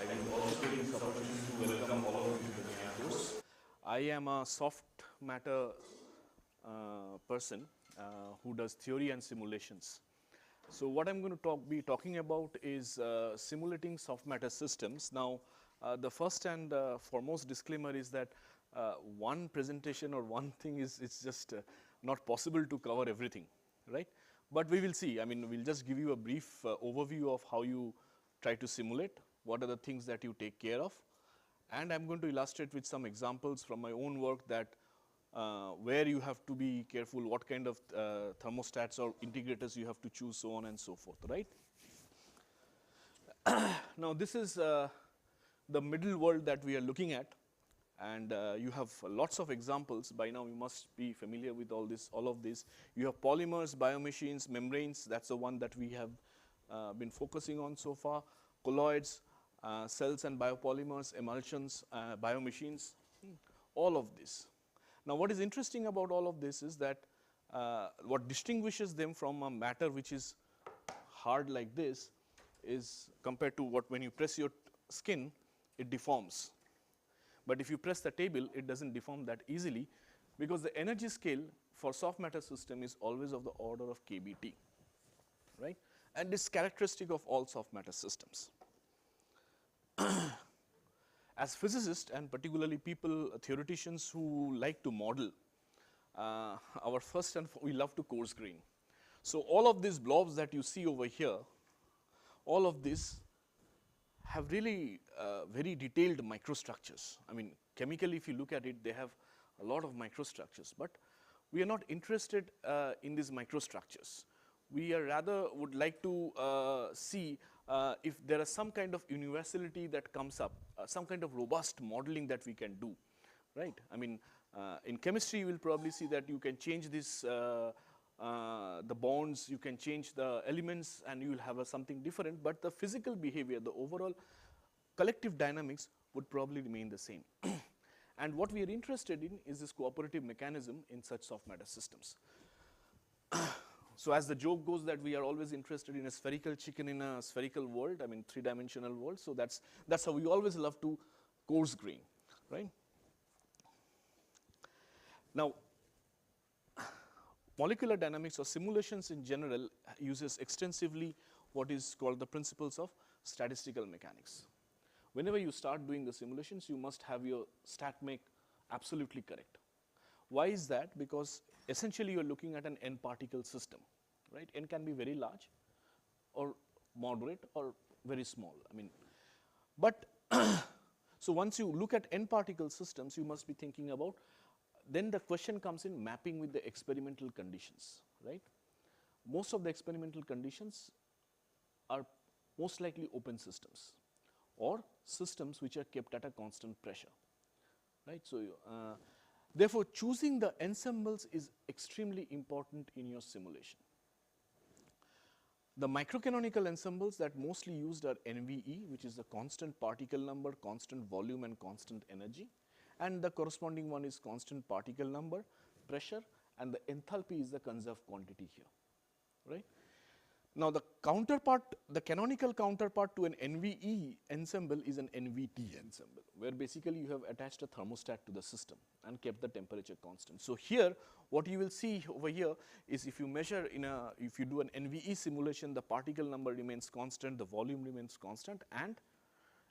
I will also take this opportunity to welcome all of you to the GIAN course. I am a soft matter person who does theory and simulations. So what I'm going to be talking about is simulating soft matter systems. Now, the first and foremost disclaimer is that one presentation or one thing is it's just not possible to cover everything, right? But we will see. I mean, we'll just give you a brief overview of how you try to simulate, what are the things that you take care of, and I'm going to illustrate with some examples from my own work that where you have to be careful, what kind of thermostats or integrators you have to choose, so on and so forth, right? Now, this is the middle world that we are looking at, and you have lots of examples. By now, you must be familiar with all of this. You have polymers, biomachines, membranes. That's the one that we have been focusing on so far. Colloids, cells and biopolymers, emulsions, biomachines, all of this. Now, what is interesting about all of this is that what distinguishes them from a matter which is hard like this is compared to what when you press your skin, it deforms. But if you press the table, it doesn't deform that easily because the energy scale for soft matter system is always of the order of kBt, right? And this is characteristic of all soft matter systems. As physicists and particularly people, theoreticians who like to model, our first and we love to coarse grain. So all of these blobs that you see over here, all of this have really very detailed microstructures. I mean, chemically, if you look at it, they have a lot of microstructures, but we are not interested in these microstructures. We are rather would like to see if there is some kind of universality that comes up, some kind of robust modeling that we can do, right? I mean, in chemistry, you will probably see that you can change this, the bonds, you can change the elements, and you will have something different, but the physical behavior, the overall collective dynamics would probably remain the same. And what we are interested in is this cooperative mechanism in such soft matter systems. So as the joke goes that we are always interested in a spherical chicken in a spherical world, I mean three-dimensional world. So that's how we always love to coarse grain, right? Now, molecular dynamics or simulations in general uses extensively what is called the principles of statistical mechanics. Whenever you start doing the simulations, you must have your stat mech absolutely correct. Why is that? Because essentially you are looking at an n particle system, right? N can be very large or moderate or very small. I mean, but so once you look at n particle systems, you must be thinking about, then the question comes in mapping with the experimental conditions, right? Most of the experimental conditions are most likely open systems or systems which are kept at a constant pressure, right? So, therefore, choosing the ensembles is extremely important in your simulation. The microcanonical ensembles that mostly used are NVE, which is the constant particle number, constant volume and constant energy, and the corresponding one is constant particle number, pressure, and the enthalpy is the conserved quantity here, right? Now, the counterpart, the canonical counterpart to an NVE ensemble is an NVT ensemble, where basically you have attached a thermostat to the system and kept the temperature constant. So, here what you will see over here is if you measure if you do an NVE simulation, the particle number remains constant, the volume remains constant, and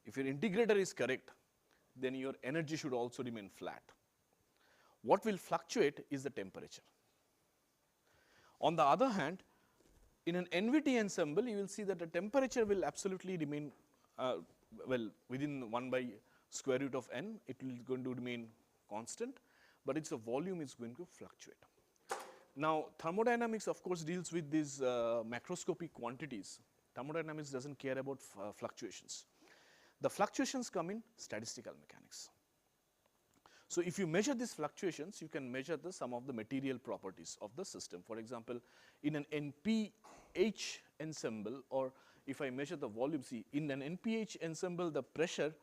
if your integrator is correct, then your energy should also remain flat. What will fluctuate is the temperature. On the other hand, in an NVT ensemble, you will see that the temperature will absolutely remain well within 1 by square root of n, it will going to remain constant, but its volume is going to fluctuate. Now, thermodynamics of course deals with these macroscopic quantities. Thermodynamics does not care about fluctuations. The fluctuations come in statistical mechanics. So, if you measure these fluctuations, you can measure the sum of the material properties of the system. For example, in an NPH ensemble, or if I measure the volume, see in an NPH ensemble, the pressure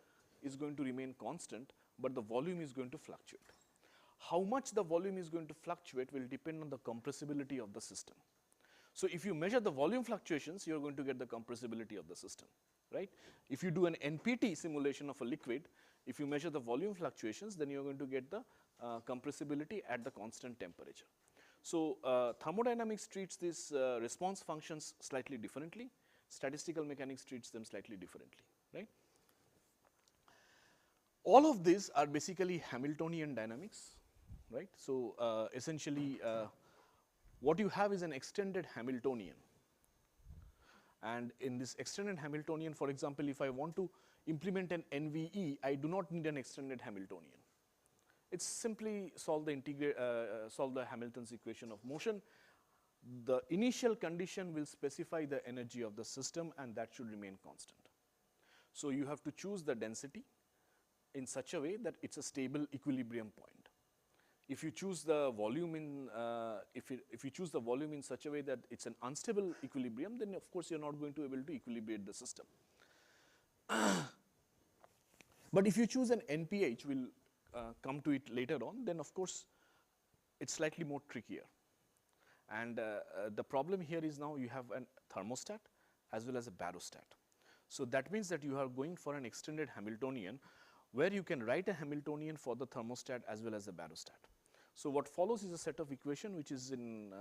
is going to remain constant, but the volume is going to fluctuate. How much the volume is going to fluctuate will depend on the compressibility of the system. So, if you measure the volume fluctuations, you are going to get the compressibility of the system. right? If you do an NPT simulation of a liquid, if you measure the volume fluctuations, then you're going to get the compressibility at the constant temperature. So thermodynamics treats these response functions slightly differently. Statistical mechanics treats them slightly differently, right? All of these are basically Hamiltonian dynamics, right? So essentially, what you have is an extended Hamiltonian. And in this extended Hamiltonian, for example, if I want to implement an NVE, I do not need an extended Hamiltonian. It's simply solve the Hamilton's equation of motion. The initial condition will specify the energy of the system, and that should remain constant. So you have to choose the density in such a way that it's a stable equilibrium point. If you choose the volume in if you choose the volume in such a way that it's an unstable equilibrium, then of course you're not going to be able to equilibrate the system. But if you choose an NPH, we'll come to it later on, then of course it's slightly more trickier. And the problem here is now you have a thermostat as well as a barostat. So that means that you are going for an extended Hamiltonian where you can write a Hamiltonian for the thermostat as well as the barostat. So what follows is a set of equation which is in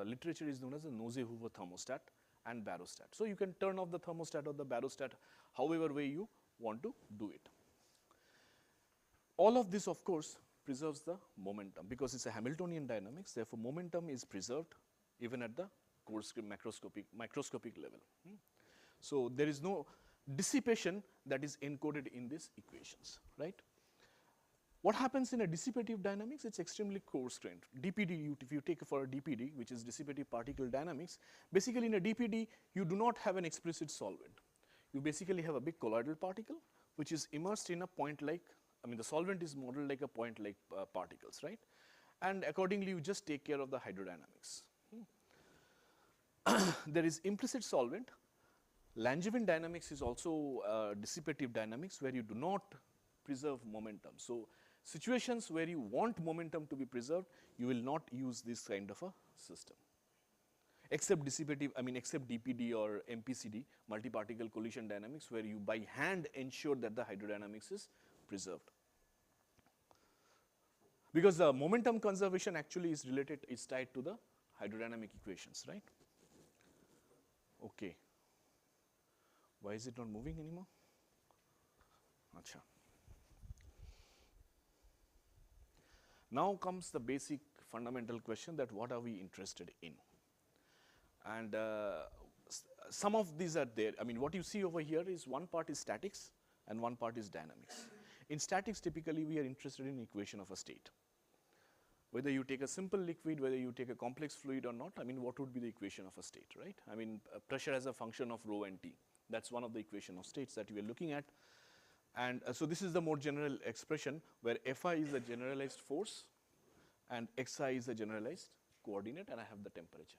literature is known as the Nose-Hoover thermostat and barostat. So you can turn off the thermostat or the barostat however way you want to do it. All of this of course preserves the momentum because it's a Hamiltonian dynamics, therefore momentum is preserved even at the coarse microscopic level. So there is no dissipation that is encoded in these equations, right? What happens in a dissipative dynamics? It's extremely coarse-grained. DPD, if you take for a DPD, which is dissipative particle dynamics, basically in a DPD, you do not have an explicit solvent. You basically have a big colloidal particle, which is immersed in a point-like, I mean the solvent is modeled like a point-like particles, right? And accordingly, you just take care of the hydrodynamics. There is implicit solvent. Langevin dynamics is also dissipative dynamics where you do not preserve momentum. So situations where you want momentum to be preserved, you will not use this kind of a system. Except dissipative, I mean except DPD or MPCD, multi-particle collision dynamics, where you by hand ensure that the hydrodynamics is preserved. Because the momentum conservation actually is related, is tied to the hydrodynamic equations, right? Okay. Why is it not moving anymore? Acha. Now comes the basic fundamental question that what are we interested in? And some of these are there. I mean, what you see over here is one part is statics and one part is dynamics. In statics, typically we are interested in equation of a state. Whether you take a simple liquid, whether you take a complex fluid or not, I mean, what would be the equation of a state, right? I mean, pressure as a function of rho and T. That's one of the equation of states that we are looking at. And so this is the more general expression where Fi is the generalized force and Xi is the generalized coordinate, and I have the temperature.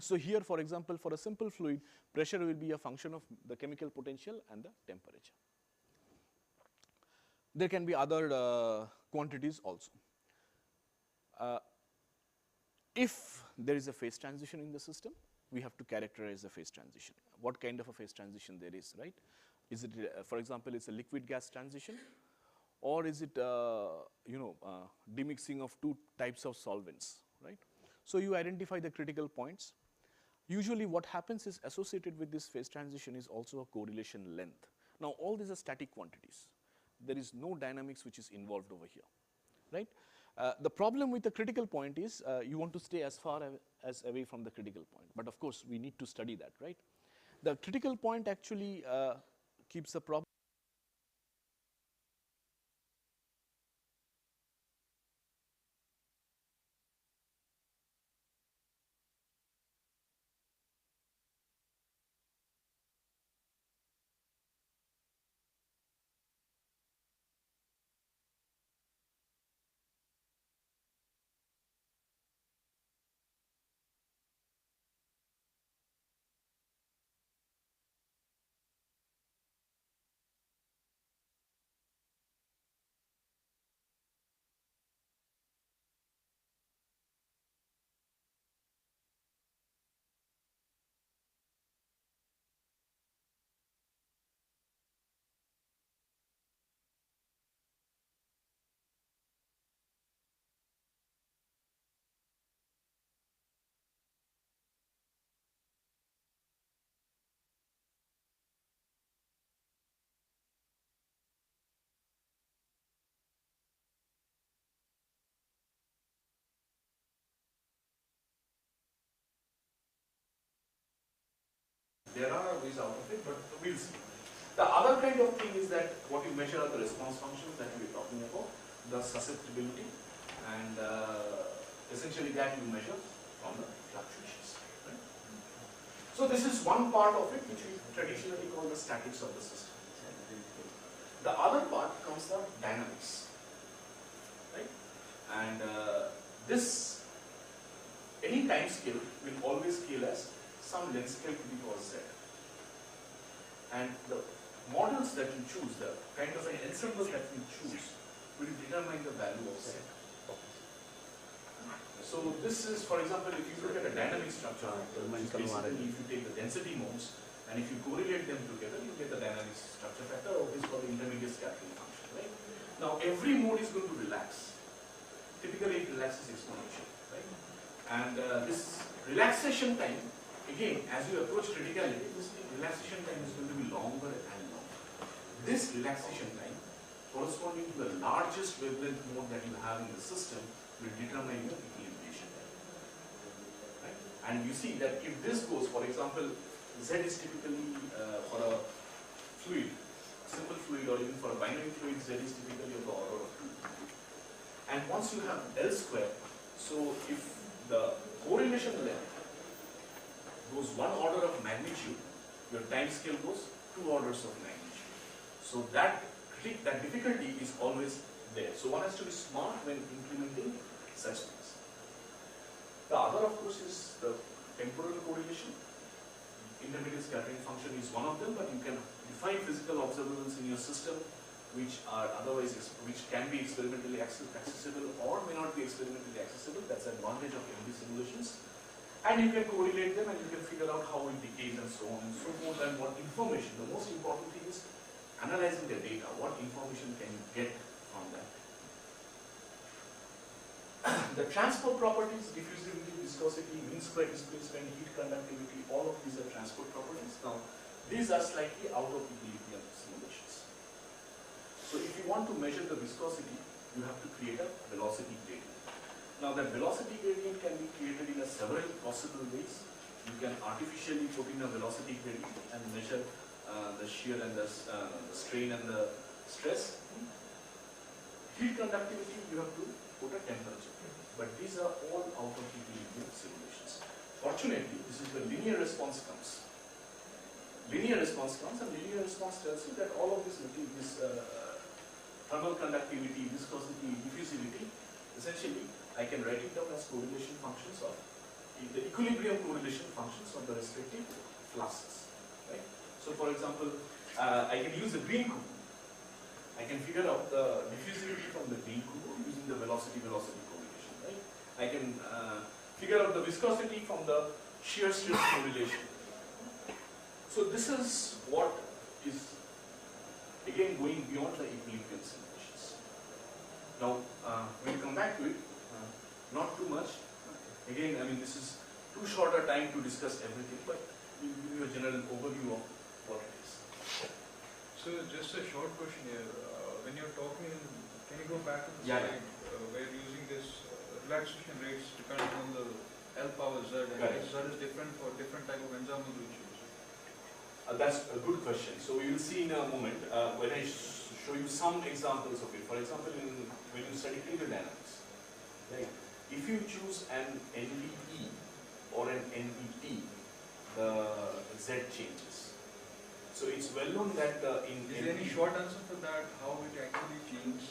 So here, for example, for a simple fluid, pressure will be a function of the chemical potential and the temperature. There can be other quantities also. If there is a phase transition in the system, we have to characterize the phase transition. What kind of a phase transition there is, right? Is it, for example, it's a liquid-gas transition, or is it, demixing of two types of solvents, right? So you identify the critical points. Usually what happens is associated with this phase transition is also a correlation length. Now all these are static quantities. There is no dynamics which is involved over here, right? The problem with the critical point is you want to stay as far as away from the critical point. But of course, we need to study that, right? The critical point actually keeps the problem. There are ways out of it, but we'll see. The other kind of thing is that what you measure are the response functions that we are talking about, the susceptibility, and essentially that you measure from the fluctuations. Right? So this is one part of it which we traditionally call the statics of the system. The other part comes the dynamics. Right? And this, any time scale will always scale as some length scale to the power z. And the models that you choose, the kind of an ensemble that you choose, will determine the value of z. So this is, for example, if you look at a dynamic structure, basically if you take the density modes and if you correlate them together, you get the dynamic structure factor, or what is called the intermediate scattering function. Right? Now every mode is going to relax. Typically it relaxes exponentially. Right? And this relaxation time, again, as you approach criticality, this relaxation time is going to be longer and longer. This relaxation time, corresponding to the largest wavelength mode that you have in the system, will determine your equilibration time. Right? And you see that if this goes, for example, Z is typically for a fluid, simple fluid, or even for a binary fluid, Z is typically of the order of 2. And once you have L square, so if the correlation length goes one order of magnitude, your time scale goes 2 orders of magnitude. So that difficulty is always there. So one has to be smart when implementing such things. The other, of course, is the temporal correlation. Intermediate scattering function is one of them, but you can define physical observables in your system which are otherwise, which can be experimentally accessible or may not be experimentally accessible. That's the advantage of MD simulations. And you can correlate them and you can figure out how it decays and so on and so forth, and what information. The most important thing is analyzing the data. What information can you get from that? The transport properties, diffusivity, viscosity, mean square displacement, heat conductivity, all of these are transport properties. Now, these are slightly out of equilibrium simulations. So if you want to measure the viscosity, you have to create a velocity gradient. Now that velocity gradient can be created in several possible ways. You can artificially put in a velocity gradient and measure the shear and the strain and the stress. Heat conductivity, you have to put a temperature. But these are all out of equilibrium simulations. Fortunately, this is where linear response comes. Linear response comes, and linear response tells you that all of this thermal conductivity, viscosity, diffusivity, essentially I can write it down as correlation functions of the equilibrium correlation functions of the respective fluxes. Right? So for example, I can use the green cube. I can figure out the diffusivity from the green cube using the velocity-velocity correlation. Right? I can figure out the viscosity from the shear stress correlation. So this is what is again going beyond the equilibrium simulations. Now we'll come back to it. Not too much. Again, I mean, this is too short a time to discuss everything, but we'll give you a general overview of what it is. So, just a short question here. When you're talking, can you go back to the slide where you're using this relaxation rates depending on the L power Z, and Z is different for different type of ensembles we choose? That's a good question. So, we will see in a moment when I show you some examples of it. For example, when you study fluid dynamics, right? If you choose an NVE or an NVT, the Z changes. So it's well known that is there any short answer for that? How it actually changes?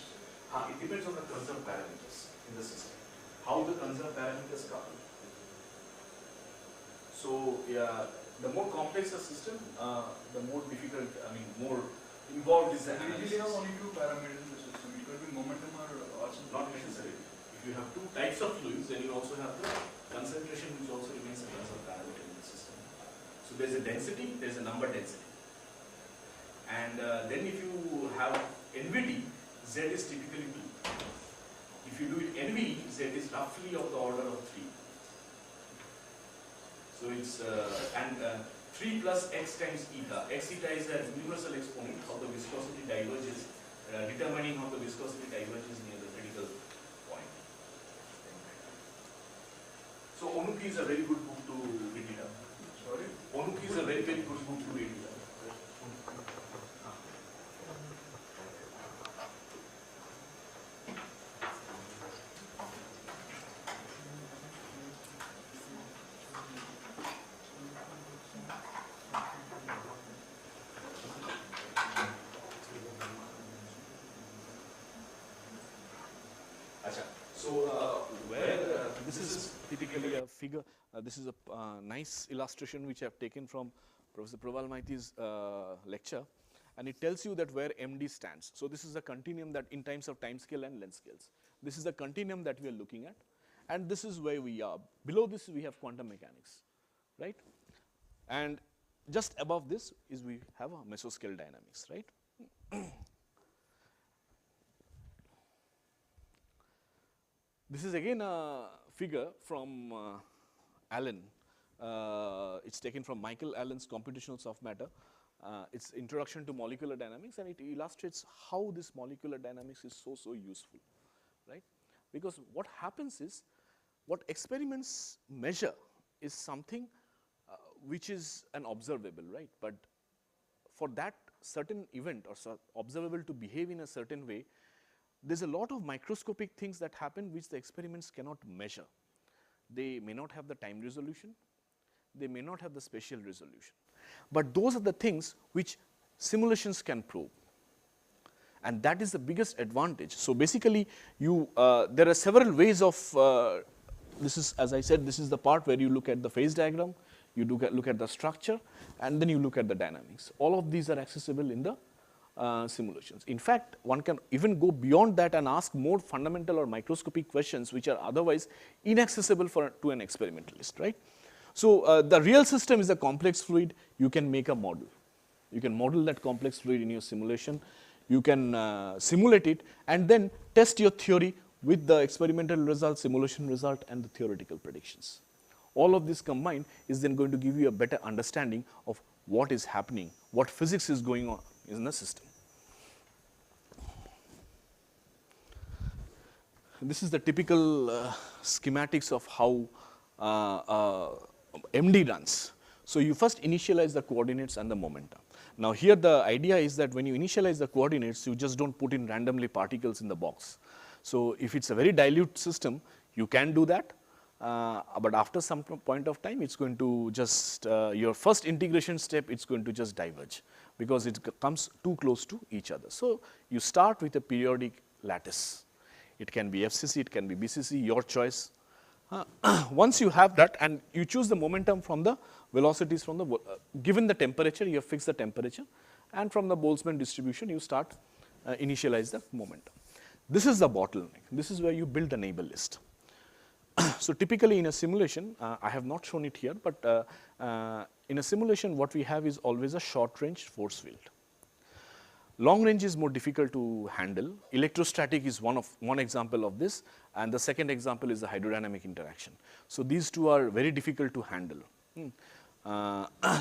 It depends on the conserved parameters in the system. How the conserved parameters couple. So the more complex the system, the more difficult. I mean, more involved is the analysis. We usually have only two parameters in the system. It could be momentum or not necessarily. If you have two types of fluids, then you also have the concentration, which also remains a conserved parameter in the system. So there's a density, there's a number density. And then if you have NVT, Z is typically 2. If you do it NVE, Z is roughly of the order of 3. So it's, 3 plus x times eta. X eta is a universal exponent of the viscosity diverges, determining how the viscosity diverges near the critical point. So Onuki is a very good book to pick it up. Sorry? Onuk is a very, very good book to read. This is typically a figure. This is a nice illustration which I have taken from Professor Praval Maiti's lecture, and it tells you that where MD stands. So this is a continuum that in terms of time scale and length scales. This is a continuum that we are looking at, and this is where we are. Below this we have quantum mechanics, right? And just above this is we have a mesoscale dynamics, right? This is again a figure from Allen. It's taken from Michael Allen's Computational Soft Matter. It's Introduction to Molecular Dynamics, and it illustrates how this molecular dynamics is so useful, right? Because what happens is, what experiments measure is something which is an observable, right? But for that certain event or observable to behave in a certain way, there's a lot of microscopic things that happen which the experiments cannot measure. They may not have the time resolution, they may not have the spatial resolution, but those are the things which simulations can probe, and that is the biggest advantage. So basically, there are several ways of, this is, as I said, this is the part where you look at the phase diagram, you look at the structure, and then you look at the dynamics. All of these are accessible in the simulations. In fact, one can even go beyond that and ask more fundamental or microscopic questions which are otherwise inaccessible to an experimentalist, right? So the real system is a complex fluid. You can make a model. You can model that complex fluid in your simulation. You can simulate it and then test your theory with the experimental result, simulation result, and the theoretical predictions. All of this combined is then going to give you a better understanding of what is happening, what physics is going on in the system. This is the typical schematics of how MD runs. So you first initialize the coordinates and the momentum. Now here the idea is that when you initialize the coordinates, you just don't put in randomly particles in the box. So if it's a very dilute system, you can do that. But after some point of time, it's going to just, your first integration step, it's going to just diverge because it comes too close to each other. So you start with a periodic lattice. It can be FCC, it can be BCC, your choice. Once you have that and you choose the momentum from the velocities from the, given the temperature, you have fixed the temperature, and from the Boltzmann distribution, you start initialize the momentum. This is the bottleneck. This is where you build the neighbor list. So typically in a simulation, I have not shown it here, but in a simulation what we have is always a short range force field. Long range is more difficult to handle. Electrostatic is one example of this, and the second example is the hydrodynamic interaction. So these two are very difficult to handle.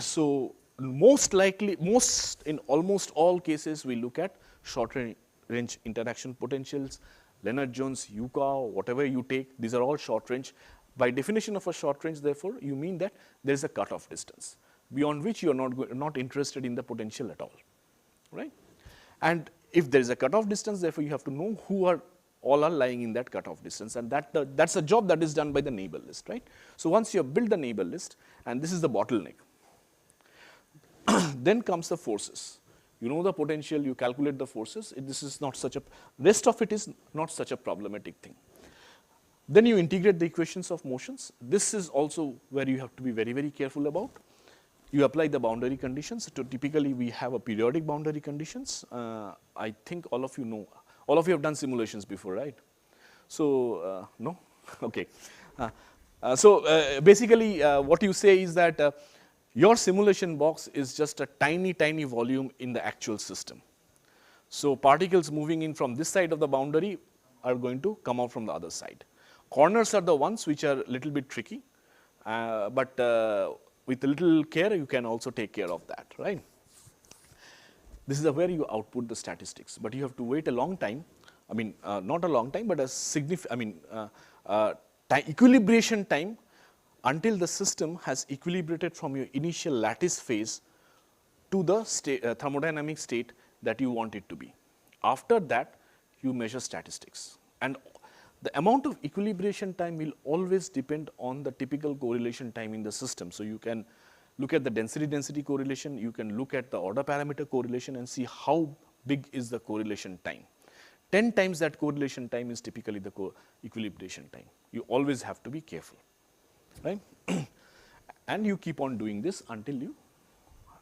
So most likely, in almost all cases, we look at short range interaction potentials, Lennard-Jones, Yuka, whatever you take, these are all short range. By definition of a short range, therefore, you mean that there is a cutoff distance, beyond which you are not interested in the potential at all, right? And if there is a cutoff distance, therefore, you have to know who are all lying in that cutoff distance, and that's a job that is done by the neighbor list, right? So once you have built the neighbor list, and this is the bottleneck, then comes the forces. You know the potential, you calculate the forces, this is not such a, rest of it is not such a problematic thing. Then you integrate the equations of motions. This is also where you have to be very, very careful about. You apply the boundary conditions. So typically we have a periodic boundary conditions. I think all of you know, all of you have done simulations before, right? So, no? Okay. So basically what you say is that your simulation box is just a tiny, tiny volume in the actual system. So particles moving in from this side of the boundary are going to come out from the other side. Corners are the ones which are a little bit tricky, but with a little care, you can also take care of that, right? This is where you output the statistics, but you have to wait a long time. I mean, not a long time, but a significant, I mean, equilibration time until the system has equilibrated from your initial lattice phase to the thermodynamic state that you want it to be. After that, you measure statistics, and the amount of equilibration time will always depend on the typical correlation time in the system. So, you can look at the density correlation, you can look at the order parameter correlation and see how big is the correlation time. 10 times that correlation time is typically the equilibration time. You always have to be careful, right? And you keep on doing this until you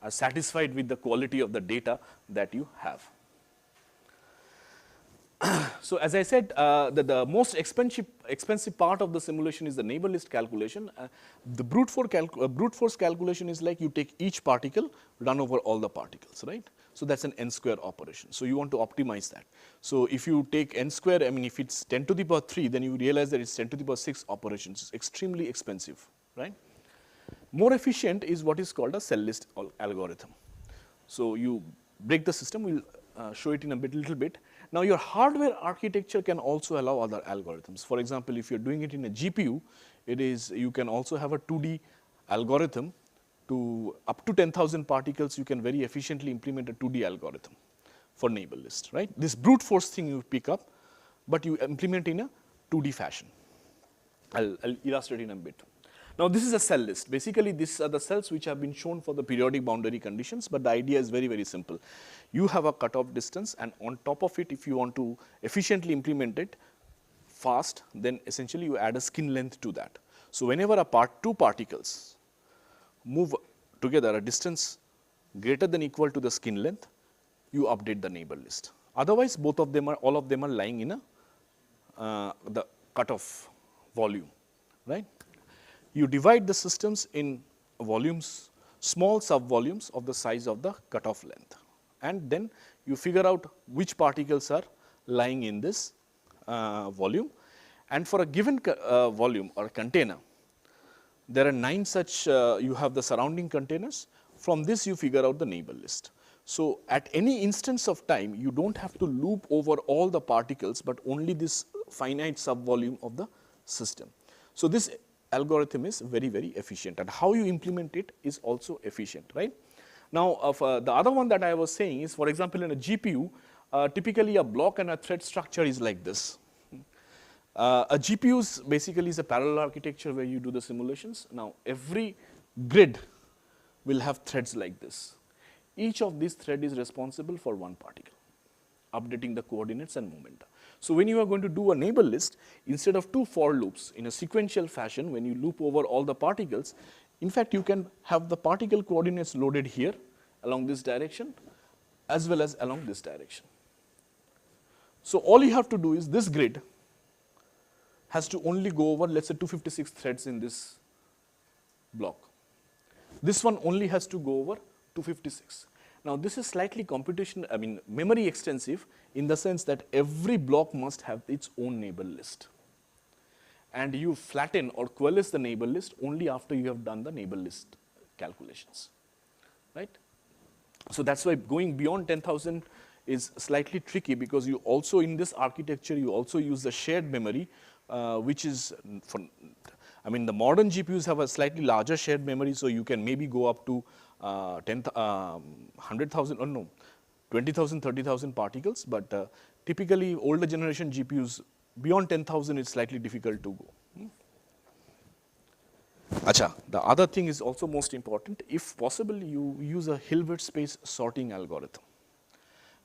are satisfied with the quality of the data that you have. So, as I said, the most expensive part of the simulation is the neighbor list calculation. The brute force calculation is like you take each particle, run over all the particles, right? So, that is an n square operation. So, you want to optimize that. So, if you take n square, I mean if it is 10 to the power 3, then you realize that it is 10 to the power 6 operations. It is extremely expensive, right? More efficient is what is called a cell list algorithm. So, you break the system, we will show it in a little bit. Now, your hardware architecture can also allow other algorithms. For example, if you are doing it in a GPU, you can also have a 2D algorithm to up to 10,000 particles. You can very efficiently implement a 2D algorithm for neighbor list, right? This brute force thing you pick up, but you implement in a 2D fashion. I'll illustrate in a bit. Now, this is a cell list. Basically, these are the cells which have been shown for the periodic boundary conditions, but the idea is very, very simple. You have a cutoff distance, and on top of it, if you want to efficiently implement it fast, then essentially you add a skin length to that. So, whenever two particles move together a distance greater than equal to the skin length, you update the neighbor list. Otherwise, all of them are lying in the cutoff volume, right? You divide the systems in volumes, small sub-volumes of the size of the cutoff length, and then you figure out which particles are lying in this volume. And for a given volume or container, there are 9 such, you have the surrounding containers. From this, you figure out the neighbor list. So, at any instance of time, you do not have to loop over all the particles, but only this finite sub-volume of the system. So, this algorithm is very, very efficient, and how you implement it is also efficient, right? Now, the other one that I was saying is, for example, in a GPU, typically a block and a thread structure is like this. A GPU basically is a parallel architecture where you do the simulations. Now, every grid will have threads like this. Each of these threads is responsible for one particle, updating the coordinates and momenta. So, when you are going to do a neighbor list, instead of 2 for loops in a sequential fashion, when you loop over all the particles, in fact, you can have the particle coordinates loaded here along this direction as well as along this direction. So, all you have to do is this grid has to only go over, let us say, 256 threads in this block. This one only has to go over 256. Now, this is slightly memory extensive in the sense that every block must have its own neighbor list, and you flatten or coalesce the neighbor list only after you have done the neighbor list calculations, right? So, that is why going beyond 10,000 is slightly tricky, because you also, in this architecture, you also use the shared memory, which is the modern GPUs have a slightly larger shared memory, so you can maybe go up to 100,000 or no, 20,000, 30,000 particles, but typically older generation GPUs beyond 10,000 is slightly difficult to go. The other thing is also most important. If possible, you use a Hilbert space sorting algorithm.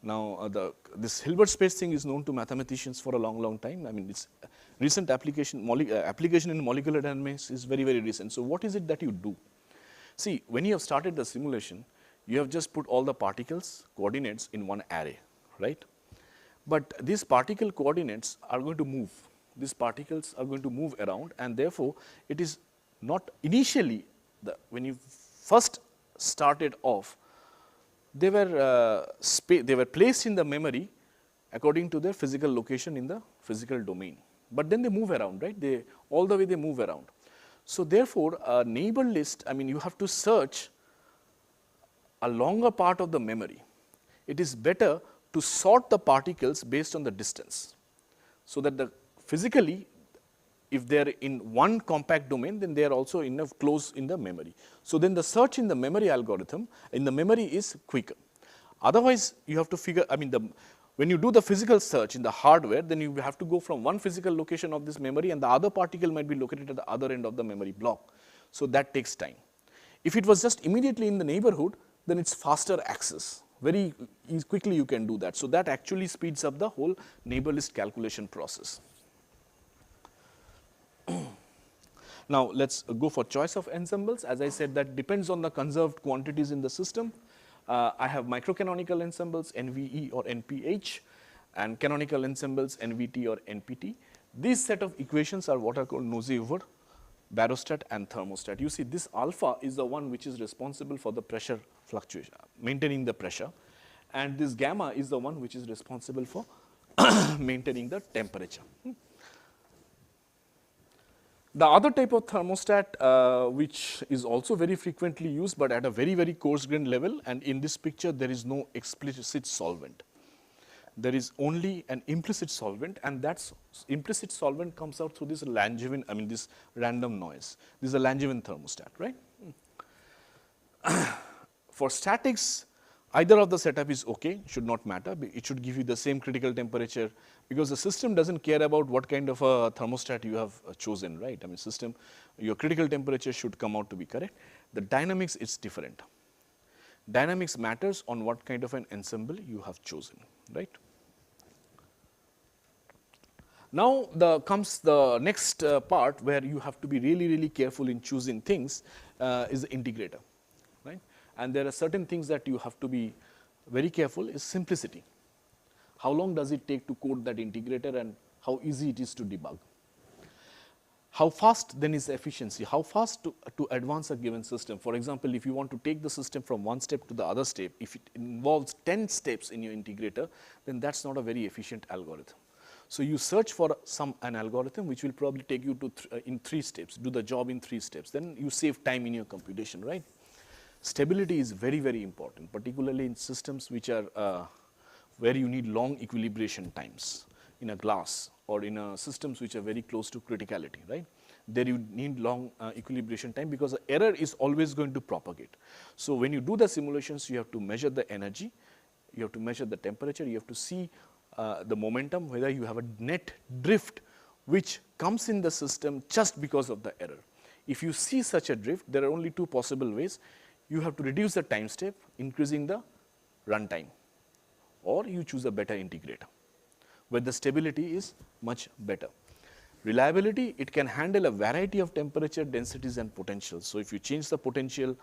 Now, this Hilbert space thing is known to mathematicians for a long time. Its recent application in molecular dynamics is very, very recent. So, what is it that you do? See, when you have started the simulation, you have just put all the particles coordinates in one array, right? But these particle coordinates are going to move. These particles are going to move around, and therefore, it is not initially, when you first started off, they were placed in the memory according to their physical location in the physical domain. But then they move around, right? All the way they move around. So, therefore, a neighbor list, you have to search a longer part of the memory. It is better to sort the particles based on the distance, so that physically if they are in one compact domain, then they are also enough close in the memory. So then the search in the memory algorithm in the memory is quicker. Otherwise, you have to figure, I mean, when you do the physical search in the hardware, then you have to go from one physical location of this memory and the other particle might be located at the other end of the memory block. So that takes time. If it was just immediately in the neighborhood, then it's faster access. Very quickly you can do that. So that actually speeds up the whole neighbor list calculation process. Now let's go for choice of ensembles. As I said, that depends on the conserved quantities in the system. I have microcanonical ensembles, NVE or NPH, and canonical ensembles, NVT or NPT. These set of equations are what are called Nosy-Hoover, barostat and thermostat. You see, this alpha is the one which is responsible for the pressure fluctuation, maintaining the pressure, and this gamma is the one which is responsible for maintaining the temperature. The other type of thermostat which is also very frequently used, but at a very, very coarse grained level, and in this picture there is no explicit solvent. There is only an implicit solvent, and that implicit solvent comes out through this Langevin, I mean this random noise. This is a Langevin thermostat, right? For statics, either of the setup is okay, should not matter. It should give you the same critical temperature, because the system doesn't care about what kind of a thermostat you have chosen, right? I mean, system, your critical temperature should come out to be correct. The dynamics is different. Dynamics matters on what kind of an ensemble you have chosen, right? Now comes the next part where you have to be really, really careful in choosing things is the integrator, right? And there are certain things that you have to be very careful is simplicity. How long does it take to code that integrator and how easy it is to debug? How fast then is efficiency? How fast to advance a given system? For example, if you want to take the system from one step to the other step, if it involves 10 steps in your integrator, then that's not a very efficient algorithm. So you search for an algorithm which will probably take you to in 3 steps, do the job in 3 steps. Then you save time in your computation, right? Stability is very, very important, particularly in systems which are where you need long equilibration times in a glass or in systems which are very close to criticality, right? There you need long equilibration time because the error is always going to propagate. So when you do the simulations, you have to measure the energy, you have to measure the temperature, you have to see the momentum, whether you have a net drift which comes in the system just because of the error. If you see such a drift, there are only 2 possible ways. You have to reduce the time step, increasing the runtime, or you choose a better integrator where the stability is much better. Reliability, it can handle a variety of temperature, densities and potentials. So if you change the potential,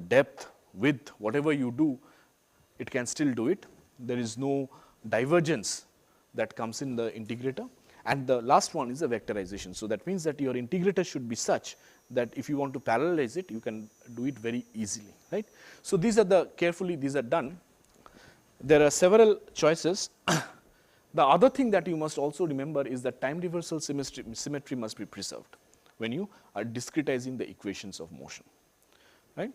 depth, width, whatever you do, it can still do it. There is no divergence that comes in the integrator. And the last one is the vectorization. So that means that your integrator should be such that if you want to parallelize it, you can do it very easily, right? So these are these are done. There are several choices. The other thing that you must also remember is that time reversal symmetry must be preserved when you are discretizing the equations of motion, right?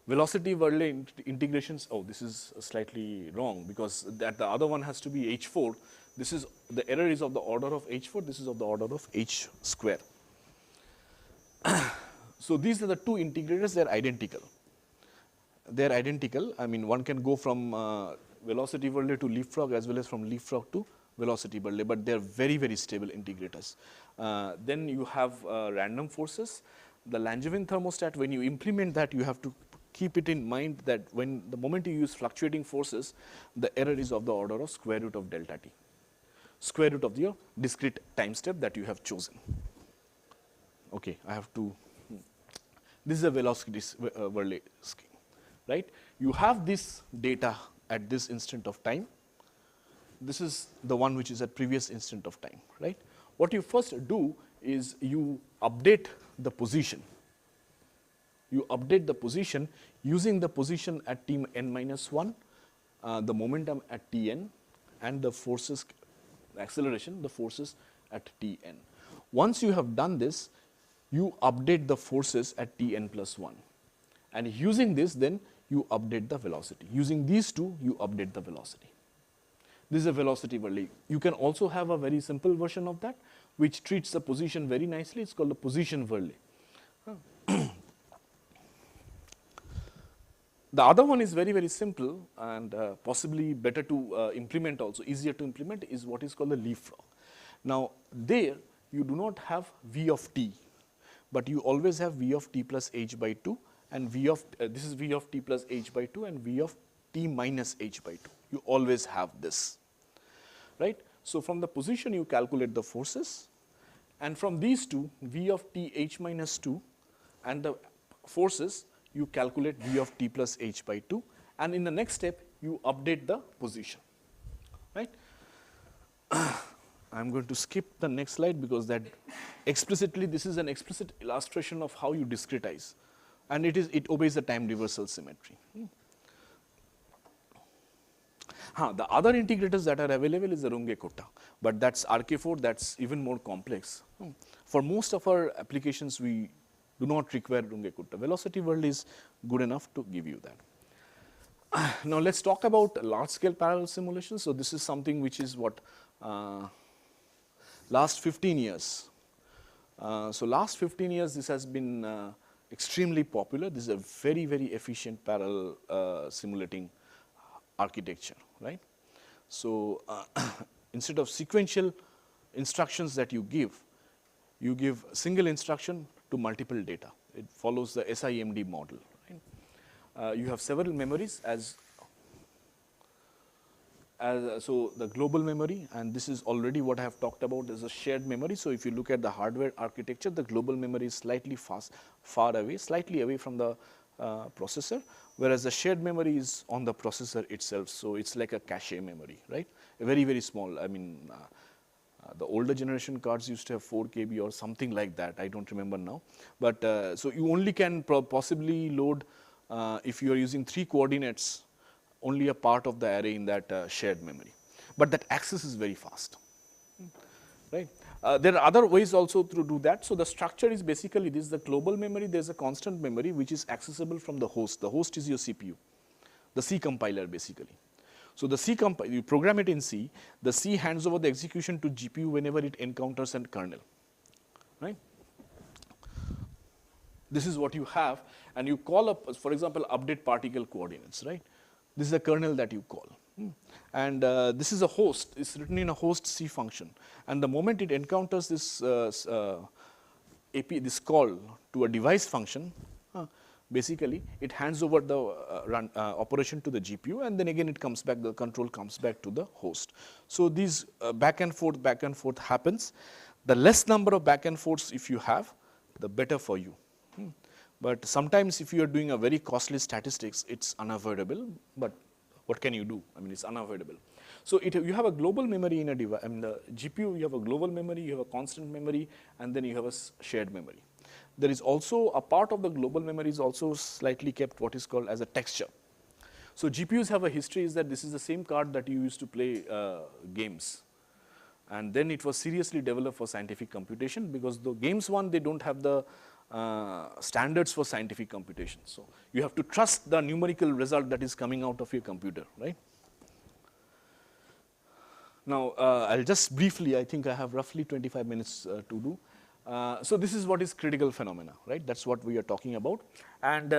Velocity Verlet integrations, oh, this is slightly wrong because that the other one has to be h4. This is, the error is of the order of h4, this is of the order of h square. So these are the 2 integrators, they are identical. They are identical. I mean, one can go from velocity Verlet to leapfrog as well as from leapfrog to velocity Verlet, but they are very, very stable integrators. Then you have random forces. The Langevin thermostat, when you implement that, you have to keep it in mind that when the moment you use fluctuating forces, the error is of the order of square root of delta t, square root of your discrete time step that you have chosen. Okay, I have to, this is a velocity Verlet scheme, right? You have this data at this instant of time. This is the one which is at previous instant of time, right? What you first do is you update the position. You update the position using the position at t n minus 1, the momentum at t n, and the forces, the acceleration, the forces at t n. Once you have done this, you update the forces at t n plus 1. And using this, then you update the velocity. Using these 2, you update the velocity. This is a velocity Verlet. You can also have a very simple version of that, which treats the position very nicely. It's called the position Verlet. The other one is very, very simple and possibly better to implement also, easier to implement, is what is called the leapfrog. Now, there you do not have V of t, but you always have V of t plus h by 2 and V of, this is V of t plus h by 2 and V of t minus h by 2. You always have this, right. So, from the position you calculate the forces, and from these two, V of t h minus 2 and the forces, you calculate V of t plus h by 2, and in the next step you update the position, right. I am going to skip the next slide because that explicitly, this is an explicit illustration of how you discretize, and it obeys the time reversal symmetry. The other integrators that are available is the Runge-Kutta, but that's RK4, that's even more complex. For most of our applications, we do not require Runge-Kutta. Velocity world is good enough to give you that. Now, let's talk about large scale parallel simulations. So, this is something which is what last 15 years. So, last 15 years this has been extremely popular. This is a very, very efficient parallel simulating architecture, right. So, instead of sequential instructions that you give single instruction to multiple data. It follows the SIMD model, right. You have several memories so the global memory, and this is already what I have talked about as a shared memory. So, if you look at the hardware architecture, the global memory is slightly far away, slightly away from the processor, whereas the shared memory is on the processor itself. So, it's like a cache memory, right, very, very small. I mean, the older generation cards used to have 4 KB or something like that, I do not remember now. But so, you only can possibly load, if you are using 3 coordinates, only a part of the array in that shared memory, but that access is very fast, right. There are other ways also to do that. So, the structure is basically this: the global memory, there is a constant memory which is accessible from the host. The host is your CPU, the C compiler basically. So, the C compiler, you program it in C, the C hands over the execution to GPU whenever it encounters a kernel, right. This is what you have, and you call up, for example, update particle coordinates, right. This is a kernel that you call, and this is a host, it is written in a host C function, and the moment it encounters this this call to a device function, basically it hands over the operation to the GPU, and then again it comes back, the control comes back to the host. So, these back and forth happens. The less number of back and forths if you have, the better for you. But sometimes if you are doing a very costly statistics, it is unavoidable, but what can you do? I mean, it is unavoidable. So, you have a global memory in a device, I mean the GPU, you have a global memory, you have a constant memory, and then you have a shared memory. There is also a part of the global memory is also slightly kept what is called as a texture. So, GPUs have a history is that this is the same card that you used to play games, and then it was seriously developed for scientific computation, because the games one, they do not have the standards for scientific computation. So, you have to trust the numerical result that is coming out of your computer, right. Now, I will just briefly, I think I have roughly 25 minutes to do. So, this is what is critical phenomena, right, that is what we are talking about, and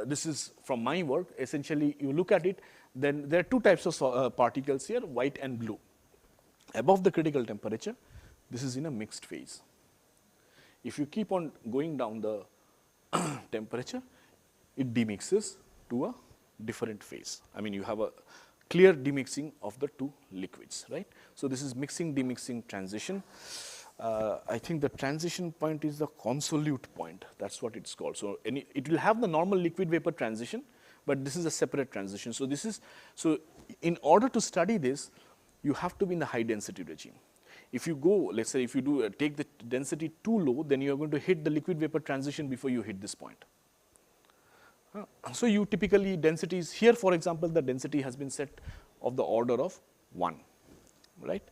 this is from my work. Essentially, you look at it, then there are 2 types of particles here, white and blue. Above the critical temperature, this is in a mixed phase. If you keep on going down the temperature, it demixes to a different phase. I mean, you have a clear demixing of the 2 liquids, right. So, this is mixing demixing transition. I think the transition point is the consolute point, that is what it is called. So, it will have the normal liquid vapor transition, but this is a separate transition. So, this is, so in order to study this, you have to be in the high density regime. If you go, let us say if you do take the density too low, then you are going to hit the liquid vapor transition before you hit this point. So, you typically densities here, for example, the density has been set of the order of 1, right.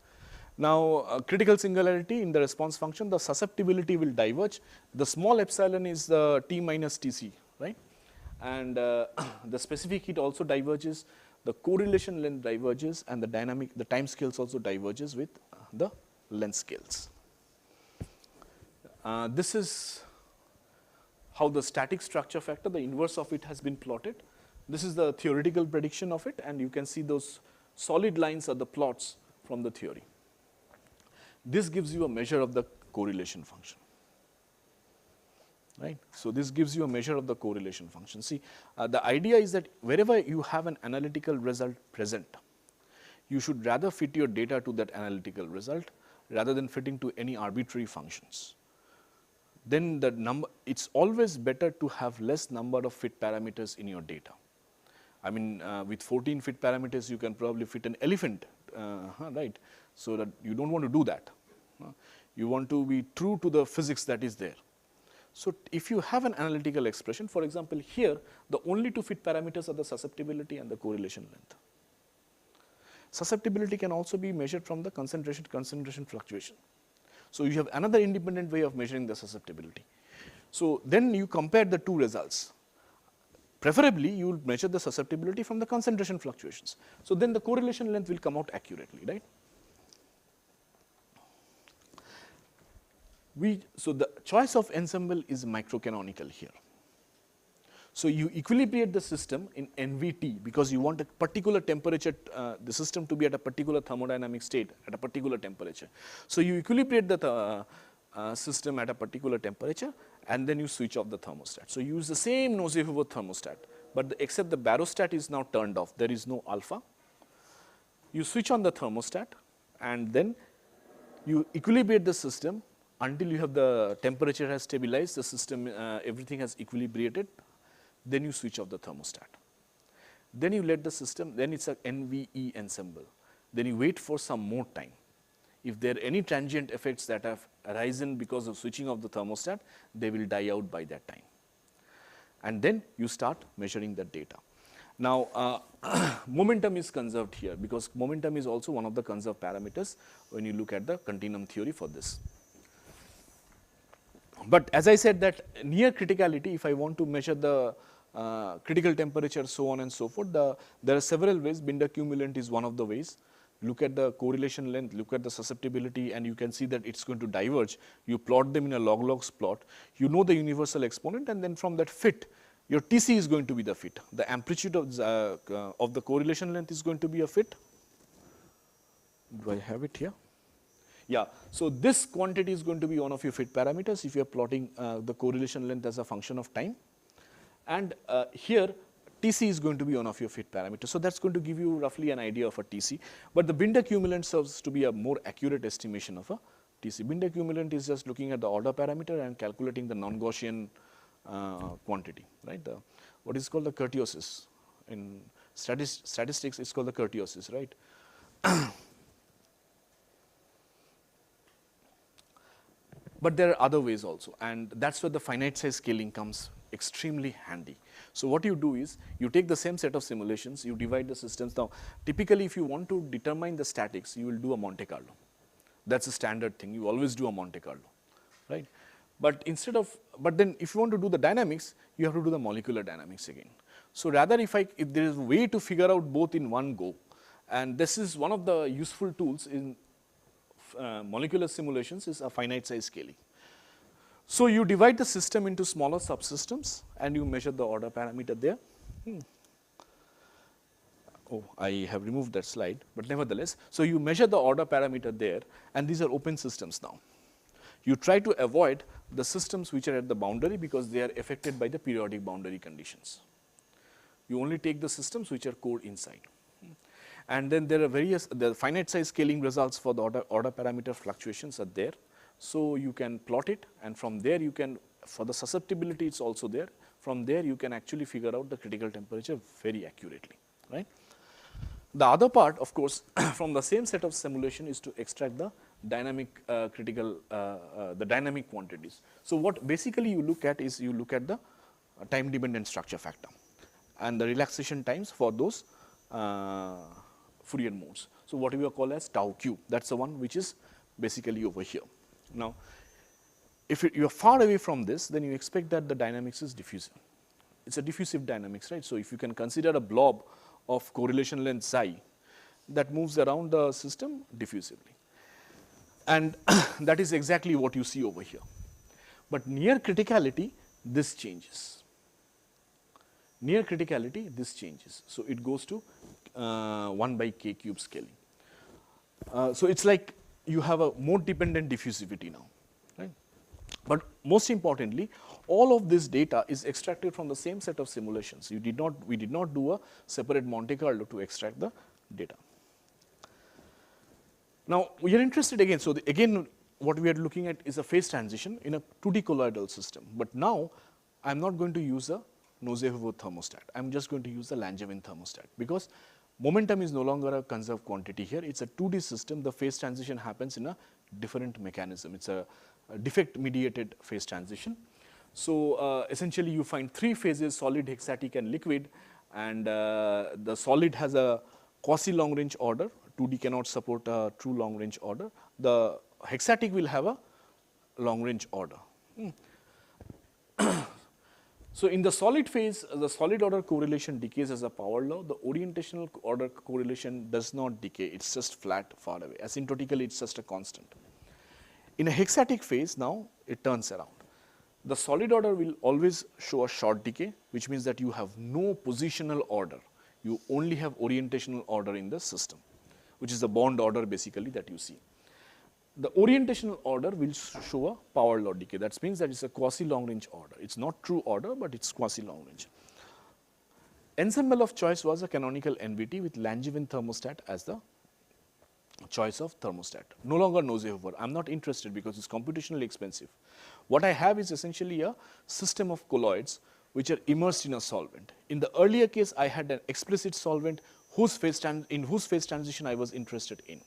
Now, critical singularity in the response function, the susceptibility will diverge. The small epsilon is the T minus Tc, right, and the specific heat also diverges, the correlation length diverges, and the time scales also diverges with the length scales. This is how the static structure factor, the inverse of it has been plotted. This is the theoretical prediction of it, and you can see those solid lines are the plots from the theory. This gives you a measure of the correlation function. Right. So, this gives you a measure of the correlation function. See, the idea is that wherever you have an analytical result present, you should rather fit your data to that analytical result rather than fitting to any arbitrary functions. Then the number, it's always better to have less number of fit parameters in your data. I mean, with 14 fit parameters, you can probably fit an elephant, right? So that you don't want to do that. You want to be true to the physics that is there. So if you have an analytical expression, for example, here the only two fit parameters are the susceptibility and the correlation length. Susceptibility can also be measured from the concentration fluctuation. So you have another independent way of measuring the susceptibility. So then you compare the two results. Preferably you will measure the susceptibility from the concentration fluctuations. So then the correlation length will come out accurately, right? So the choice of ensemble is microcanonical here. So you equilibrate the system in NVT because you want a particular temperature, the system to be at a particular thermodynamic state at a particular temperature. So you equilibrate the system at a particular temperature and then you switch off the thermostat. So you use the same Nosy-Hoover thermostat, but except the barostat is now turned off, there is no alpha. You switch on the thermostat and then you equilibrate the system until you have the temperature has stabilized, the system, everything has equilibrated, then you switch off the thermostat. Then you let the system, then it's a NVE ensemble. Then you wait for some more time. If there are any transient effects that have arisen because of switching off the thermostat, they will die out by that time. And then you start measuring the data. Now, momentum is conserved here because momentum is also one of the conserved parameters when you look at the continuum theory for this. But as I said that near criticality, if I want to measure the critical temperature, so on and so forth, there are several ways. Binder cumulant is one of the ways. Look at the correlation length, look at the susceptibility, and you can see that it's going to diverge. You plot them in a log-logs plot. You know the universal exponent, and then from that fit, your TC is going to be the fit. The amplitude of the correlation length is going to be a fit. Do I have it here? Yeah, so this quantity is going to be one of your fit parameters if you are plotting the correlation length as a function of time. And here TC is going to be one of your fit parameters. So that's going to give you roughly an idea of a TC. But the Binder cumulant serves to be a more accurate estimation of a TC. Binder cumulant is just looking at the order parameter and calculating the non-Gaussian quantity, right? What is called the kurtosis. In statistics, it's called the kurtosis, right? But there are other ways also, and that's where the finite size scaling comes extremely handy. So what you do is, you take the same set of simulations, you divide the systems. Now, typically if you want to determine the statics, you will do a Monte Carlo. That's a standard thing, you always do a Monte Carlo, right? But then if you want to do the dynamics, you have to do the molecular dynamics again. So rather if there is a way to figure out both in one go, and this is one of the useful tools in molecular simulations is a finite size scaling. So you divide the system into smaller subsystems and you measure the order parameter there. Oh, I have removed that slide, but nevertheless, so you measure the order parameter there, and these are open systems now. You try to avoid the systems which are at the boundary because they are affected by the periodic boundary conditions. You only take the systems which are core inside. And then there are the finite size scaling results for the order parameter fluctuations are there. So you can plot it, and from there you can, for the susceptibility it's also there. From there you can actually figure out the critical temperature very accurately, right? The other part, of course, from the same set of simulation is to extract the dynamic the dynamic quantities. So what basically you look at is you look at the time dependent structure factor and the relaxation times for those Fourier modes. So what we are called as tau q, that's the one which is basically over here. Now, if you are far away from this, then you expect that the dynamics is diffusive. It's a diffusive dynamics, right? So if you can consider a blob of correlation length psi that moves around the system diffusively. And that is exactly what you see over here. But near criticality, this changes. Near criticality, this changes. So it goes to 1 by k cube scaling. So it's like you have a more dependent diffusivity now, right? But most importantly, all of this data is extracted from the same set of simulations. We did not do a separate Monte Carlo to extract the data. Now we are interested again. So again, what we are looking at is a phase transition in a 2D colloidal system. But now I am not going to use a Nose-Hoover thermostat. I am just going to use the Langevin thermostat, because momentum is no longer a conserved quantity here. It's a 2D system. The phase transition happens in a different mechanism. It's a defect mediated phase transition. So essentially you find 3 phases: solid, hexatic and liquid, and the solid has a quasi long range order. 2D cannot support a true long range order. The hexatic will have a long range order. So in the solid phase, the solid order correlation decays as a power law. The orientational order correlation does not decay. It's just flat far away. Asymptotically, it's just a constant. In a hexatic phase, now it turns around. The solid order will always show a short decay, which means that you have no positional order. You only have orientational order in the system, which is the bond order basically that you see. The orientational order will show a power law decay. That means that it's a quasi long range order. It's not true order, but it's quasi long range. Ensemble of choice was a canonical NVT with Langevin thermostat as the choice of thermostat. No longer Nose-Hoover. I'm not interested because it's computationally expensive. What I have is essentially a system of colloids which are immersed in a solvent. In the earlier case, I had an explicit solvent in whose phase transition I was interested in.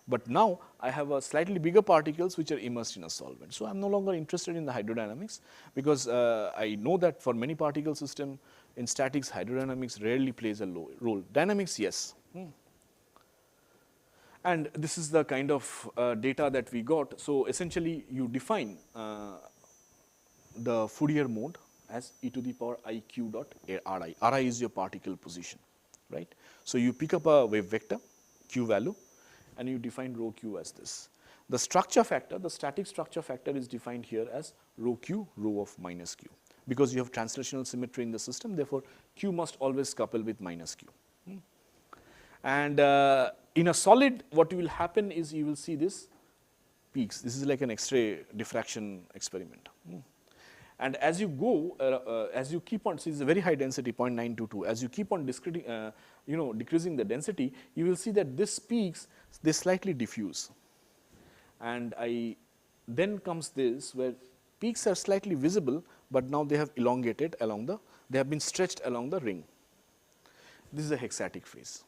But now I have a slightly bigger particles which are immersed in a solvent. So I'm no longer interested in the hydrodynamics, because I know that for many particle system in statics, hydrodynamics rarely plays a role. Dynamics, yes. And this is the kind of data that we got. So essentially you define the Fourier mode as e to the power I q dot Ri. Ri is your particle position, right? So you pick up a wave vector, q value, and you define rho q as this. The structure factor, the static structure factor is defined here as rho q, rho of minus q. Because you have translational symmetry in the system, therefore q must always couple with minus q. And in a solid, what will happen is you will see this peaks. This is like an X-ray diffraction experiment. And as you go, as you keep on, see, it's a very high density, 0.922. As you keep on decreasing the density, you will see that this peaks, they slightly diffuse. And then comes this, where peaks are slightly visible, but now they have elongated along the, they have been stretched along the ring. This is a hexatic phase.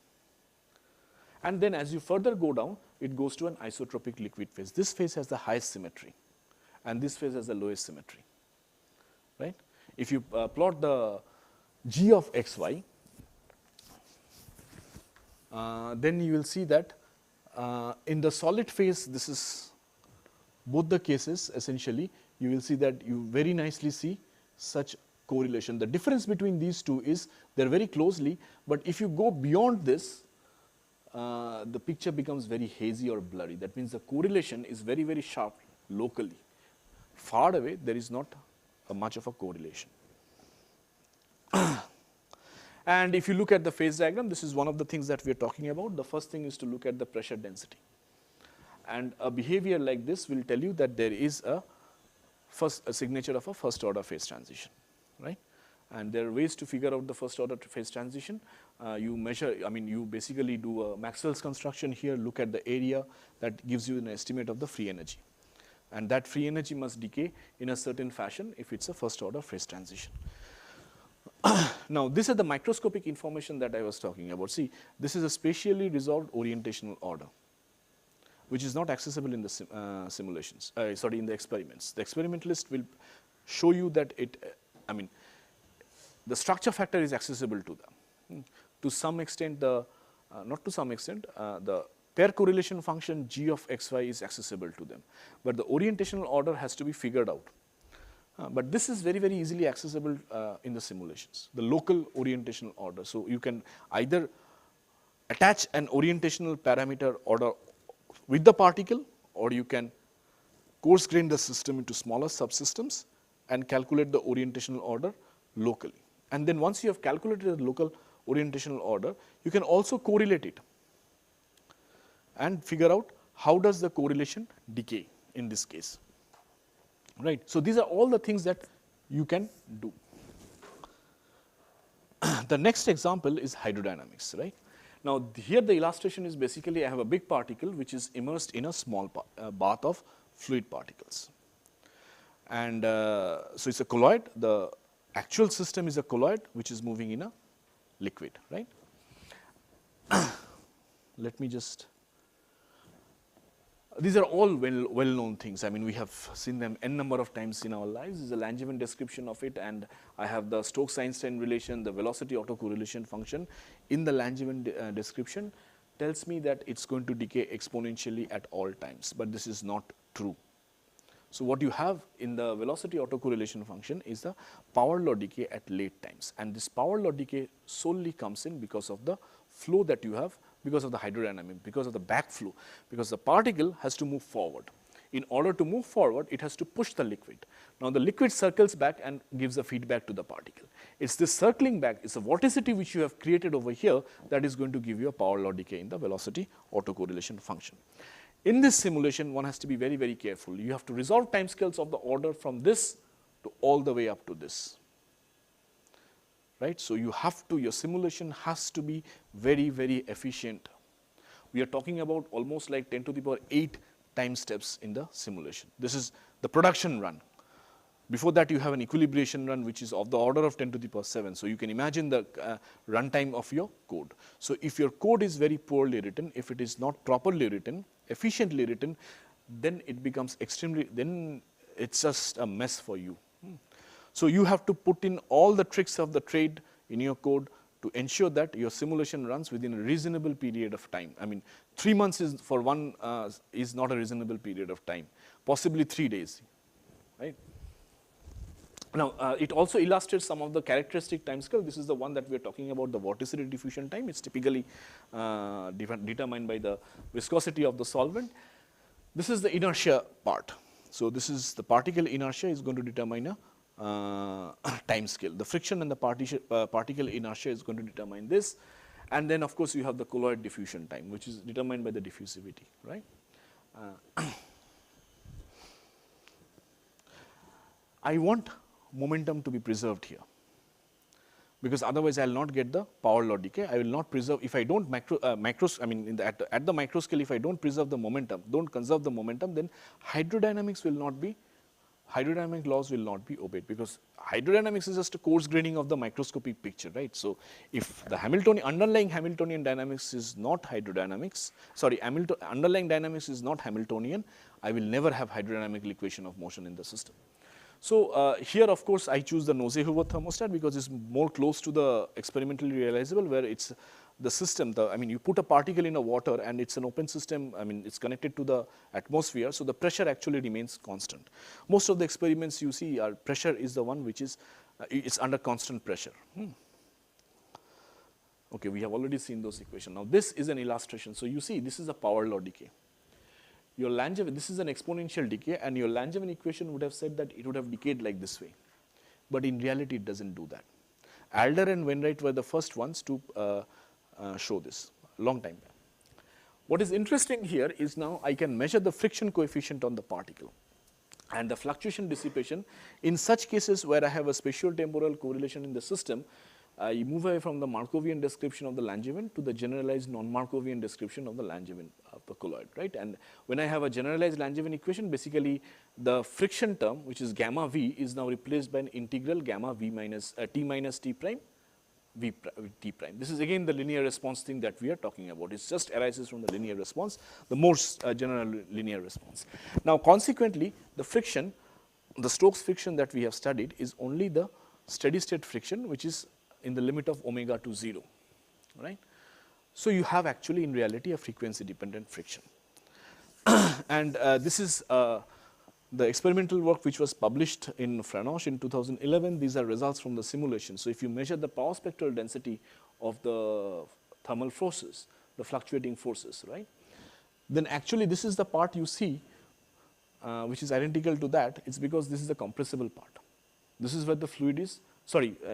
And then as you further go down, it goes to an isotropic liquid phase. This phase has the highest symmetry, and this phase has the lowest symmetry, right? If you plot the g of xy, then you will see that in the solid phase, this is both the cases essentially, you will see that you very nicely see such correlation. The difference between these two is they are very closely, but if you go beyond this, the picture becomes very hazy or blurry. That means the correlation is very, very sharp locally. Far away, there is not much of a correlation. And if you look at the phase diagram, this is one of the things that we are talking about. The first thing is to look at the pressure density. And a behavior like this will tell you that there is a signature of a first order phase transition, right? And there are ways to figure out the first order phase transition. You measure, I mean, you basically do a Maxwell's construction here, look at the area that gives you an estimate of the free energy. And that free energy must decay in a certain fashion if it's a first order phase transition. Now, this is the microscopic information that I was talking about. See, this is a spatially resolved orientational order, which is not accessible in the simulations, in the experiments. The experimentalist will show you that the structure factor is accessible to them. To some extent, not to some extent, the pair correlation function g of xy is accessible to them. But the orientational order has to be figured out. But this is very, very easily accessible in the simulations, the local orientational order. So you can either attach an orientational parameter order with the particle, or you can coarse grain the system into smaller subsystems and calculate the orientational order locally. And then once you have calculated the local orientational order, you can also correlate it and figure out how does the correlation decay in this case, right. So these are all the things that you can do. The next example is hydrodynamics, right. Now here the illustration is basically I have a big particle which is immersed in a small bath of fluid particles. And so it's a colloid, the actual system is a colloid which is moving in a liquid, right. Let me just, these are all well known things. I mean, we have seen them n number of times in our lives. This is a Langevin description of it, and I have the Stokes-Einstein relation, the velocity autocorrelation function in the Langevin description tells me that it's going to decay exponentially at all times, but this is not true. So what you have in the velocity autocorrelation function is the power law decay at late times, and this power law decay solely comes in because of the flow that you have, because of the hydrodynamic, because of the backflow, because the particle has to move forward. In order to move forward, it has to push the liquid. Now the liquid circles back and gives a feedback to the particle. It's this circling back, it's a vorticity which you have created over here that is going to give you a power law decay in the velocity autocorrelation function. In this simulation, one has to be very, very careful. You have to resolve timescales of the order from this to all the way up to this, right. So you have to, your simulation has to be very, very efficient. We are talking about almost like 10 to the power 8 time steps in the simulation. This is the production run. Before that, you have an equilibration run which is of the order of 10 to the power 7. So you can imagine the runtime of your code. So if your code is very poorly written, if it is not properly written, efficiently written, then it becomes extremely, then it's just a mess for you. So you have to put in all the tricks of the trade in your code to ensure that your simulation runs within a reasonable period of time. I mean, 3 months is for one is not a reasonable period of time, possibly 3 days, right. Now, it also illustrates some of the characteristic time scale. This is the one that we are talking about, the vorticity diffusion time. It's typically determined by the viscosity of the solvent. This is the inertia part. So this is the particle inertia is going to determine a time scale. The friction and the particle inertia is going to determine this. And then, of course, you have the colloid diffusion time, which is determined by the diffusivity, right. I want momentum to be preserved here, because otherwise I will not get the power law decay. I will not preserve, if I don't at the micro scale, if I don't preserve the momentum, don't conserve the momentum, then hydrodynamics will not be, hydrodynamic laws will not be obeyed, because hydrodynamics is just a coarse graining of the microscopic picture, right. So if the underlying Hamiltonian dynamics is not hydrodynamics, sorry, underlying dynamics is not Hamiltonian, I will never have hydrodynamic equation of motion in the system. So here, of course, I choose the Nose-Hoover thermostat because it's more close to the experimentally realizable, where it's the system, you put a particle in a water and it's an open system, it's connected to the atmosphere, so the pressure actually remains constant. Most of the experiments you see are pressure is the one which is, it's under constant pressure. Okay, we have already seen those equations. Now this is an illustration. So you see, this is a power law decay. Your Langevin, this is an exponential decay, and your Langevin equation would have said that it would have decayed like this way. But in reality, it doesn't do that. Alder and Wainwright were the first ones to show this, long time back. What is interesting here is now I can measure the friction coefficient on the particle and the fluctuation dissipation. In such cases where I have a spatio-temporal correlation in the system, I move away from the Markovian description of the Langevin to the generalized non-Markovian description of the Langevin of the colloid, right. And when I have a generalized Langevin equation, basically the friction term, which is gamma v, is now replaced by an integral gamma v minus t minus t prime v t prime. This is again the linear response thing that we are talking about. It just arises from the linear response, the more general linear response. Now consequently, the friction, the Stokes friction that we have studied is only the steady state friction, which is in the limit of omega to 0, right. So you have actually in reality a frequency dependent friction. And this is the experimental work which was published in Franoche in 2011. These are results from the simulation. So if you measure the power spectral density of the thermal forces, the fluctuating forces, right, then actually this is the part you see which is identical to that, it's because this is the compressible part. This is where the fluid is,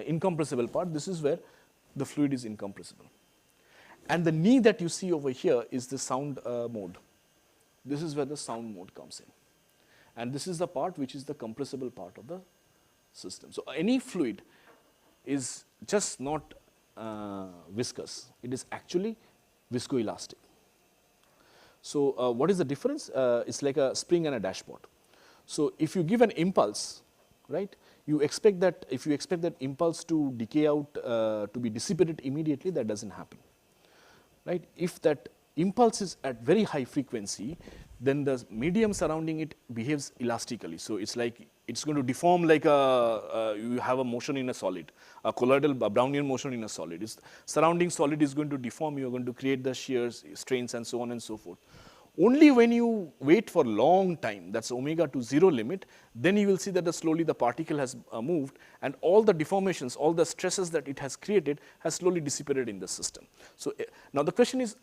incompressible part, this is where the fluid is incompressible. And the knee that you see over here is the sound mode. This is where the sound mode comes in. And this is the part which is the compressible part of the system. So any fluid is just not viscous, it is actually viscoelastic. So what is the difference? It's like a spring and a dashpot. So if you give an impulse, right, you expect that, if you expect that impulse to decay out, to be dissipated immediately, that doesn't happen, right. If that impulse is at very high frequency, then the medium surrounding it behaves elastically. So it's like, it's going to deform like you have a motion in a solid, a colloidal Brownian motion in a solid. Surrounding solid is going to deform, you are going to create the shears, strains and so on and so forth. Only when you wait for a long time, that's omega to 0 limit, then you will see that slowly the particle has moved, and all the deformations, all the stresses that it has created has slowly dissipated in the system. So now the question is,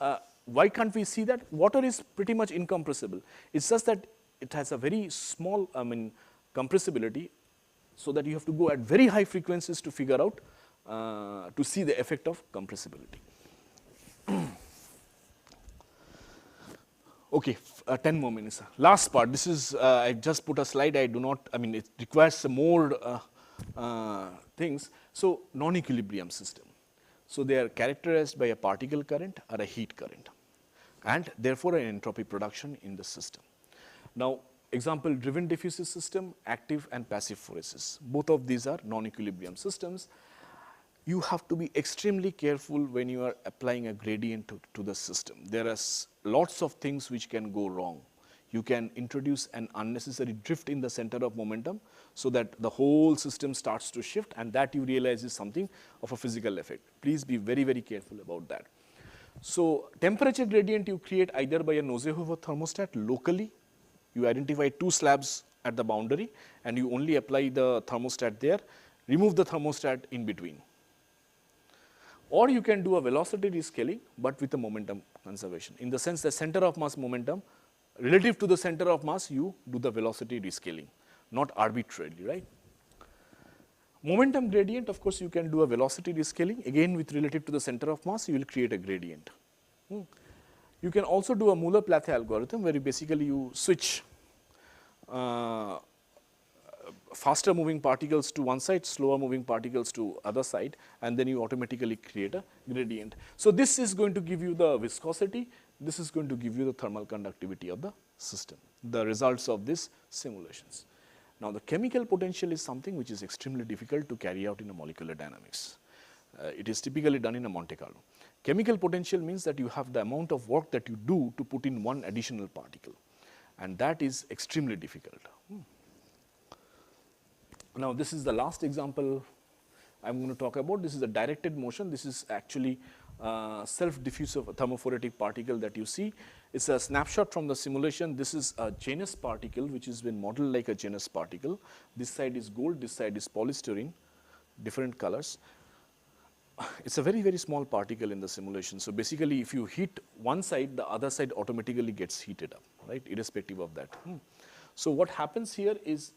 why can't we see that? Water is pretty much incompressible. It's just that it has a very small, compressibility, so that you have to go at very high frequencies to figure out, to see the effect of compressibility. Okay, 10 more minutes. Last part, this is, I just put a slide, I do not, it requires some more things. So, non-equilibrium system. So, they are characterized by a particle current or a heat current, and therefore an entropy production in the system. Now, example, driven diffusive system, active and passive phoresis. Both of these are non-equilibrium systems. You have to be extremely careful when you are applying a gradient to the system. There are lots of things which can go wrong. You can introduce an unnecessary drift in the center of momentum, so that the whole system starts to shift, and that you realize is something of a physical effect. Please be very, very careful about that. So temperature gradient you create either by a Nose-Hoover thermostat locally. You identify two slabs at the boundary and you only apply the thermostat there, remove the thermostat in between. Or you can do a velocity rescaling, but with a momentum conservation. In the sense, the center of mass momentum, relative to the center of mass, you do the velocity rescaling, not arbitrarily, right? Momentum gradient, of course, you can do a velocity rescaling. Again, with relative to the center of mass, you will create a gradient. You can also do a Muller-Plathe algorithm, where you basically switch faster moving particles to one side, slower moving particles to other side, and then you automatically create a gradient. So this is going to give you the viscosity, this is going to give you the thermal conductivity of the system, the results of these simulations. Now the chemical potential is something which is extremely difficult to carry out in a molecular dynamics. It is typically done in a Monte Carlo. Chemical potential means that you have the amount of work that you do to put in one additional particle, and that is extremely difficult. Now this is the last example I am going to talk about. This is a directed motion. This is actually self-diffusive thermophoretic particle that you see. It's a snapshot from the simulation. This is a Janus particle which has been modeled like a Janus particle. This side is gold, this side is polystyrene, different colors. It's a very, very small particle in the simulation. So basically if you heat one side, the other side automatically gets heated up, right, irrespective of that. So what happens here is,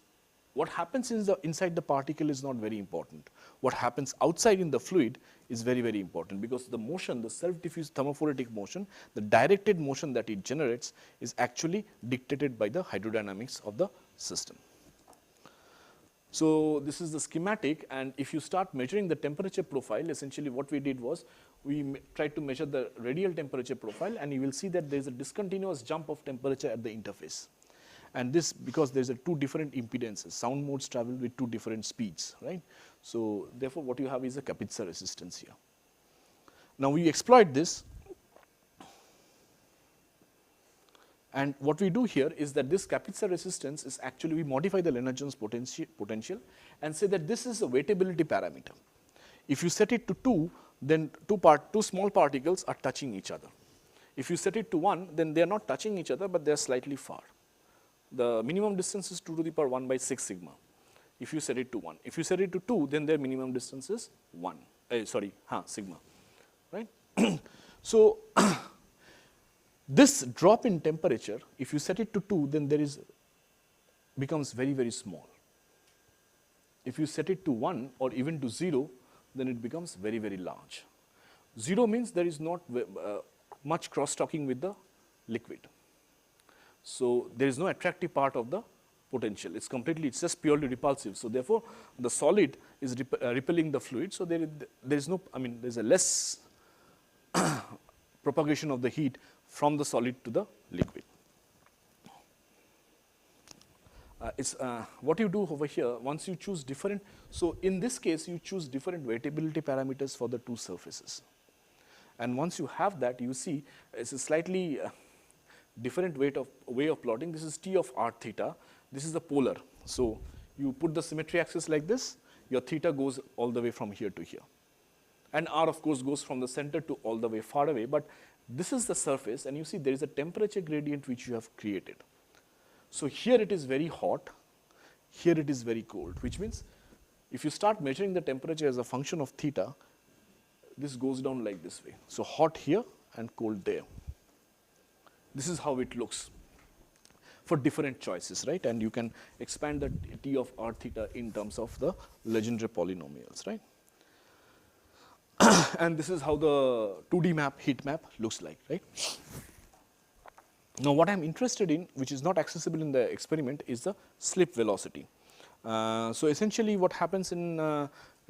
what happens inside the particle is not very important. What happens outside in the fluid is very, very important, because the motion, the self-diffuse thermophoretic motion, the directed motion that it generates is actually dictated by the hydrodynamics of the system. So this is the schematic, and if you start measuring the temperature profile, essentially what we did was we tried to measure the radial temperature profile, and you will see that there is a discontinuous jump of temperature at the interface. And this because there is two different impedances, sound modes travel with two different speeds, right. So therefore what you have is a Kapitsa resistance here. Now we exploit this, and what we do here is that this Kapitsa resistance is actually, we modify the Lennard-Jones potential and say that this is a weightability parameter. If you set it to 2, then two small particles are touching each other. If you set it to 1, then they are not touching each other, but they are slightly far. The minimum distance is 2 to the power 1 by 6 sigma, if you set it to 1. If you set it to 2, then their minimum distance is sigma, right. So this drop in temperature, if you set it to 2, then there is becomes very, very small. If you set it to 1 or even to 0, then it becomes very, very large. 0 means there is not much cross-talking with the liquid. So there is no attractive part of the potential. It's just purely repulsive. So therefore, the solid is repelling the fluid. So there is no, there's a less propagation of the heat from the solid to the liquid. What you do over here, once you choose different, so in this case, you choose different weightability parameters for the two surfaces. And once you have that, you see it's a slightly different way of plotting. This is T of r theta. This is the polar. So you put the symmetry axis like this, your theta goes all the way from here to here. And r, of course, goes from the center to all the way far away. But this is the surface, and you see there is a temperature gradient which you have created. So here it is very hot, here it is very cold, which means if you start measuring the temperature as a function of theta, this goes down like this way. So hot here and cold there. This is how it looks for different choices, right? And you can expand the T of r theta in terms of the Legendre polynomials, right? And this is how the 2D map, heat map looks like, right? Now, what I am interested in, which is not accessible in the experiment, is the slip velocity. So essentially what happens in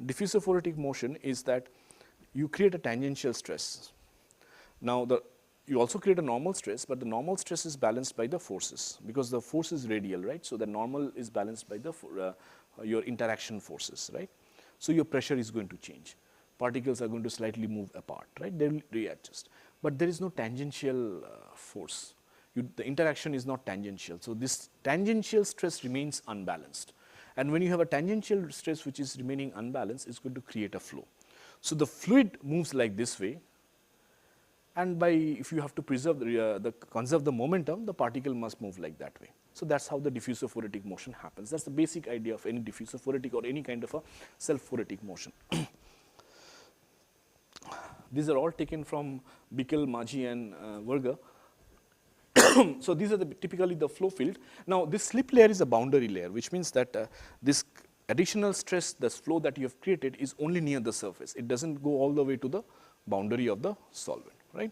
diffusophoric motion is that you create a tangential stress. Now, you also create a normal stress, but the normal stress is balanced by the forces, because the force is radial, right? So the normal is balanced by the your interaction forces, right? So your pressure is going to change. Particles are going to slightly move apart, right? They will readjust. But there is no tangential force. The interaction is not tangential. So this tangential stress remains unbalanced. And when you have a tangential stress which is remaining unbalanced, it's going to create a flow. So the fluid moves like this way, and if you have to preserve conserve the momentum, the particle must move like that way. So that's how the diffusophoretic motion happens. That's the basic idea of any diffusophoretic or any kind of a self-phoretic motion. These are all taken from Bickel, Maggi, and Verga. So these are typically the flow field. Now this slip layer is a boundary layer, which means that this additional stress, this flow that you have created, is only near the surface. It doesn't go all the way to the boundary of the solvent, right?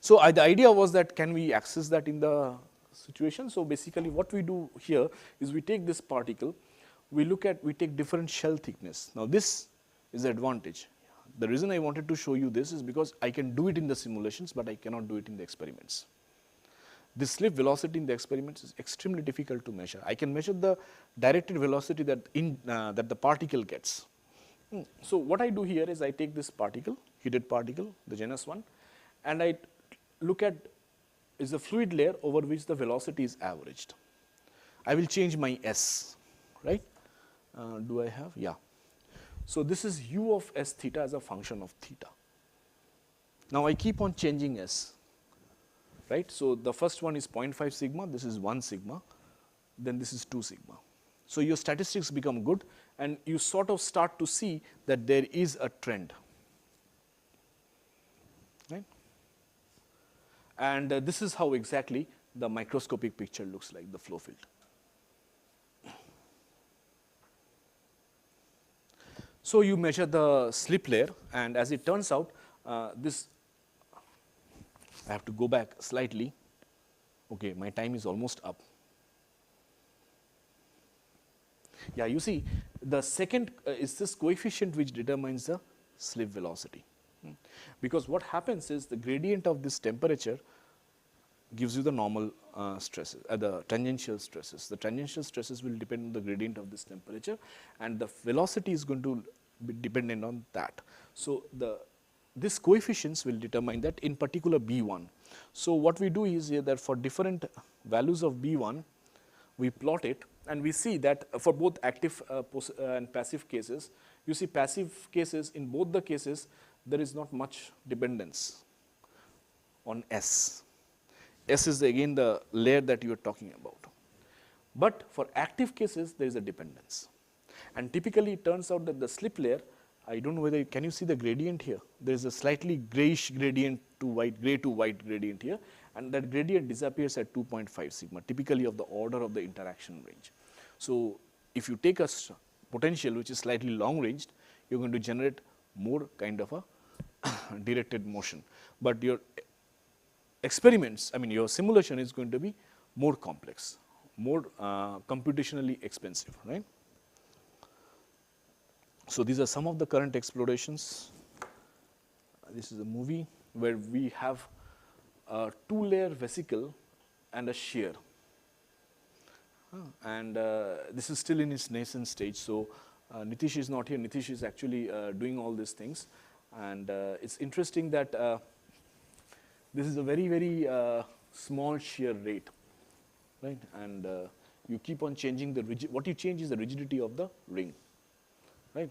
So the idea was that can we access that in the situation? So basically what we do here is we take this particle, we take different shell thickness. Now this is the advantage. The reason I wanted to show you this is because I can do it in the simulations, but I cannot do it in the experiments. This slip velocity in the experiments is extremely difficult to measure. I can measure the directed velocity that the particle gets. So what I do here is I take this particle, heated particle, the genus 1, and I look at is the fluid layer over which the velocity is averaged. I will change my S, right? Do I have? Yeah. So this is u of s theta as a function of theta. Now I keep on changing S, right? So the first one is 0.5 sigma, this is 1 sigma, then this is 2 sigma. So your statistics become good, and you sort of start to see that there is a trend, right? And this is how exactly the microscopic picture looks like, the flow field. So you measure the slip layer, and as it turns out, this, I have to go back slightly. Okay, my time is almost up. Yeah, you see, the second is this coefficient which determines the slip velocity. Because what happens is the gradient of this temperature gives you the normal stresses, the tangential stresses. The tangential stresses will depend on the gradient of this temperature, and the velocity is going to be dependent on that. So these coefficients will determine that, in particular B1. So what we do is here that for different values of B1, we plot it, and we see that for both active and passive cases, you see passive cases, in both the cases, there is not much dependence on S. S is again the layer that you are talking about. But for active cases, there is a dependence. And typically it turns out that the slip layer, I don't know whether, can you see the gradient here? There is a slightly grayish gradient to white, gray to white gradient here. and that gradient disappears at 2.5 sigma, typically of the order of the interaction range. So if you take a potential which is slightly long ranged, you're going to generate more kind of a directed motion. But your experiments, I mean your simulation is going to be more complex, more computationally expensive, right? So these are some of the current explorations. This is a movie where we have a 2-layer vesicle and a shear. And this is still in its nascent stage. So Nitish is not here. Nitish is actually doing all these things. And it's interesting that this is a very, very small shear rate, right? And you keep on changing the what you change is the rigidity of the ring, right?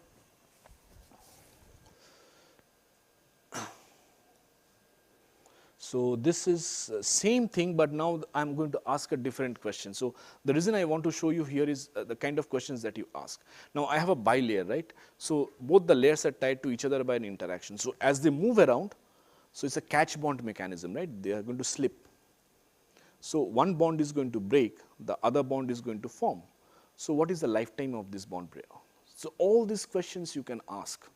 So this is same thing, but now I'm going to ask a different question. So the reason I want to show you here is the kind of questions that you ask. Now I have a bilayer, right? So both the layers are tied to each other by an interaction. So as they move around, so it's a catch bond mechanism, right? They are going to slip. So one bond is going to break, the other bond is going to form. So what is the lifetime of this bond break? So all these questions you can ask,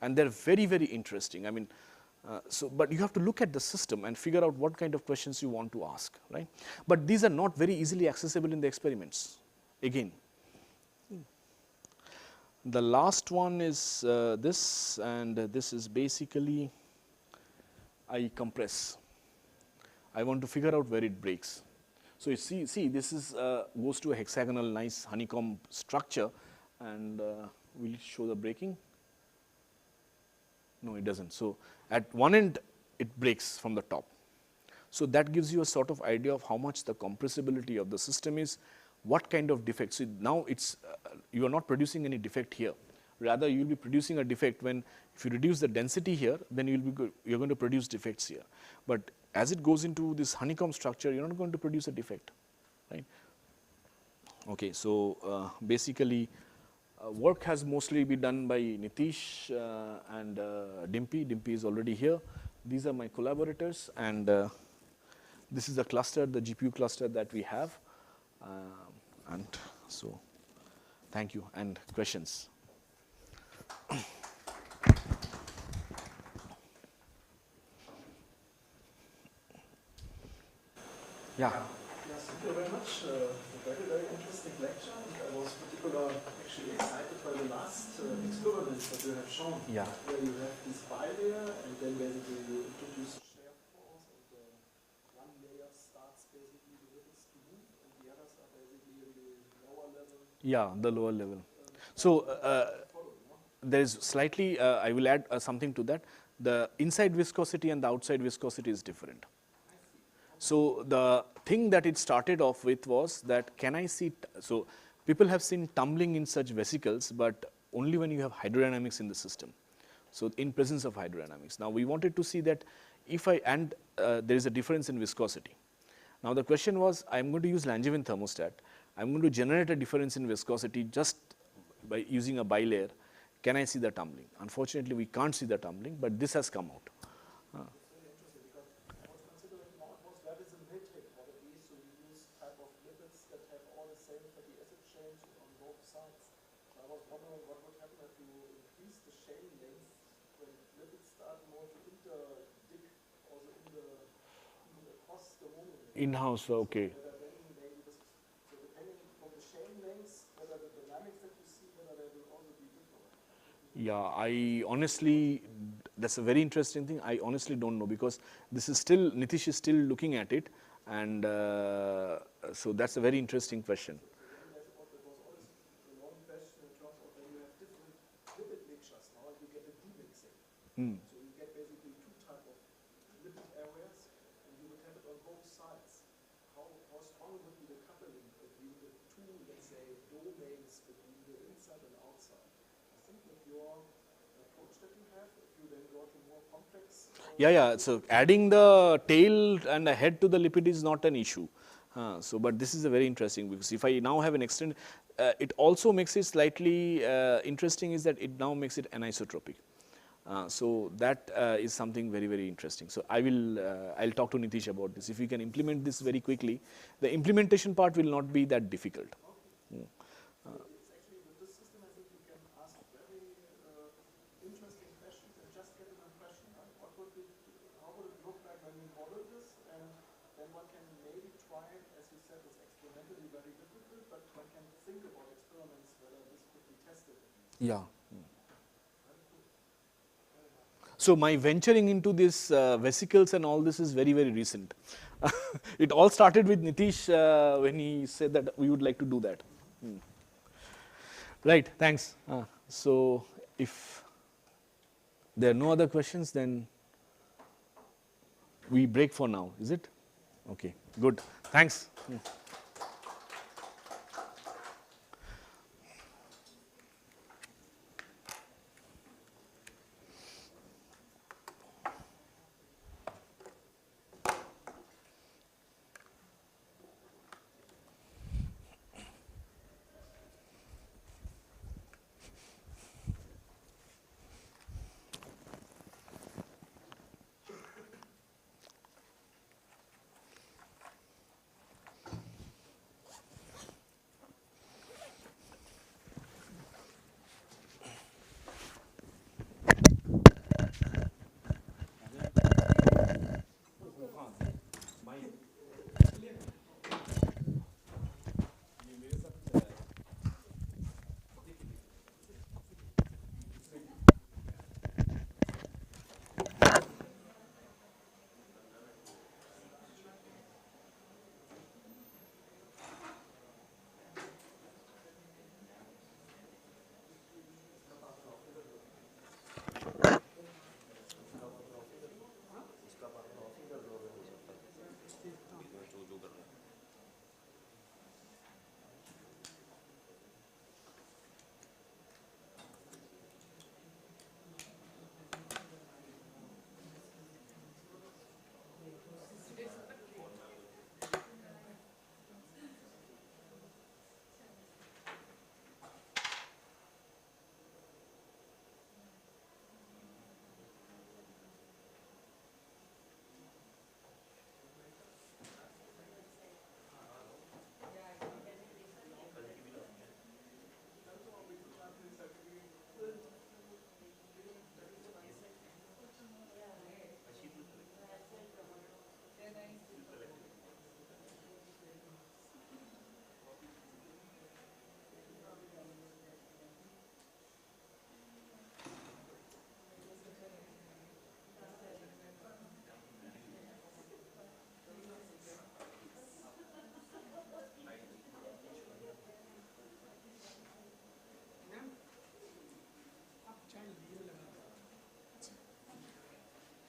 and they're very, very interesting. I mean, but you have to look at the system and figure out what kind of questions you want to ask, right? But these are not very easily accessible in the experiments. Again, the last one is this, and this is basically I compress. I want to figure out where it breaks. So you see this is goes to a hexagonal nice honeycomb structure, and will it show the breaking? No, it doesn't. So at one end it breaks from the top. So that gives you a sort of idea of how much the compressibility of the system is, what kind of defect. So now it's you are not producing any defect here. Rather, you will be producing a defect when, if you reduce the density here, then you're going to produce defects here. But as it goes into this honeycomb structure, you're not going to produce a defect, right? Okay, so basically work has mostly been done by Nitish and Dimpy. Dimpy is already here. These are my collaborators, and this is the cluster, the GPU cluster that we have. And so, thank you, and questions. Yeah. Yes, thank you very much. Very, very interesting lecture. I was particularly actually excited by the last experiments that you have shown. Yeah. Where you have this bilayer, and then basically you introduce a shear force, and one layer starts basically the ripples to move, and the others are basically in the lower level. Yeah, the lower level. So there is slightly, I will add something to that. The inside viscosity and the outside viscosity is different. So the thing that it started off with was that, can I see, so people have seen tumbling in such vesicles, but only when you have hydrodynamics in the system. So in presence of hydrodynamics. Now we wanted to see that if I, and there is a difference in viscosity. Now the question was, I'm going to use Langevin thermostat. I'm going to generate a difference in viscosity just by using a bilayer. Can I see the tumbling? Unfortunately, we can't see the tumbling, but this has come out. In-house, okay. Yeah, I honestly, that's a very interesting thing. I honestly don't know, because this is still, Nitish is still looking at it, and so that's a very interesting question. Hmm. So you get basically two types of lipid areas, and you would have it on both sides. How strong would be the coupling between the two, let's say, domains between the inside and outside? I think with your approach that you have, if you then go to more complex. Yeah. So adding the tail and the head to the lipid is not an issue. But this is a very interesting, because if I now have an extended, it also makes it slightly interesting is that it now makes it anisotropic. So that is something very, very interesting. So I'll talk to Nitish about this. If we can implement this very quickly, the implementation part will not be that difficult. It's actually with this system, I think you can ask very interesting questions and just get an impression. Right? How would it look like when we model this? And then one can maybe try it, as you said, it's experimentally very difficult, but one can think about experiments whether this could be tested. Yeah. So my venturing into this vesicles and all this is very, very recent. It all started with Nitish when he said that we would like to do that. Right, thanks. So if there are no other questions, then we break for now, is it? Okay, good. Thanks.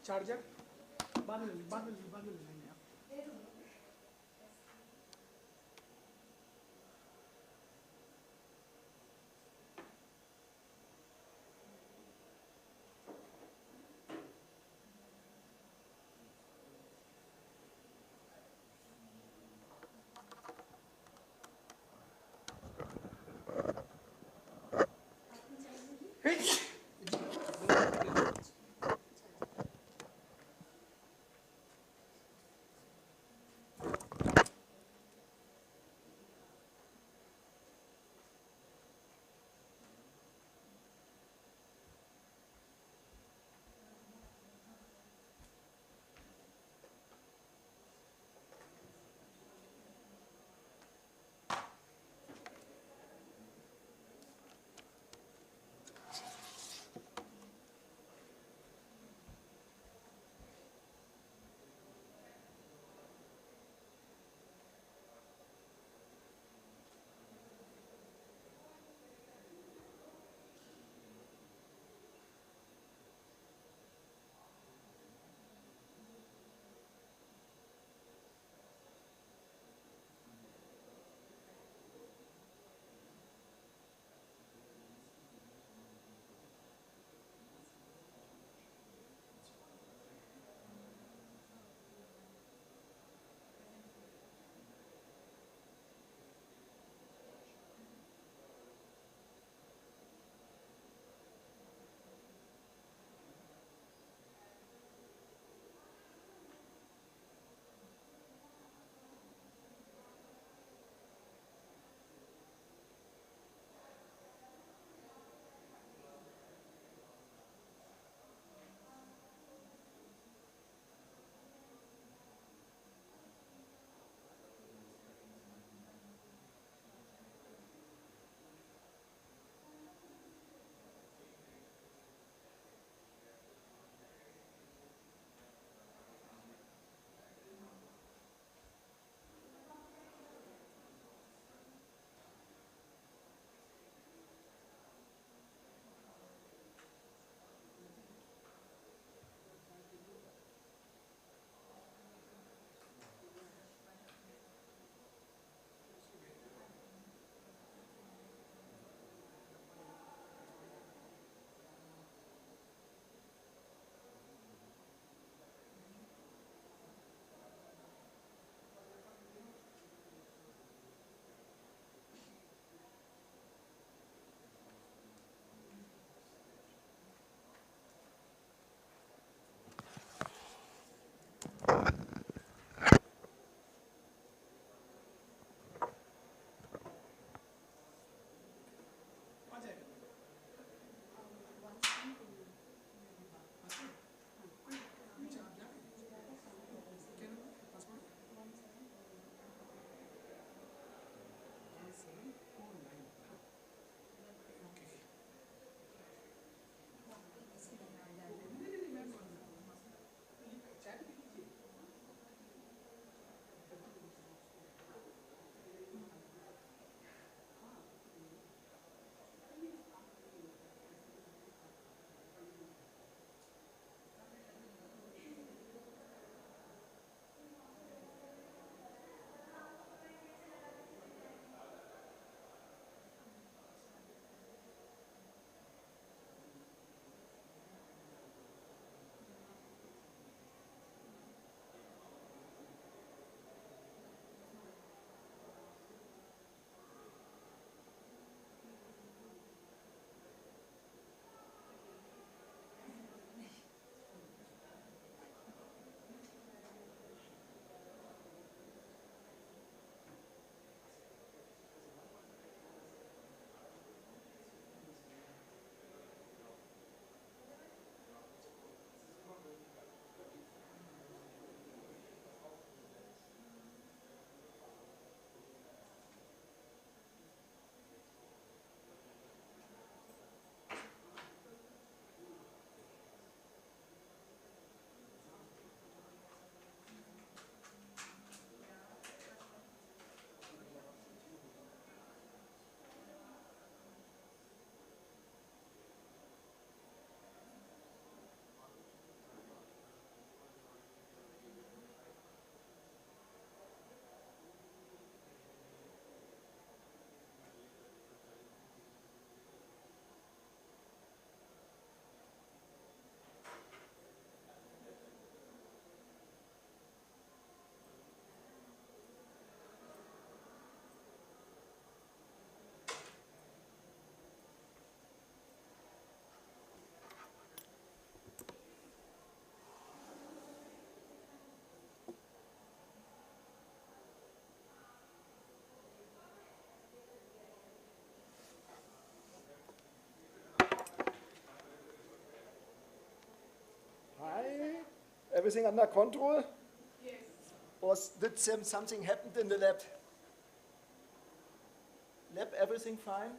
Charger बाद में ले लेंगे आप। everything under control? Yes. Or did something happened in the lab? Lab, everything fine?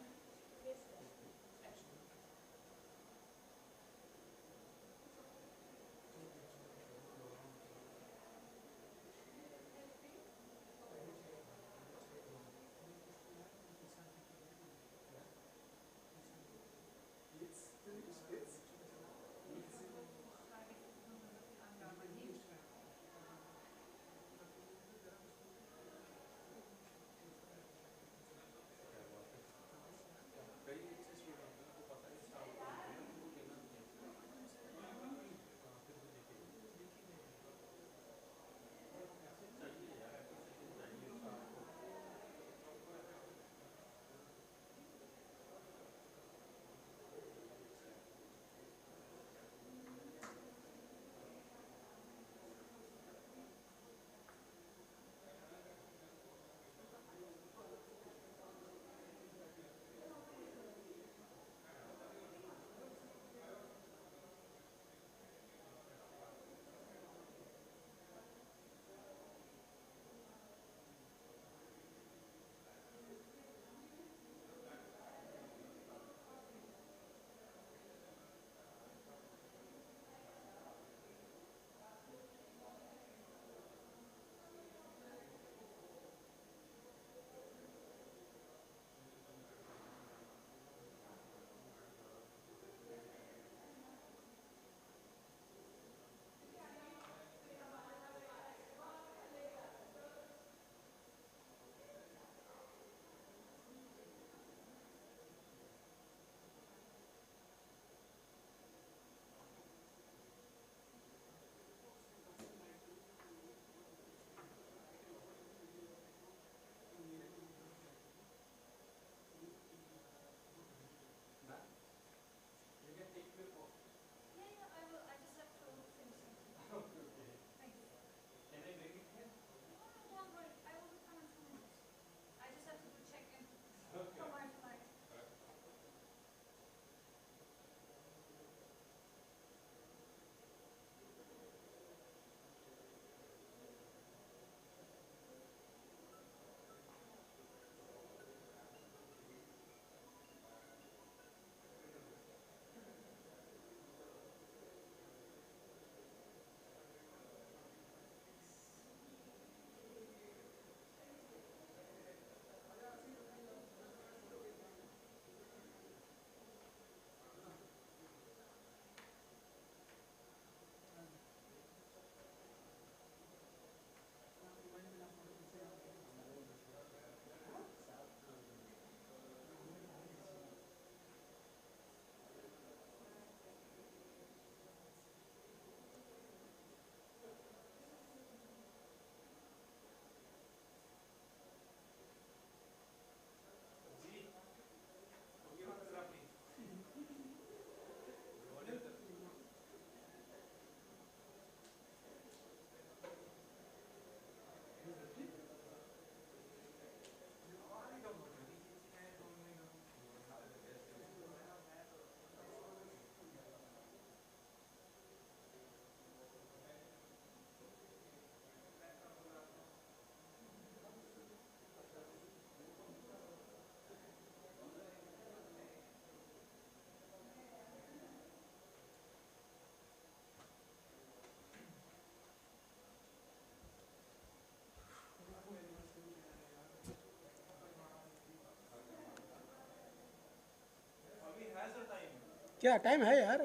क्या time है यार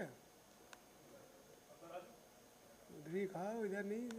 उधर ही खाओ इधर नहीं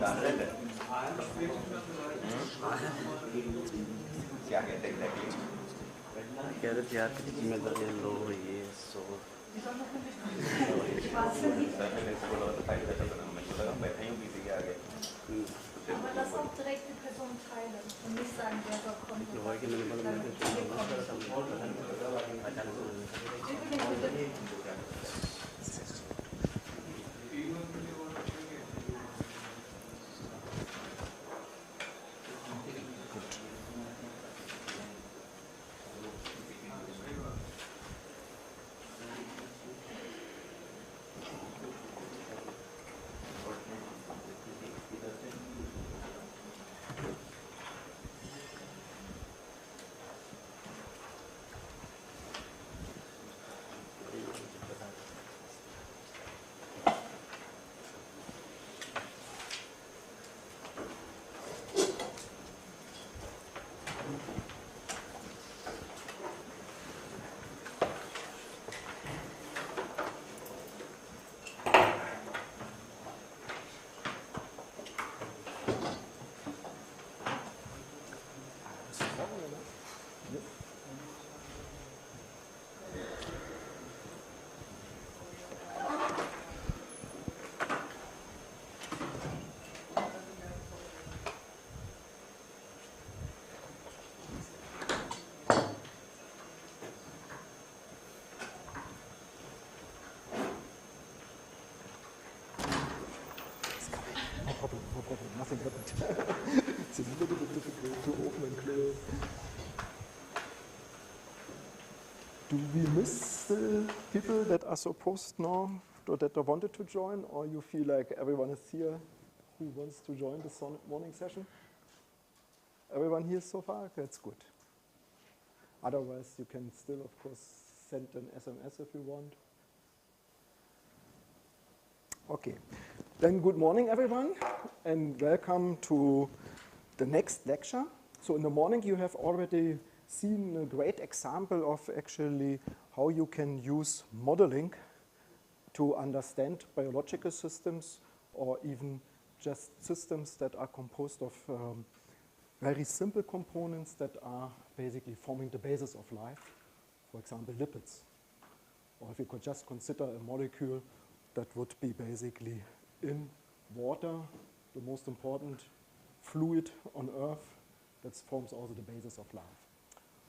कह रहे थे यार कि जिम्मेदारी लो ये सो Aber lass auch direkt die Person teilen und nicht sagen, wer soll kommen. No problem, nothing happened. It's a little bit difficult to open and close. Do we miss the people that are supposed now, or that wanted to join, or you feel like everyone is here who wants to join the morning session? Everyone here so far? That's good. Otherwise, you can still, of course, send an SMS if you want. Okay. Then good morning, everyone, and welcome to the next lecture. So in the morning, you have already seen a great example of actually how you can use modeling to understand biological systems or even just systems that are composed of very simple components that are basically forming the basis of life, for example, lipids. Or if you could just consider a molecule that would be basically in water, the most important fluid on Earth, that forms also the basis of life.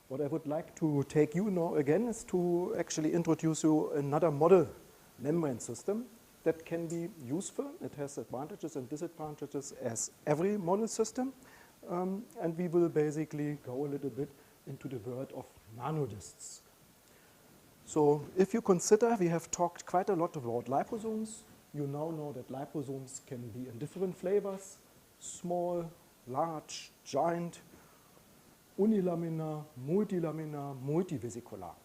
What I would like to take you now again is to actually introduce you another model membrane system that can be useful. It has advantages and disadvantages as every model system. And we will basically go a little bit into the world of nanodiscs. So if you consider, we have talked quite a lot about liposomes. You now know that liposomes can be in different flavors: small, large, giant, unilaminar, multilaminar, multivesicular.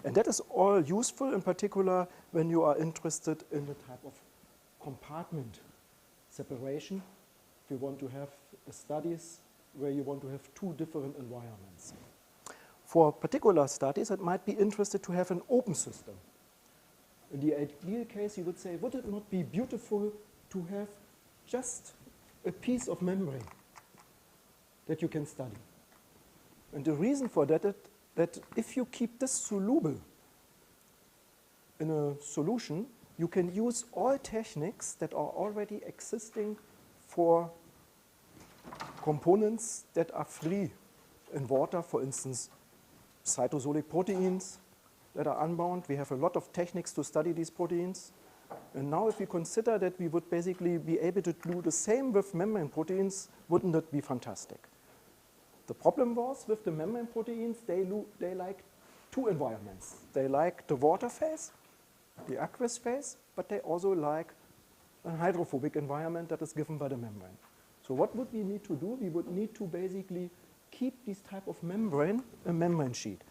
And that is all useful, in particular, when you are interested in the type of compartment separation. If you want to have studies where you want to have two different environments. For particular studies, it might be interested to have an open system. In the ideal case, you would say, would it not be beautiful to have just a piece of membrane that you can study? And the reason for that is that if you keep this soluble in a solution, you can use all techniques that are already existing for components that are free in water, for instance, cytosolic proteins that are unbound. We have a lot of techniques to study these proteins. And now if we consider that we would basically be able to do the same with membrane proteins, wouldn't that be fantastic? The problem was with the membrane proteins, they like two environments. They like the water phase, the aqueous phase, but they also like a hydrophobic environment that is given by the membrane. So what would we need to do? We would need to basically keep this type of membrane, a membrane sheet.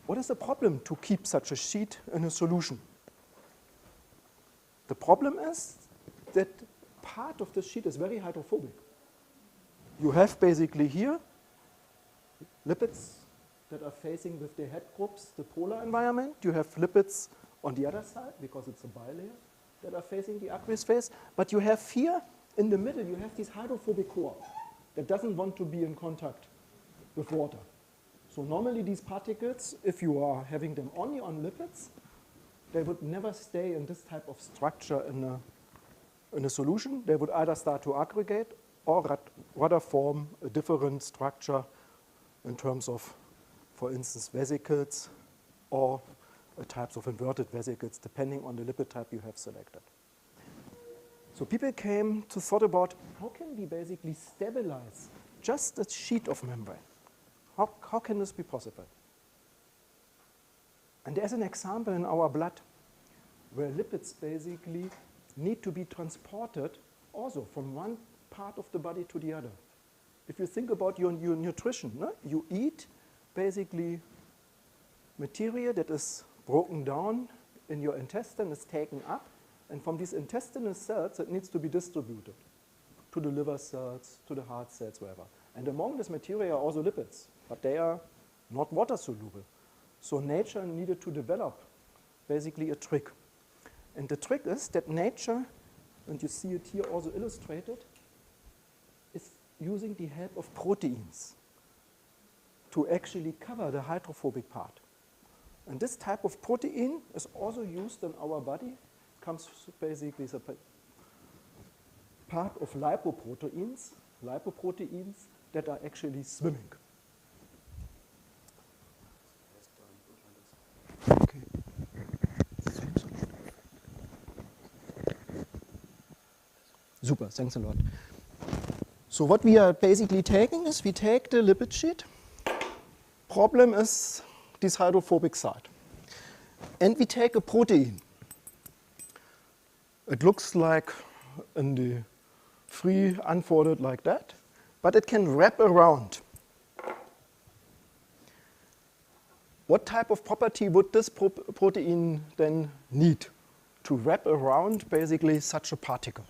What is the problem to keep such a sheet in a solution? The problem is that part of the sheet is very hydrophobic. You have basically here lipids that are facing with their head groups the polar environment. You have lipids on the other side, because it's a bilayer, that are facing the aqueous phase. But you have here in the middle you have this hydrophobic core that doesn't want to be in contact with water. So normally these particles, if you are having them only on lipids, they would never stay in this type of structure in a solution. They would either start to aggregate or rather form a different structure in terms of, for instance, vesicles or types of inverted vesicles, depending on the lipid type you have selected. So people came to thought about how can we basically stabilize just a sheet of membrane? How can this be possible? And there's an example in our blood where lipids basically need to be transported also from one part of the body to the other. If you think about your nutrition, no? You eat basically material that is broken down in your intestine, is taken up, and from these intestinal cells it needs to be distributed to the liver cells, to the heart cells, wherever. And among this material are also lipids, but they are not water soluble. So nature needed to develop basically a trick. And the trick is that nature, and you see it here also illustrated, is using the help of proteins to actually cover the hydrophobic part. And this type of protein is also used in our body, comes basically as a part of lipoproteins that are actually swimming. Okay. Super, thanks a lot. So what we are basically taking is we take the lipid sheet. Problem is this hydrophobic side. And we take a protein. It looks like in the free unfolded like that, but it can wrap around. What type of property would this protein then need to wrap around basically such a particle?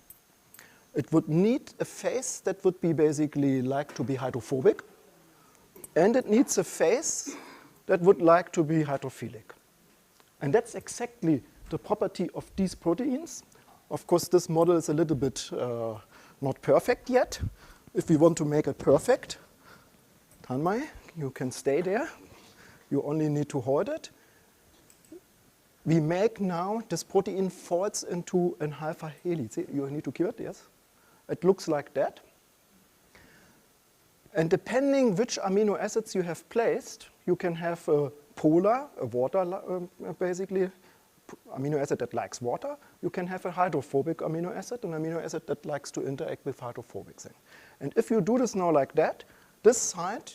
It would need a phase that would be basically like to be hydrophobic, and it needs a phase that would like to be hydrophilic. And that's exactly the property of these proteins. Of course, this model is a little bit not perfect yet. If we want to make it perfect, Tanmay, you can stay there. You only need to hold it. We make now, this protein falls into an alpha helix. You need to keep it, yes? It looks like that. And depending which amino acids you have placed, you can have a polar, a water, basically, amino acid that likes water. You can have a hydrophobic amino acid, an amino acid that likes to interact with hydrophobic thing. And if you do this now like that, this side,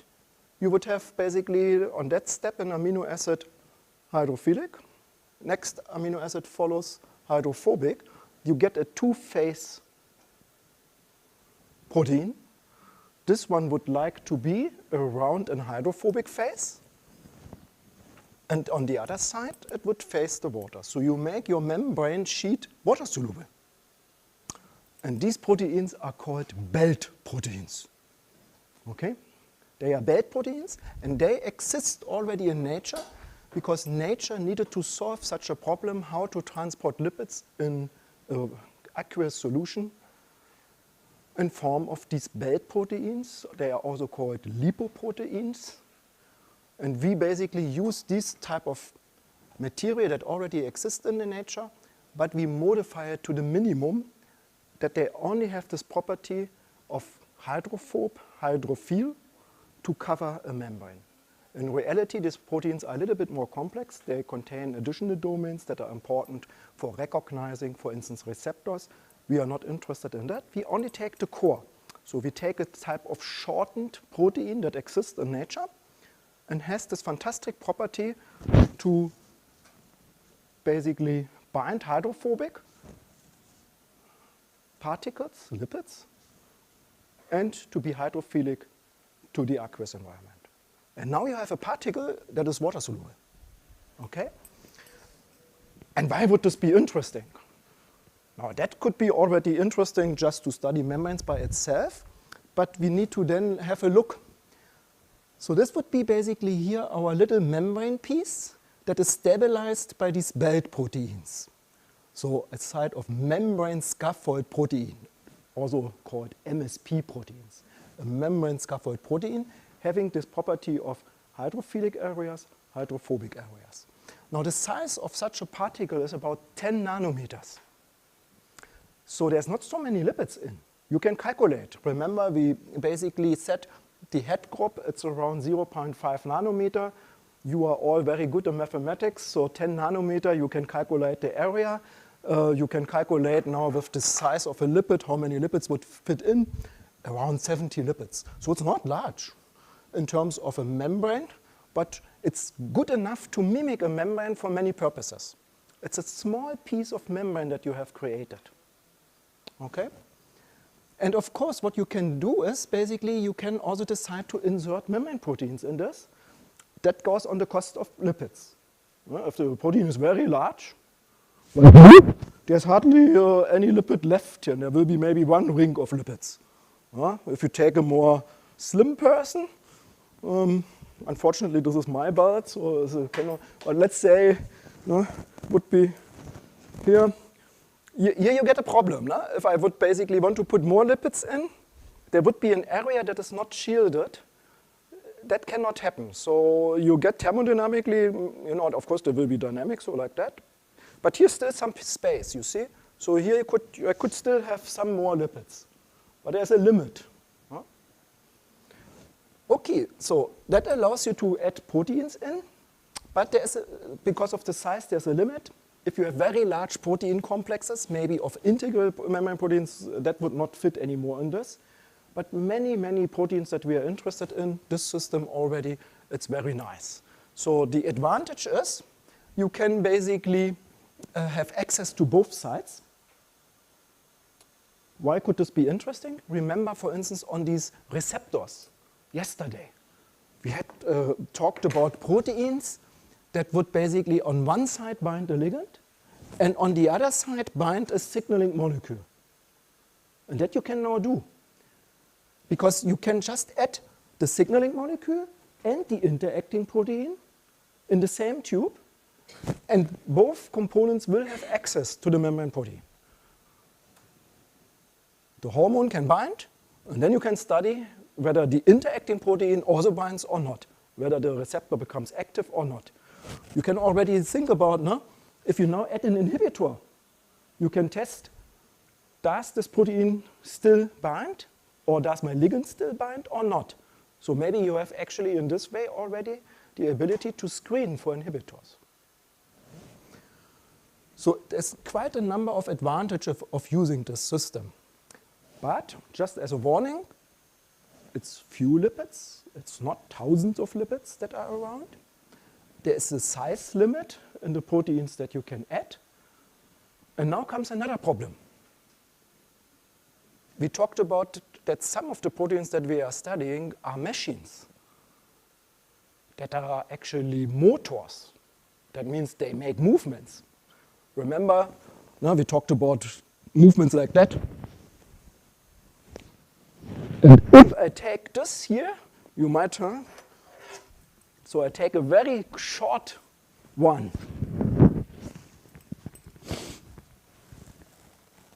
you would have basically on that step an amino acid hydrophilic. Next amino acid follows hydrophobic. You get a two-phase protein. This one would like to be around an hydrophobic phase. And on the other side, it would face the water. So you make your membrane sheet water soluble. And these proteins are called belt proteins. Okay? They are belt proteins, and they exist already in nature because nature needed to solve such a problem, how to transport lipids in an aqueous solution in form of these belt proteins. They are also called lipoproteins. And we basically use this type of material that already exists in the nature, but we modify it to the minimum that they only have this property of hydrophobe, hydrophile, to cover a membrane. In reality, these proteins are a little bit more complex. They contain additional domains that are important for recognizing, for instance, receptors. We are not interested in that. We only take the core. So we take a type of shortened protein that exists in nature and has this fantastic property to basically bind hydrophobic particles, lipids, and to be hydrophilic to the aqueous environment. And now you have a particle that is water soluble. Okay? And why would this be interesting? Now that could be already interesting just to study membranes by itself, but we need to then have a look. So this would be basically here our little membrane piece that is stabilized by these belt proteins. So a side of membrane scaffold protein. also called MSP proteins, a membrane scaffold protein having this property of hydrophilic areas, hydrophobic areas. Now the size of such a particle is about 10 nanometers. So there's not so many lipids in. You can calculate. Remember, we basically set the head group, it's around 0.5 nanometer. You are all very good in mathematics, so 10 nanometer, you can calculate the area. You can calculate now with the size of a lipid, how many lipids would fit in, around 70 lipids. So it's not large in terms of a membrane, but it's good enough to mimic a membrane for many purposes. It's a small piece of membrane that you have created. Okay? And of course, what you can do is basically you can also decide to insert membrane proteins in this. That goes on the cost of lipids. If the protein is very large, there's hardly any lipid left, and there will be maybe one ring of lipids. If you take a more slim person, unfortunately this is my belt, so but let's say would be here. Here you get a problem. No? If I would basically want to put more lipids in, there would be an area that is not shielded. That cannot happen. So you get thermodynamically, of course there will be dynamics or like that. But here's still some space, you see? So here I could still have some more lipids. But there's a limit. Huh? Okay, so that allows you to add proteins in. But because of the size, there's a limit. If you have very large protein complexes, maybe of integral membrane proteins, that would not fit anymore in this. But many, many proteins that we are interested in, this system already, it's very nice. So the advantage is you can basically have access to both sides. Why could this be interesting? Remember, for instance, on these receptors yesterday, we had talked about proteins that would basically on one side bind a ligand and on the other side bind a signaling molecule. And that you can now do. Because you can just add the signaling molecule and the interacting protein in the same tube, and both components will have access to the membrane protein. The hormone can bind, and then you can study whether the interacting protein also binds or not, whether the receptor becomes active or not. You can already think about, if you now add an inhibitor, you can test, does this protein still bind, or does my ligand still bind or not? So maybe you have actually in this way already the ability to screen for inhibitors. So there's quite a number of advantages of using this system. But just as a warning, it's few lipids. It's not thousands of lipids that are around. There is a size limit in the proteins that you can add. And now comes another problem. We talked about that some of the proteins that we are studying are machines that are actually motors. That means they make movements. Remember, we talked about movements like that. And if I take this here, you might, so I take a very short one.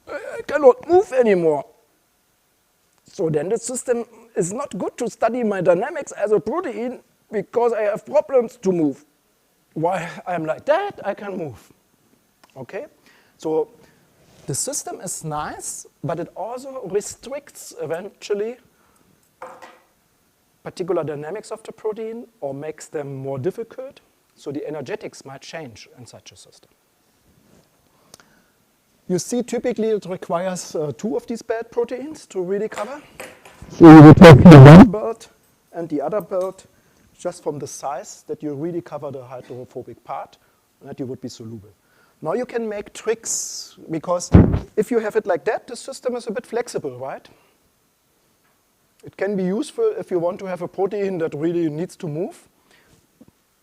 I cannot move anymore. So then the system is not good to study my dynamics as a protein because I have problems to move. While I'm like that, I can move. Okay? So the system is nice, but it also restricts eventually particular dynamics of the protein or makes them more difficult. So the energetics might change in such a system. You see, typically it requires two of these belt proteins to really cover. So you will take here one belt and the other belt just from the size that you really cover the hydrophobic part and that you would be soluble. Now you can make tricks because if you have it like that, the system is a bit flexible, right? It can be useful if you want to have a protein that really needs to move,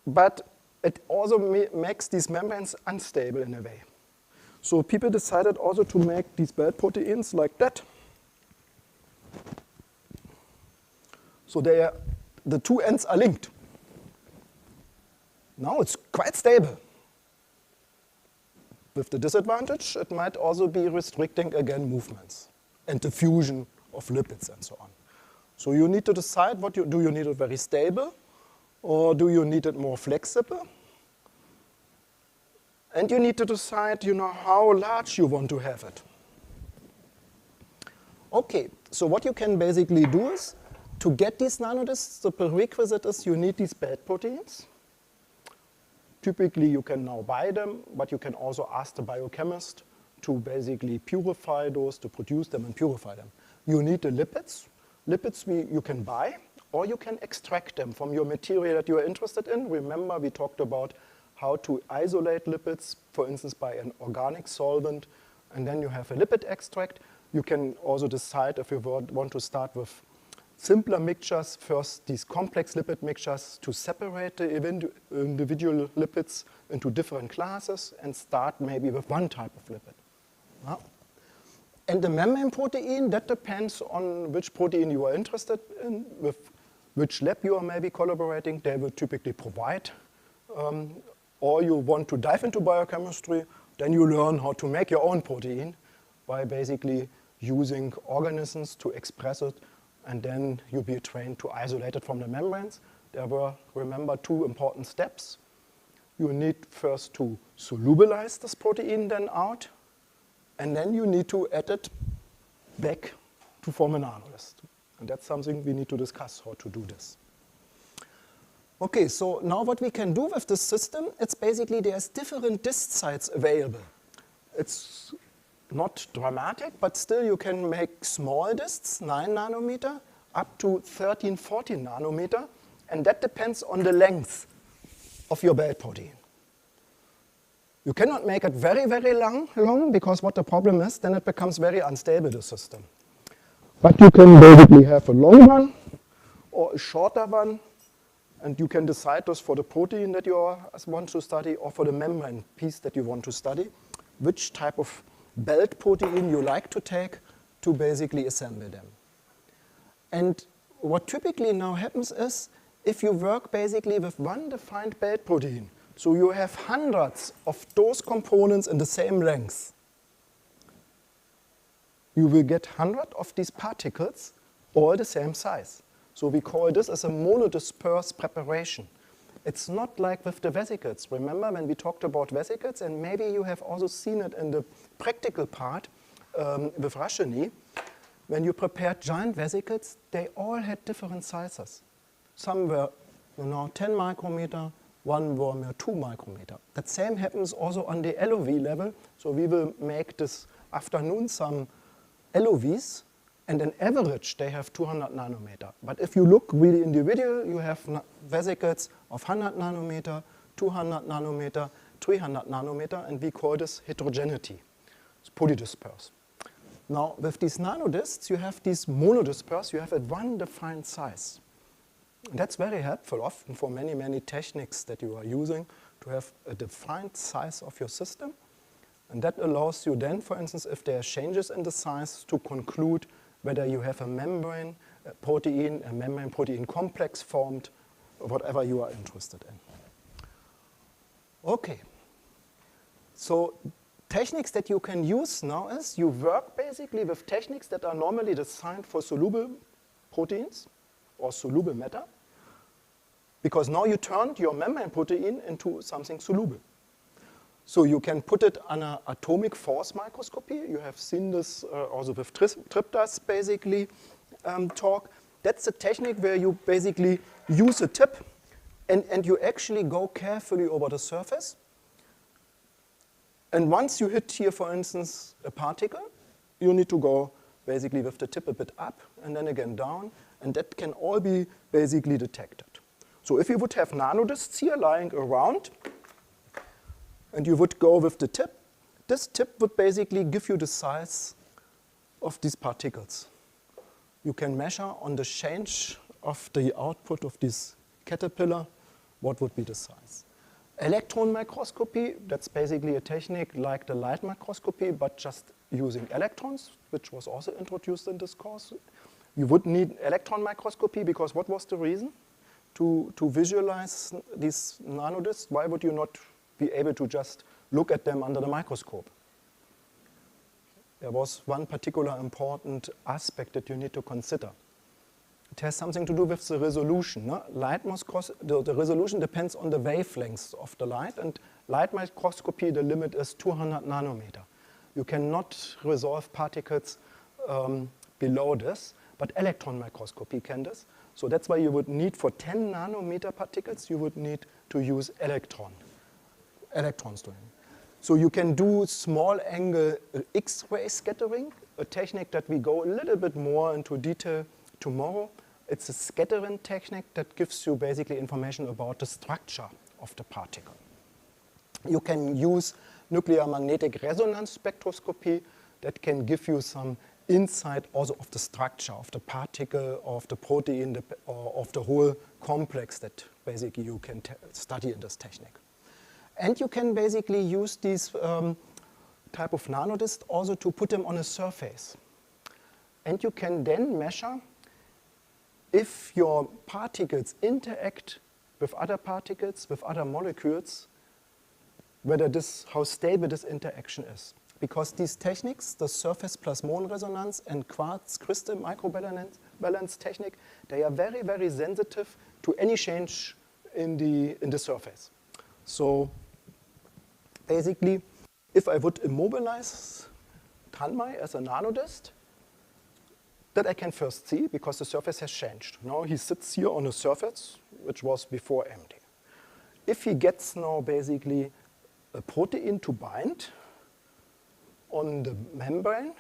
but it also makes these membranes unstable in a way. So people decided also to make these belt proteins like that. So the two ends are linked. Now it's quite stable. With the disadvantage, it might also be restricting again movements. and the fusion of lipids and so on. So you need to decide do you need it very stable or do you need it more flexible? And you need to decide, how large you want to have it. Okay, so what you can basically do is, to get these nanodiscs, the prerequisite is you need these bed proteins. Typically, you can now buy them, but you can also ask the biochemist to basically purify those, to produce them and purify them. You need the lipids. Lipids you can buy, or you can extract them from your material that you are interested in. Remember, we talked about how to isolate lipids, for instance, by an organic solvent, and then you have a lipid extract. You can also decide if you want to start with simpler mixtures, first these complex lipid mixtures to separate the individual lipids into different classes and start maybe with one type of lipid. Yeah. And the membrane protein, that depends on which protein you are interested in, with which lab you are maybe collaborating. They will typically provide. Or you want to dive into biochemistry, then you learn how to make your own protein by basically using organisms to express it, and then you'll be trained to isolate it from the membranes. There were, remember, 2 important steps. You need first to solubilize this protein then out, and then you need to add it back to form a nanodisc. And that's something we need to discuss, how to do this. Okay, so now what we can do with this system, it's basically there's different disc sites available. It's not dramatic, but still you can make small discs, 9 nanometer, up to 13, 14 nanometer, and that depends on the length of your bed protein. You cannot make it very, very long, because what the problem is, then it becomes very unstable, the system. But you can basically have a long one or a shorter one, and you can decide this for the protein that you want to study or for the membrane piece that you want to study, which type of belt protein you like to take to basically assemble them. And what typically now happens is, if you work basically with one defined belt protein, so you have hundreds of those components in the same length, you will get hundreds of these particles all the same size. So we call this as a monodisperse preparation. It's not like with the vesicles. Remember when we talked about vesicles, and maybe you have also seen it in the practical part with Rasheni, when you prepared giant vesicles, they all had different sizes. Some were 10 micrometer, one were 2 micrometer. That same happens also on the LOV level. So we will make this afternoon some LOVs, and in average they have 200 nanometer. But if you look really individual, you have vesicles of 100 nanometer, 200 nanometer, 300 nanometer, and we call this heterogeneity. It's polydisperse. Now with these nanodiscs, you have these monodisperse, you have at one defined size. And that's very helpful often for many, many techniques that you are using to have a defined size of your system. And that allows you then, for instance, if there are changes in the size, to conclude whether you have a membrane protein, a membrane protein complex formed, or whatever you are interested in. Okay. So techniques that you can use now is you work basically with techniques that are normally designed for soluble proteins or soluble matter, because now you turned your membrane protein into something soluble. So you can put it on an atomic force microscopy. You have seen this also with Triptas basically talk. That's a technique where you basically use a tip and you actually go carefully over the surface. And once you hit here, for instance, a particle, you need to go basically with the tip a bit up and then again down, and that can all be basically detected. So if you would have nanodiscs here lying around, and you would go with the tip, this tip would basically give you the size of these particles. You can measure on the change of the output of this caterpillar what would be the size. Electron microscopy, that's basically a technique like the light microscopy, but just using electrons, which was also introduced in this course. You would need electron microscopy because what was the reason? To visualize these nanodiscs, why would you not be able to just look at them under the microscope? there was one particular important aspect that you need to consider. It has something to do with the resolution. No? The resolution depends on the wavelengths of the light, and light microscopy, the limit is 200 nanometer. You cannot resolve particles below this, but electron microscopy can this. So that's why you would need, for 10 nanometer particles, you would need to use electrons doing. So you can do small angle X-ray scattering, a technique that we go a little bit more into detail tomorrow. It's a scattering technique that gives you basically information about the structure of the particle. You can use nuclear magnetic resonance spectroscopy that can give you some insight also of the structure of the particle, of the protein, or of the whole complex that basically you can study in this technique. And you can basically use these type of nanodiscs also to put them on a surface. And you can then measure if your particles interact with other particles, with other molecules, how stable this interaction is. Because these techniques, the surface plasmon resonance and quartz crystal microbalance technique, they are very, very sensitive to any change in the surface. So basically, if I would immobilize Tanmay as a nanodist, that I can first see because the surface has changed. Now he sits here on a surface which was before empty. If he gets now basically a protein to bind on the membrane,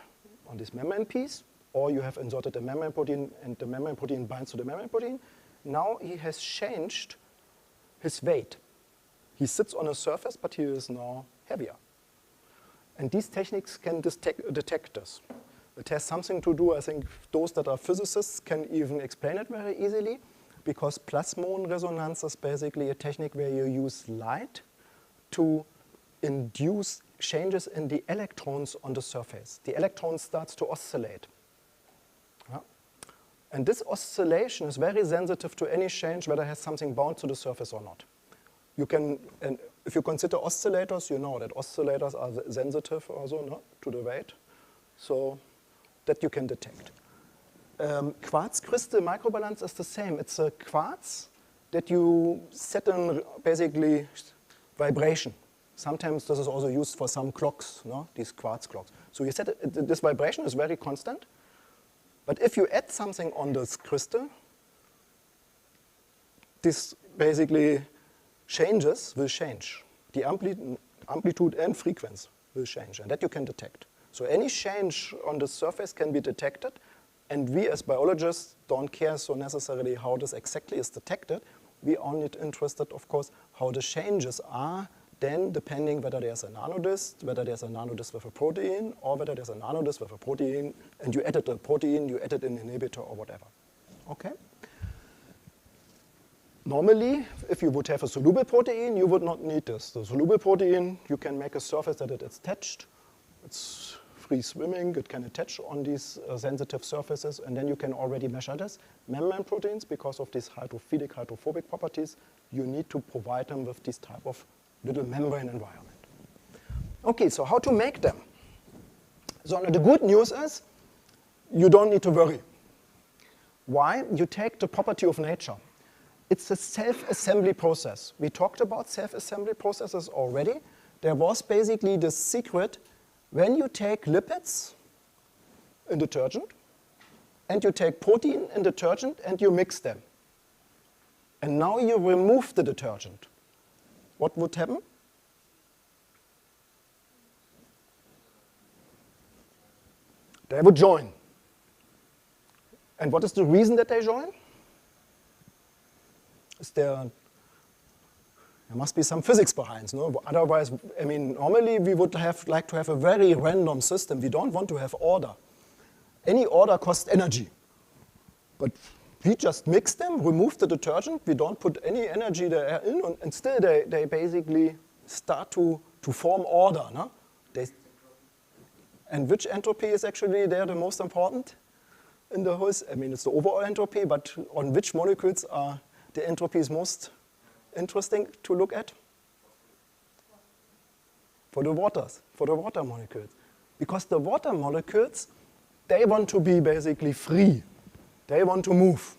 on this membrane piece, or you have inserted a membrane protein and the membrane protein binds to the membrane protein, now he has changed his weight. He sits on a surface, but he is now heavier. And these techniques can detect this. It has something to do, I think those that are physicists can even explain it very easily, because plasmon resonance is basically a technique where you use light to induce changes in the electrons on the surface. The electron starts to oscillate. Yeah? And this oscillation is very sensitive to any change, whether it has something bound to the surface or not. You can, and if you consider oscillators, you know that oscillators are sensitive also to the weight, so that you can detect. Quartz crystal microbalance is the same. It's a quartz that you set in basically vibration. Sometimes this is also used for some clocks, these quartz clocks. So you set it, this vibration is very constant, but if you add something on this crystal, this basically will change. The amplitude and frequency will change, and that you can detect. So any change on the surface can be detected, and we as biologists don't care so necessarily how this exactly is detected. We are only interested, of course, how the changes are then depending whether there's a nanodisc, whether there's a nanodisc with a protein, or whether there's a nanodisc with a protein, and you added a protein, you added an inhibitor or whatever. Okay? Normally, if you would have a soluble protein, you would not need this. The soluble protein, you can make a surface that it's attached. It's free swimming, it can attach on these sensitive surfaces, and then you can already measure this. Membrane proteins, because of these hydrophilic, hydrophobic properties, you need to provide them with this type of little membrane environment. Okay, so how to make them? So the good news is, you don't need to worry. Why? You take the property of nature. It's a self-assembly process. We talked about self-assembly processes already. There was basically the secret when you take lipids in detergent and you take protein in detergent and you mix them. And now you remove the detergent. What would happen? They would join. And what is the reason that they join? There must be some physics behind, no? Otherwise, I mean, normally we would like to have a very random system. We don't want to have order. Any order costs energy. But we just mix them, remove the detergent, we don't put any energy there in, and still they basically start to form order. No? And which entropy is actually there the most important in the whole? I mean, it's the overall entropy, but on which molecules are the entropies most interesting to look at? For the water molecules. because the water molecules, they want to be basically free. They want to move.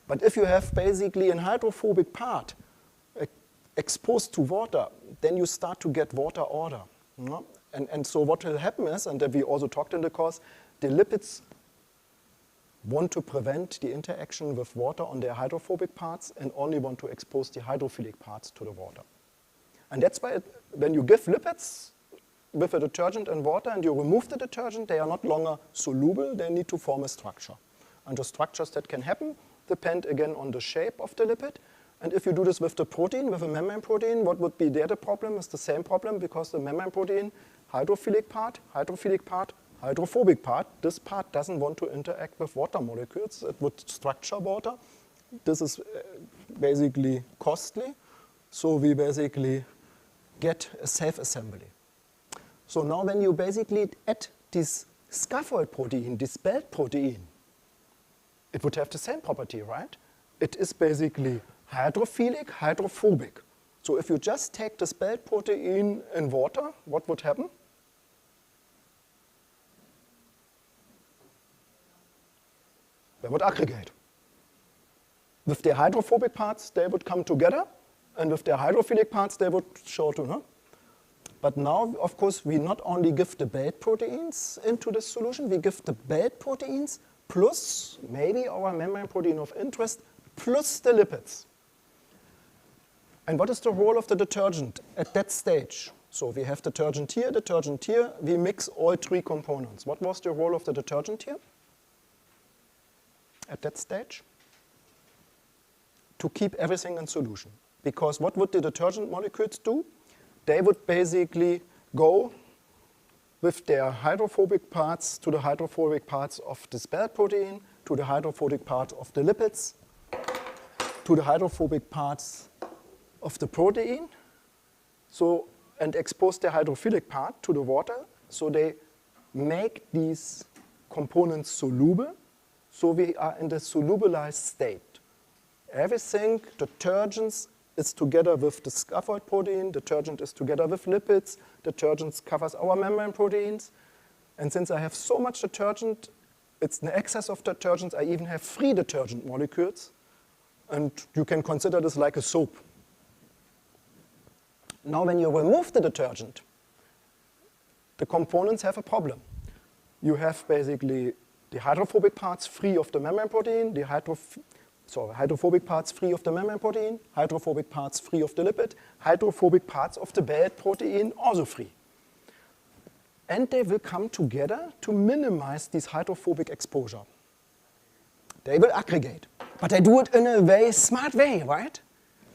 But if you have basically a hydrophobic part exposed to water, then you start to get water order. You know? And so what will happen is, and we also talked in the course, the lipids want to prevent the interaction with water on their hydrophobic parts and only want to expose the hydrophilic parts to the water. And that's why when you give lipids with a detergent and water and you remove the detergent, they are not longer soluble, they need to form a structure. And the structures that can happen depend again on the shape of the lipid. And if you do this with the protein, with a membrane protein, what would be there the problem? It's the same problem because the membrane protein, hydrophobic part, hydrophobic part, this part doesn't want to interact with water molecules. It would structure water. This is basically costly. So we basically get a self-assembly. So now when you basically add this scaffold protein, this belt protein, it would have the same property, right? It is basically hydrophilic, hydrophobic. So if you just take this belt protein in water, what would happen? They would aggregate. With their hydrophobic parts, they would come together, and with their hydrophilic parts, they would show to, no? But now, of course, we not only give the belt proteins into this solution, we give the belt proteins plus maybe our membrane protein of interest plus the lipids. And what is the role of the detergent at that stage? So we have detergent here, we mix all three components. What was the role of the detergent here at that stage? To keep everything in solution. Because what would the detergent molecules do? They would basically go with their hydrophobic parts to the hydrophobic parts of the belt protein, to the hydrophobic part of the lipids, to the hydrophobic parts of the protein, so, and expose the hydrophilic part to the water, so they make these components soluble, so we are in the solubilized state. Everything, detergents, is together with the scaffold protein, detergent is together with lipids, detergent covers our membrane proteins, and since I have so much detergent, it's an excess of detergents, I even have free detergent molecules, and you can consider this like a soap. Now when you remove the detergent, the components have a problem. You have basically the hydrophobic parts free of the membrane protein, the hydrophobic parts free of the membrane protein, hydrophobic parts free of the lipid, hydrophobic parts of the belt protein also free. And they will come together to minimize this hydrophobic exposure. They will aggregate, but they do it in a very smart way, right?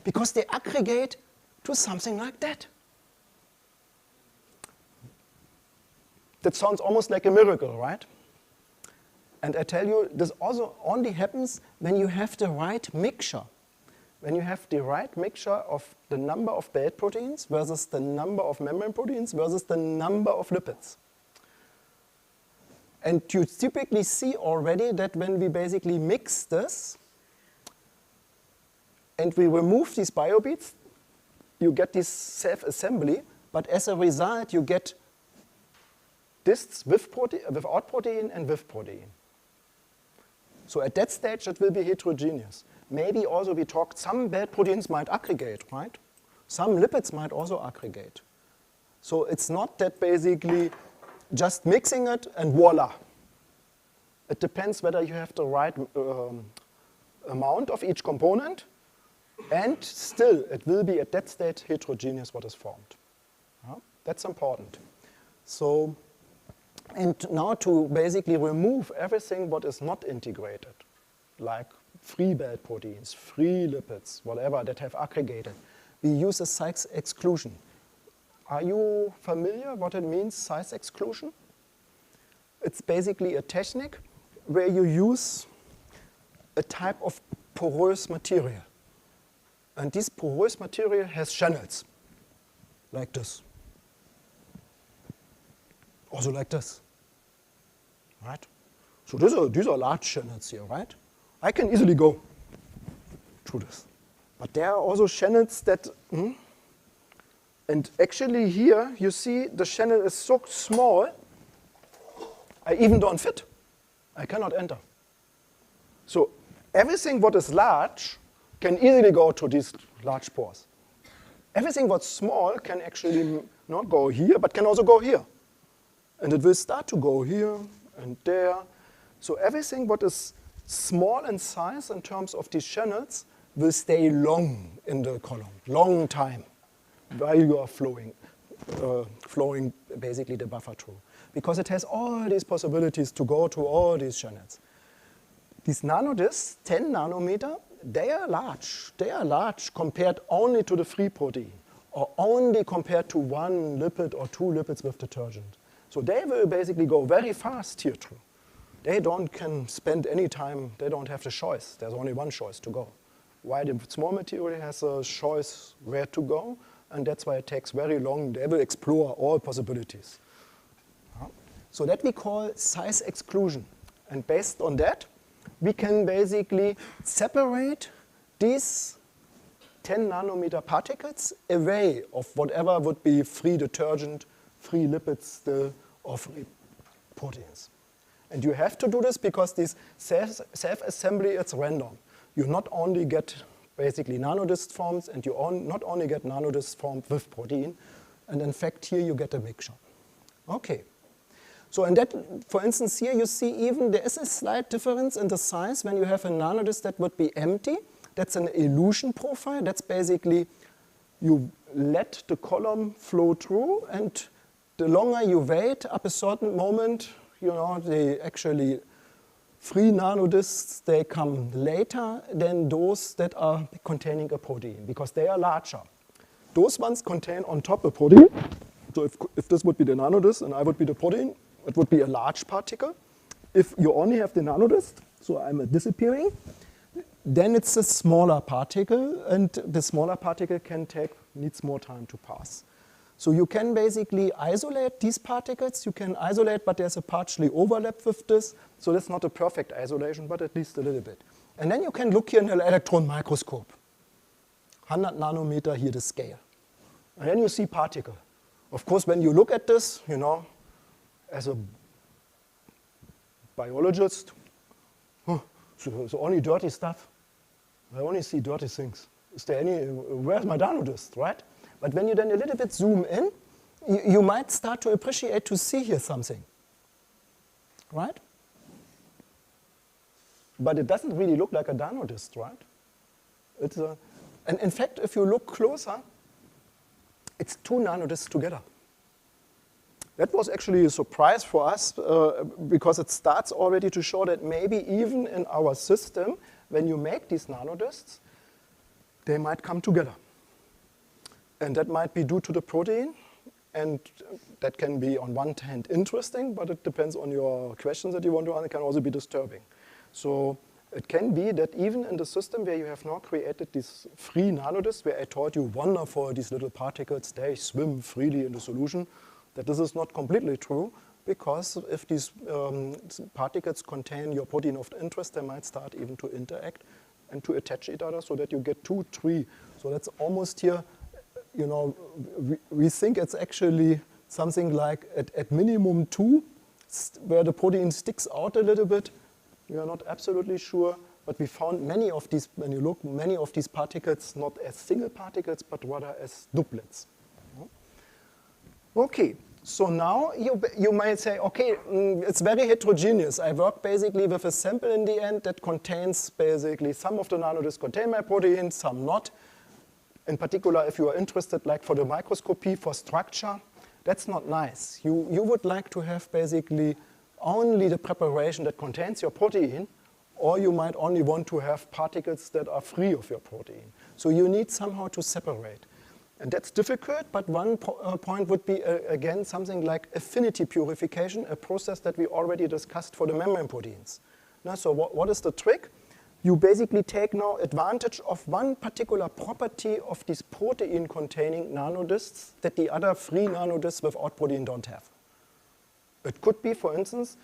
Because they aggregate to something like that. That sounds almost like a miracle, right? And I tell you, this also only happens when you have the right mixture. When you have the right mixture of the number of belt proteins versus the number of membrane proteins versus the number of lipids. And you typically see already that when we basically mix this and we remove these biobeads, you get this self-assembly, but as a result, you get discs with without protein and with protein. So at that stage, it will be heterogeneous. Maybe also we talked, some belt proteins might aggregate, right? Some lipids might also aggregate. So it's not that basically just mixing it and voila. It depends whether you have the right amount of each component, and still it will be at that stage heterogeneous what is formed. That's important. So, and now to basically remove everything what is not integrated, like free belt proteins, free lipids, whatever that have aggregated, we use a size exclusion. Are you familiar what it means, size exclusion? It's basically a technique where you use a type of porous material. And this porous material has channels, like this. Also like this, right? So these are large channels here, right? I can easily go through this. But there are also channels that And actually here, you see the channel is so small, I even don't fit. I cannot enter. So everything what is large can easily go to these large pores. Everything what's small can actually not go here, but can also go here. And it will start to go here and there. So everything what is small in size in terms of these channels will stay long in the column, long time, while you are flowing basically the buffer through. Because it has all these possibilities to go to all these channels. These nanodiscs, 10 nanometer, they are large. They are large compared only to the free protein, or only compared to one lipid or two lipids with detergent. So they will basically go very fast here through. They can spend any time, they don't have the choice. There's only one choice to go. Why the small material has a choice where to go, and that's why it takes very long. They will explore all possibilities. So that we call size exclusion. And based on that, we can basically separate these 10 nanometer particles away of whatever would be free detergent, free lipids still, or free proteins. And you have to do this because this self-assembly, it's random. You not only get basically nanodisc forms, and you not only get nanodisc formed with protein, and in fact here you get a mixture. Okay. So in that, for instance, here you see even there is a slight difference in the size when you have a nanodisc that would be empty. That's an elution profile. That's basically you let the column flow through, and the longer you wait up a certain moment, you know, they actually free nanodiscs, they come later than those that are containing a protein because they are larger. Those ones contain on top a protein. So if this would be the nanodisc and I would be the protein, it would be a large particle. If you only have the nanodisc, so I'm disappearing, then it's a smaller particle, and the smaller particle needs more time to pass. So you can basically isolate these particles. You can isolate, but there's a partially overlap with this. So that's not a perfect isolation, but at least a little bit. And then you can look here in an electron microscope. 100 nanometer here the scale. And then you see particle. Of course, when you look at this, you know, as a biologist, so only dirty stuff. I only see dirty things. Is there where's my nanodisc, right? But when you then a little bit zoom in, you might start to appreciate to see here something, right? But it doesn't really look like a nanodisc, right? And in fact, if you look closer, it's two nanodiscs together. That was actually a surprise for us because it starts already to show that maybe even in our system, when you make these nanodiscs, they might come together. And that might be due to the protein, and that can be on one hand interesting, but it depends on your questions that you want to answer. It can also be disturbing. So it can be that even in the system where you have now created these free nanodiscs, where I told you wonderful, these little particles, they swim freely in the solution, that this is not completely true, because if these particles contain your protein of interest, they might start even to interact and to attach each other so that you get 2, 3. So that's almost here, you know, we think it's actually something like at minimum 2, where the protein sticks out a little bit. We are not absolutely sure, but we found many of these, when you look, many of these particles not as single particles, but rather as doublets. Okay, so now you might say, okay, it's very heterogeneous. I work basically with a sample in the end that contains basically some of the nanodiscs contain my protein, some not. In particular, if you are interested, like for the microscopy, for structure, that's not nice. You would like to have basically only the preparation that contains your protein, or you might only want to have particles that are free of your protein. So you need somehow to separate. And that's difficult, but one point would be, again, something like affinity purification, a process that we already discussed for the membrane proteins. Now, so what is the trick? You basically take now advantage of one particular property of these protein-containing nanodiscs that the other free nanodiscs without protein don't have. It could be, for instance,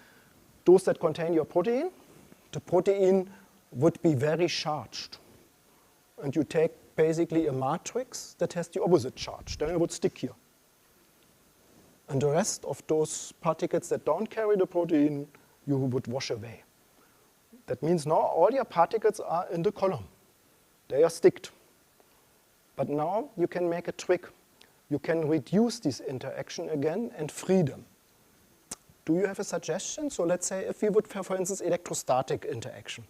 those that contain your protein. The protein would be very charged. And you take basically a matrix that has the opposite charge. Then it would stick here. And the rest of those particles that don't carry the protein, you would wash away. That means now all your particles are in the column. They are sticked. But now you can make a trick. You can reduce this interaction again and free them. Do you have a suggestion? So let's say if we would have, for instance, electrostatic interaction.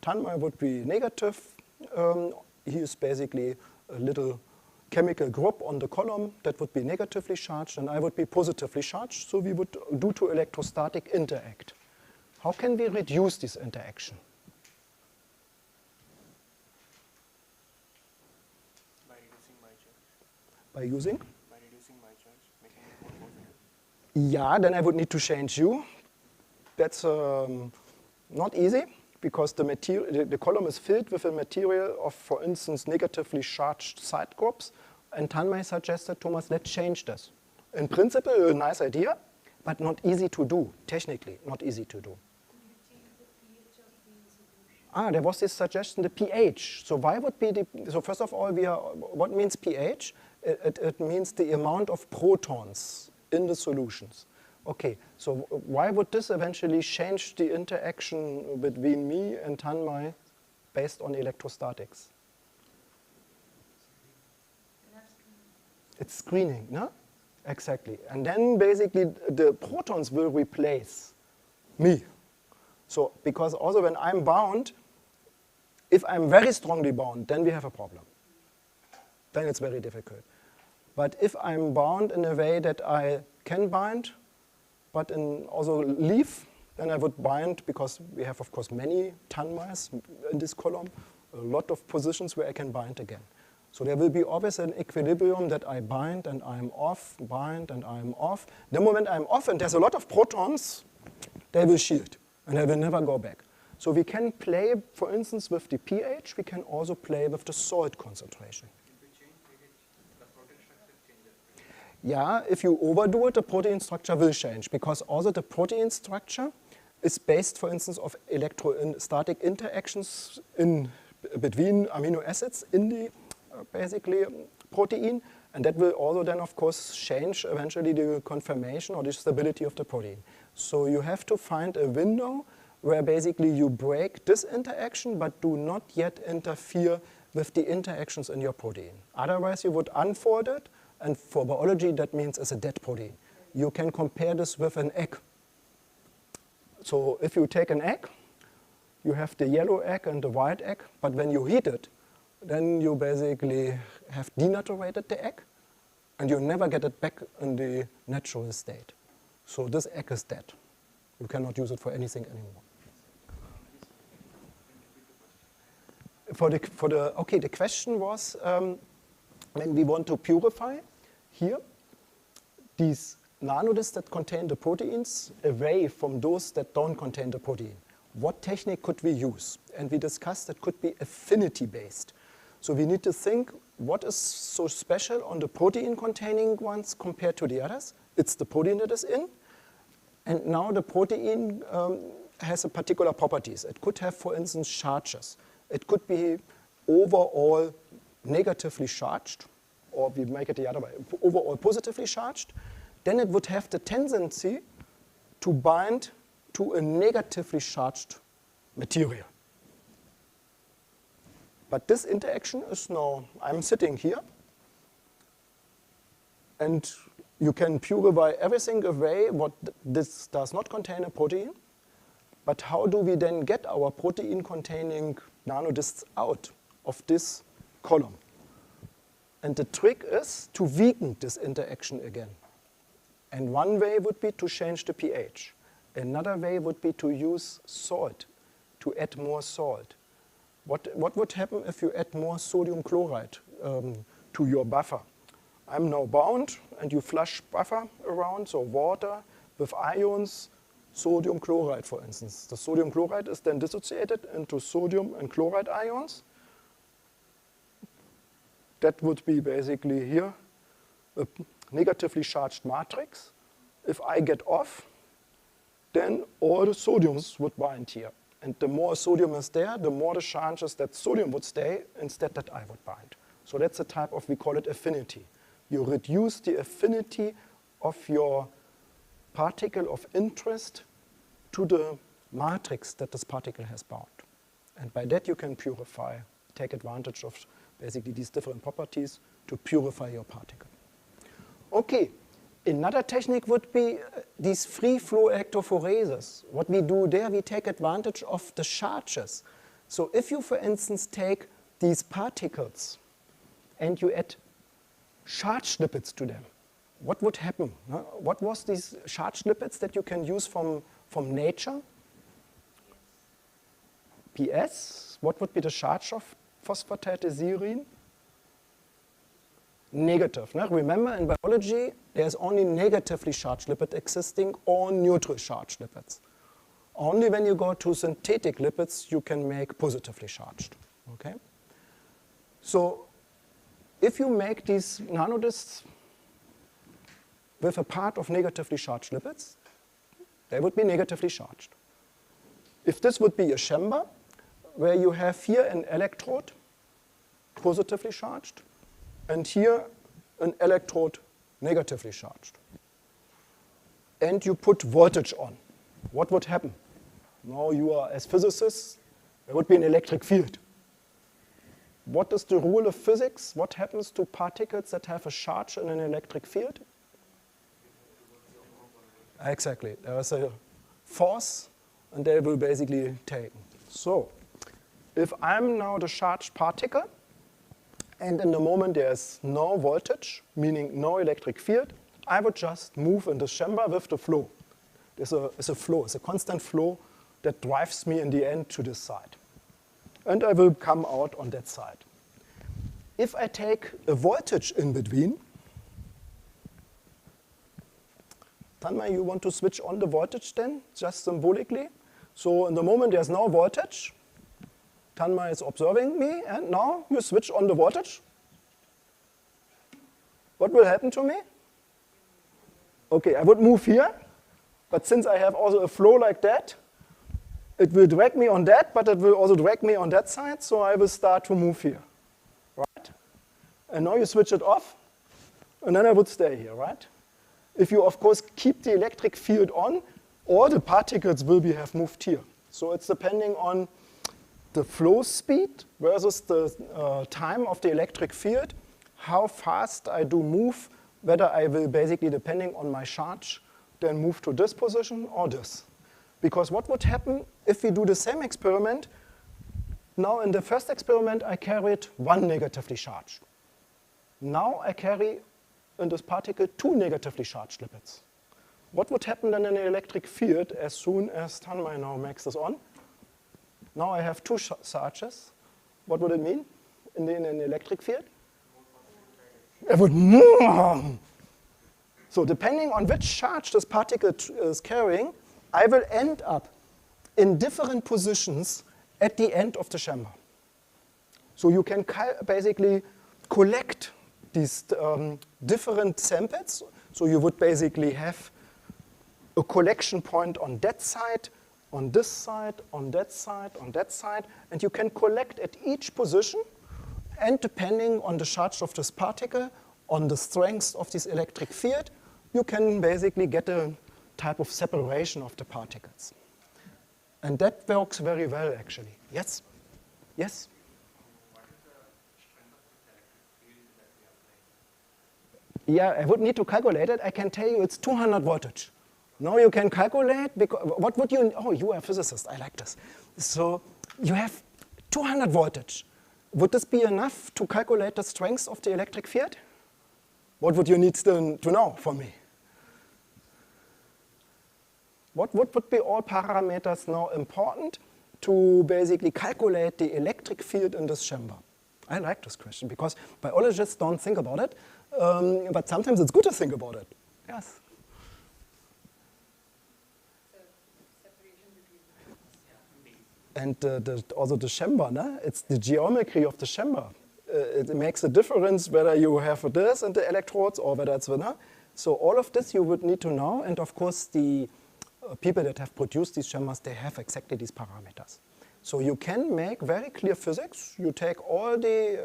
Tanmai would be negative. He is basically a little chemical group on the column that would be negatively charged, and I would be positively charged. So we would, due to electrostatic, interact. How can we reduce this interaction? By reducing my charge. By using? By reducing my charge, making it more positive. Yeah, then I would need to change U. That's not easy, because the column is filled with a material of, for instance, negatively charged side groups. And Tanmai suggested, Thomas, let's change this. In principle, a nice idea, but not easy to do, technically, not easy to do. There was this suggestion, the pH. So why would be so first of all, what means pH? It means the amount of protons in the solutions. Okay, so why would this eventually change the interaction between me and Tanmai based on electrostatics? It's screening, no? Exactly. And then basically the protons will replace me. So because also when I'm bound, if I'm very strongly bound, then we have a problem. Then it's very difficult. But if I'm bound in a way that I can bind, but also leave, then I would bind, because we have, of course, many Tanmais in this column, a lot of positions where I can bind again. So there will be always an equilibrium that I bind and I'm off, bind and I'm off. The moment I'm off and there's a lot of protons, they will shield and they will never go back. So we can play, for instance, with the pH. We can also play with the salt concentration. Yeah, if you overdo it, the protein structure will change, because also the protein structure is based, for instance, of electrostatic interactions between amino acids in the basically protein, and that will also then, of course, change eventually the conformation or the stability of the protein. So you have to find a window where basically you break this interaction, but do not yet interfere with the interactions in your protein. Otherwise, you would unfold it. And for biology, that means it's a dead protein. You can compare this with an egg. So if you take an egg, you have the yellow egg and the white egg, but when you heat it, then you basically have denaturated the egg, and you never get it back in the natural state. So this egg is dead. You cannot use it for anything anymore. Okay, the question was, when we want to purify here these nanodiscs that contain the proteins away from those that don't contain the protein, what technique could we use? And we discussed that could be affinity-based. So we need to think what is so special on the protein-containing ones compared to the others. It's the protein that is in. And now the protein has a particular properties. It could have, for instance, charges. It could be overall negatively charged, or we make it the other way, overall positively charged. Then it would have the tendency to bind to a negatively charged material. But this interaction is now, I'm sitting here, and you can purify everything away what this does not contain a protein. But how do we then get our protein-containing nanodiscs out of this column? And the trick is to weaken this interaction again. And one way would be to change the pH. Another way would be to use salt, to add more salt. What would happen if you add more sodium chloride to your buffer? I'm now bound, and you flush buffer around, so water with ions, sodium chloride, for instance. The sodium chloride is then dissociated into sodium and chloride ions. That would be basically here a negatively charged matrix. If I get off, then all the sodiums would bind here. And the more sodium is there, the more the chances that sodium would stay instead that I would bind. So that's a type of, we call it affinity. You reduce the affinity of your particle of interest to the matrix that this particle has bound. And by that you can purify, take advantage of basically these different properties to purify your particle. Okay, another technique would be these free flow electrophoreses. What we do there, we take advantage of the charges. So if you, for instance, take these particles and you add charged lipids to them, what would happen? Huh? What was these charged lipids that you can use from nature? PS. What would be the charge of phosphatidylserine? Negative. No? Remember, in biology, there's only negatively charged lipid existing or neutral charged lipids. Only when you go to synthetic lipids, you can make positively charged. Okay? So if you make these nanodiscs with a part of negatively charged lipids, they would be negatively charged. If this would be a chamber, where you have here an electrode, positively charged, and here an electrode, negatively charged. And you put voltage on. What would happen? Now you are, as physicists, there would be an electric field. What is the rule of physics? What happens to particles that have a charge in an electric field? Exactly. There is a force, and they will basically take. So, if I'm now the charged particle, and in the moment there's no voltage, meaning no electric field, I would just move in the chamber with the flow. It's a flow, it's a constant flow that drives me in the end to this side. And I will come out on that side. If I take a voltage in between, Tanma, you want to switch on the voltage then, just symbolically? So in the moment there's no voltage, Tanma is observing me, and now you switch on the voltage. What will happen to me? Okay, I would move here, but since I have also a flow like that, it will drag me on that, but it will also drag me on that side, so I will start to move here, right? And now you switch it off, and then I would stay here, right? If you, of course, keep the electric field on, all the particles will have moved here. So it's depending on the flow speed versus the time of the electric field, how fast I do move, whether I will basically, depending on my charge, then move to this position or this. Because what would happen if we do the same experiment? Now in the first experiment, I carried one negatively charged. Now I carry in this particle two negatively charged lipids. What would happen then in the electric field as soon as Tanmay now makes this on? Now I have two charges. What would it mean in the electric field? It would move. So depending on which charge this particle is carrying, I will end up in different positions at the end of the chamber. So you can basically collect these different samples. So you would basically have a collection point on that side, on this side, on that side, on that side, and you can collect at each position, and depending on the charge of this particle, on the strength of this electric field, you can basically get a type of separation of the particles. And that works very well, actually. Yes? Yes? Yeah, I would need to calculate it. I can tell you it's 200 voltage. Now you can calculate, because what would you, oh, you are a physicist, I like this. So you have 200 voltage. Would this be enough to calculate the strength of the electric field? What would you need to know from me? What would be all parameters now important to basically calculate the electric field in this chamber? I like this question because biologists don't think about it, but sometimes it's good to think about it. Yes? And also the chamber, no? It's the geometry of the chamber. It makes a difference whether you have this and the electrodes or whether it's no? So all of this you would need to know, and of course the people that have produced these chambers, they have exactly these parameters. So you can make very clear physics. You take all the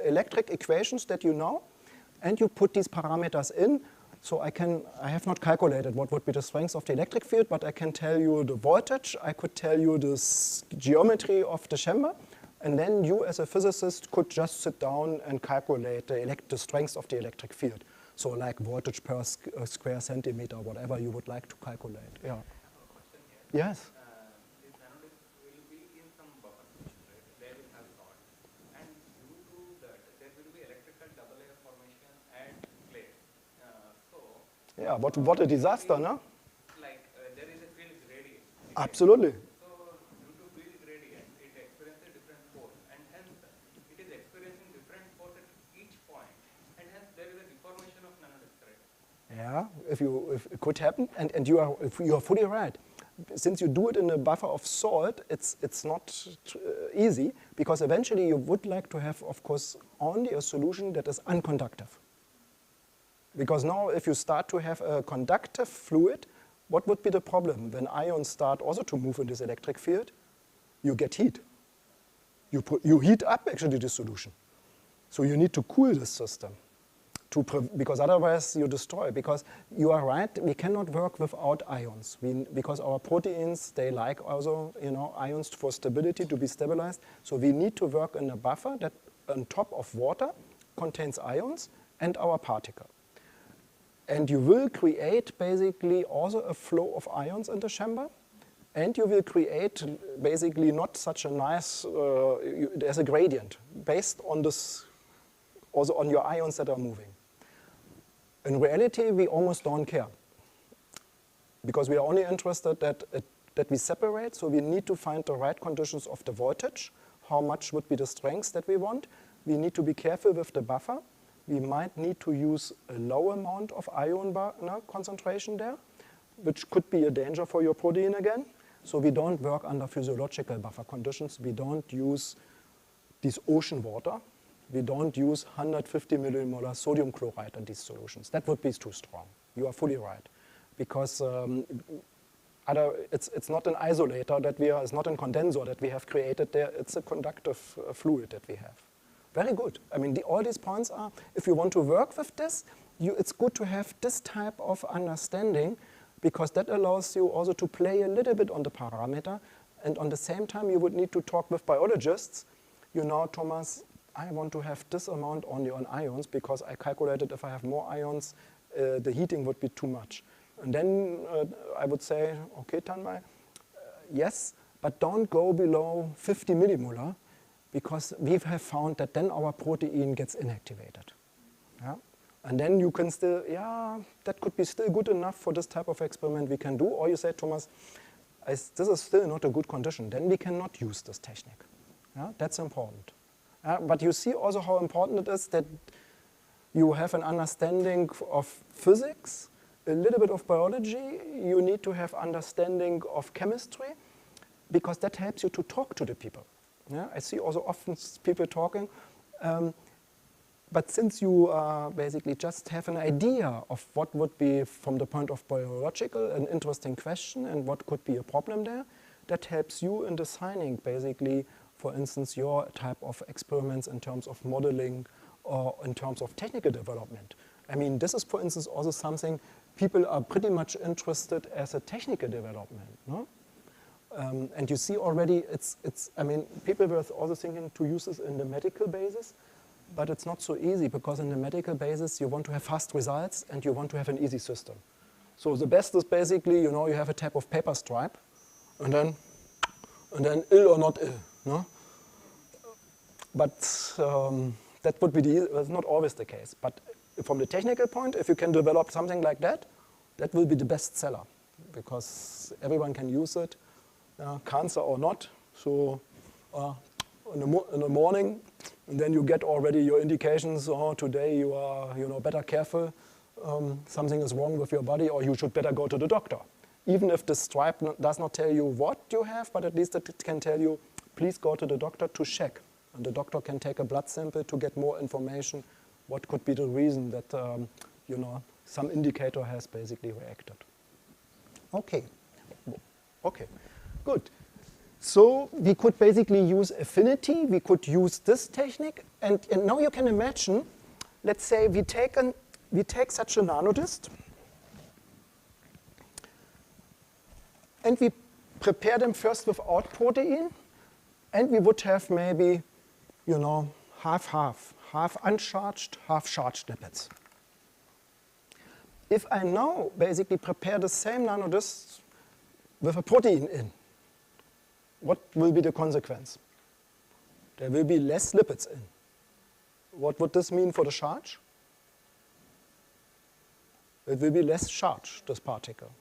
electric equations that you know, and you put these parameters in. So I have not calculated what would be the strength of the electric field, but I can tell you the voltage. I could tell you the geometry of the chamber. And then you, as a physicist, could just sit down and calculate the strength of the electric field. So like voltage per square centimeter, whatever you would like to calculate. Yeah. Yes. This nanodisk will be in some buffer solution, right? They will have salt. And due to that, there will be electrical double layer formation and clay. Yeah, what a disaster, no? Like there is a field gradient. Absolutely. So due to field gradient, it experiences different force, and hence it is experiencing different force at each point, and hence there is a deformation of nanodisk, right? Yeah, if it could happen, and you are fully right. Since you do it in a buffer of salt, it's not easy, because eventually you would like to have, of course, only a solution that is unconductive. Because now if you start to have a conductive fluid, what would be the problem? When ions start also to move in this electric field, you get heat. You heat up actually the solution. So you need to cool this system, because otherwise you destroy. Because you are right, we cannot work without ions. Because our proteins, they like also ions for stability, to be stabilized. So we need to work in a buffer that on top of water contains ions and our particle. And you will create basically also a flow of ions in the chamber. And you will create basically not such a nice, there's a gradient based on this, also on your ions that are moving. In reality, we almost don't care, because we are only interested that we separate. So we need to find the right conditions of the voltage, how much would be the strength that we want. We need to be careful with the buffer. We might need to use a low amount of ion concentration there, which could be a danger for your protein again. So we don't work under physiological buffer conditions. We don't use this ocean water. We don't use 150 millimolar sodium chloride in these solutions. That would be too strong. You are fully right. Because it's not an isolator it's not a condenser that we have created there. It's a conductive fluid that we have. Very good. I mean, all these points are, if you want to work with this, it's good to have this type of understanding, because that allows you also to play a little bit on the parameter. And on the same time, you would need to talk with biologists. Thomas, I want to have this amount only on ions, because I calculated if I have more ions, the heating would be too much. And then I would say, okay, Tanmay, yes, but don't go below 50 millimolar, because we have found that then our protein gets inactivated. Yeah? And then you can still, that could be still good enough for this type of experiment we can do. Or you say, Thomas, this is still not a good condition. Then we cannot use this technique. Yeah? That's important. But you see also how important it is that you have an understanding of physics, a little bit of biology. You need to have understanding of chemistry, because that helps you to talk to the people. Yeah? I see also often people talking, but since you basically just have an idea of what would be, from the point of biological, an interesting question and what could be a problem there, that helps you in designing basically, for instance, your type of experiments in terms of modeling or in terms of technical development. I mean, this is, for instance, also something people are pretty much interested as a technical development. No? And you see already, I mean, people were also thinking to use this in the medical basis, but it's not so easy, because in the medical basis, you want to have fast results and you want to have an easy system. So the best is basically, you have a type of paper stripe, and then ill or not ill. No? But that would be that's not always the case. But from the technical point, if you can develop something like that, that will be the best seller, because everyone can use it. Cancer or not, so in the morning, and then you get already your indications. Oh, today you are, better careful. Something is wrong with your body, or you should better go to the doctor. Even if the stripe does not tell you what you have, but at least it can tell you, please go to the doctor to check. And the doctor can take a blood sample to get more information. What could be the reason that some indicator has basically reacted? Okay. Okay. Good. So we could basically use affinity, we could use this technique, and now you can imagine, let's say we take such a nanodist, and we prepare them first without protein, and we would have maybe, you know, half uncharged, half charged lipids. If I now basically prepare the same nanodist with a protein in, what will be the consequence? There will be less lipids in. What would this mean for the charge? It will be less charged, this particle.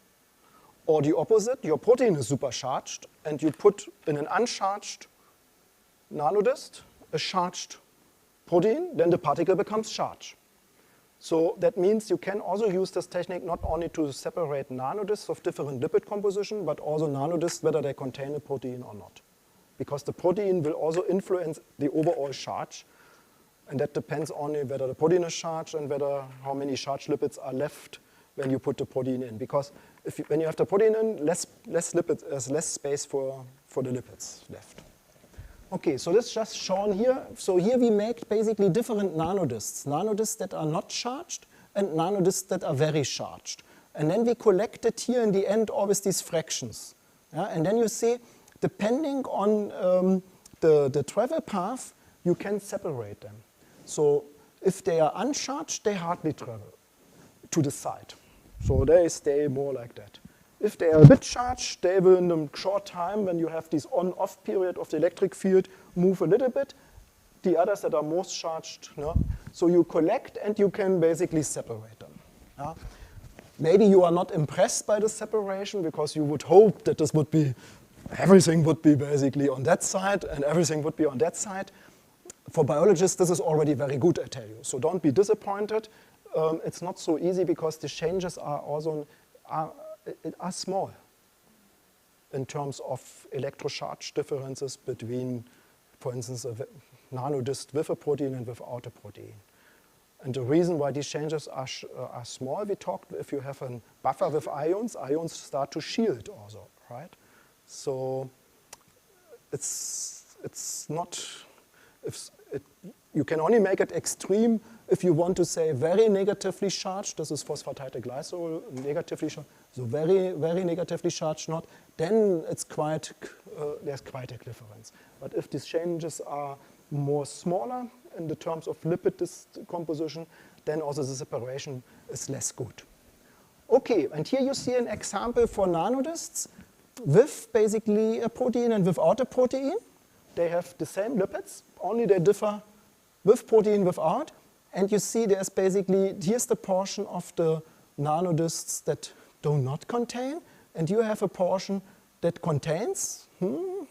Or the opposite, your protein is supercharged, and you put in an uncharged nanodist a charged protein, then the particle becomes charged. So that means you can also use this technique not only to separate nanodiscs of different lipid composition, but also nanodiscs whether they contain a protein or not. Because the protein will also influence the overall charge, and that depends only whether the protein is charged and whether how many charged lipids are left when you put the protein in. Because when you have the protein in, less lipids, there's less space for the lipids left. Okay, so this is just shown here. So here we make basically different nanodiscs. Nanodiscs that are not charged and nanodiscs that are very charged. And then we collect it here in the end always these fractions. Yeah? And then you see, depending on the travel path, you can separate them. So if they are uncharged, they hardly travel to the side. So they stay more like that. If they are a bit charged, they will in a short time, when you have this on-off period of the electric field, move a little bit. The others that are most charged, no? So you collect and you can basically separate them. Yeah? Maybe you are not impressed by the separation because you would hope that this would be, everything would be basically on that side and everything would be on that side. For biologists, this is already very good, I tell you. So don't be disappointed. It's not so easy because the changes are also are small in terms of electrocharge differences between, for instance, a nanodist with a protein and without a protein. And the reason why these changes are small, we talked, if you have a buffer with ions, ions start to shield also, right? So it's not, you can only make it extreme if you want to say very negatively charged, this is phosphatidylglycerol, negatively charged, so very, very negatively charged not, then it's quite, there's quite a difference. But if these changes are more smaller in the terms of lipid composition, then also the separation is less good. Okay, and here you see an example for nanodiscs with basically a protein and without a protein. They have the same lipids, only they differ with protein, without. And you see there's basically, here's the portion of the nanodiscs that do not contain, and you have a portion that contains, you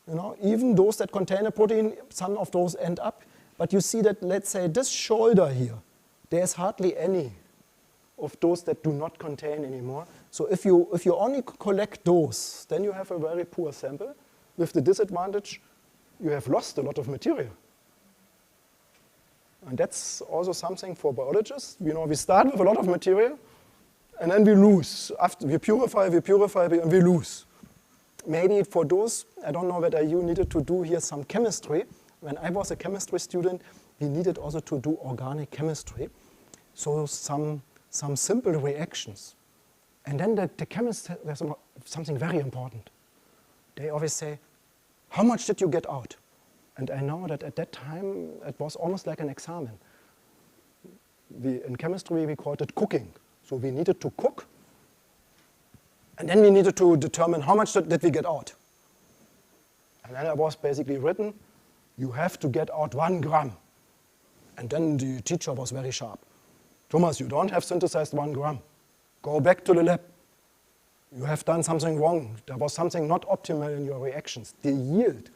know, even those that contain a protein, some of those end up. But you see that, let's say, this shoulder here, there's hardly any of those that do not contain anymore. So if you only collect those, then you have a very poor sample. With the disadvantage, you have lost a lot of material. And that's also something for biologists. You know, we start with a lot of material, and then we lose. After we purify, and we lose. Maybe for those, I don't know whether you needed to do here some chemistry. When I was a chemistry student, we needed also to do organic chemistry. So some simple reactions. And then the chemist, there's something very important. They always say, how much did you get out? And I know that at that time, it was almost like an exam. In chemistry, we called it cooking. So we needed to cook, and then we needed to determine how much did we get out. And then it was basically written, you have to get out 1 gram. And then the teacher was very sharp. Thomas, you don't have synthesized 1 gram. Go back to the lab. You have done something wrong. There was something not optimal in your reactions. The yield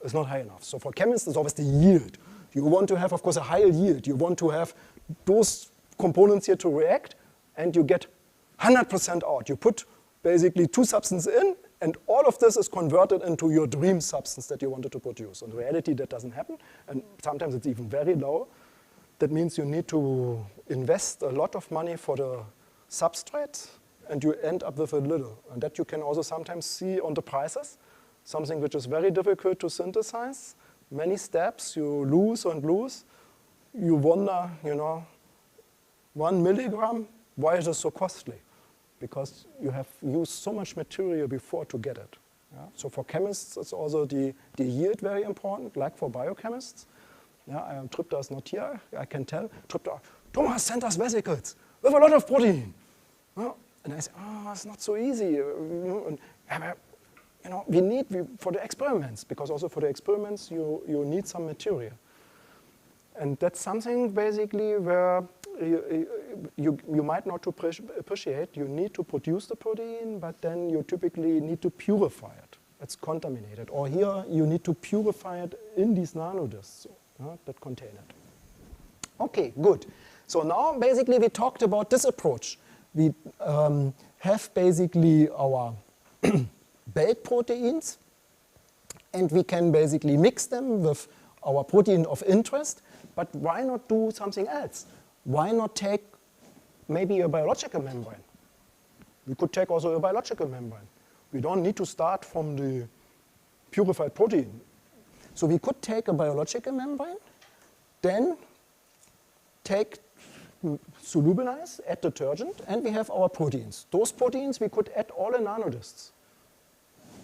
is not high enough. So for chemists, it's always the yield. You want to have, of course, a higher yield. You want to have those components here to react, and you get 100% out. You put basically 2 substances in, and all of this is converted into your dream substance that you wanted to produce. In reality, that doesn't happen, and sometimes it's even very low. That means you need to invest a lot of money for the substrate, and you end up with a little. And that you can also sometimes see on the prices. something which is very difficult to synthesize. Many steps, you lose and lose. You wonder, 1 milligram, why is it so costly? Because you have used so much material before to get it. Yeah? So for chemists, it's also the yield very important, like for biochemists. Yeah, Tripta is not here, I can tell. Tripta, Thomas sent us vesicles with a lot of protein. And I say, it's not so easy. We need for the experiments, because also for the experiments you need some material. And that's something basically where you might not appreciate. You need to produce the protein, but then you typically need to purify it. It's contaminated. Or here you need to purify it in these nanodiscs that contain it. Okay, good. So now basically we talked about this approach. We have basically our belt proteins, and we can basically mix them with our protein of interest, but why not do something else? Why not take maybe a biological membrane? We could take also a biological membrane. We don't need to start from the purified protein. So we could take a biological membrane, then solubilize, add detergent, and we have our proteins. Those proteins we could add all in nanodiscs.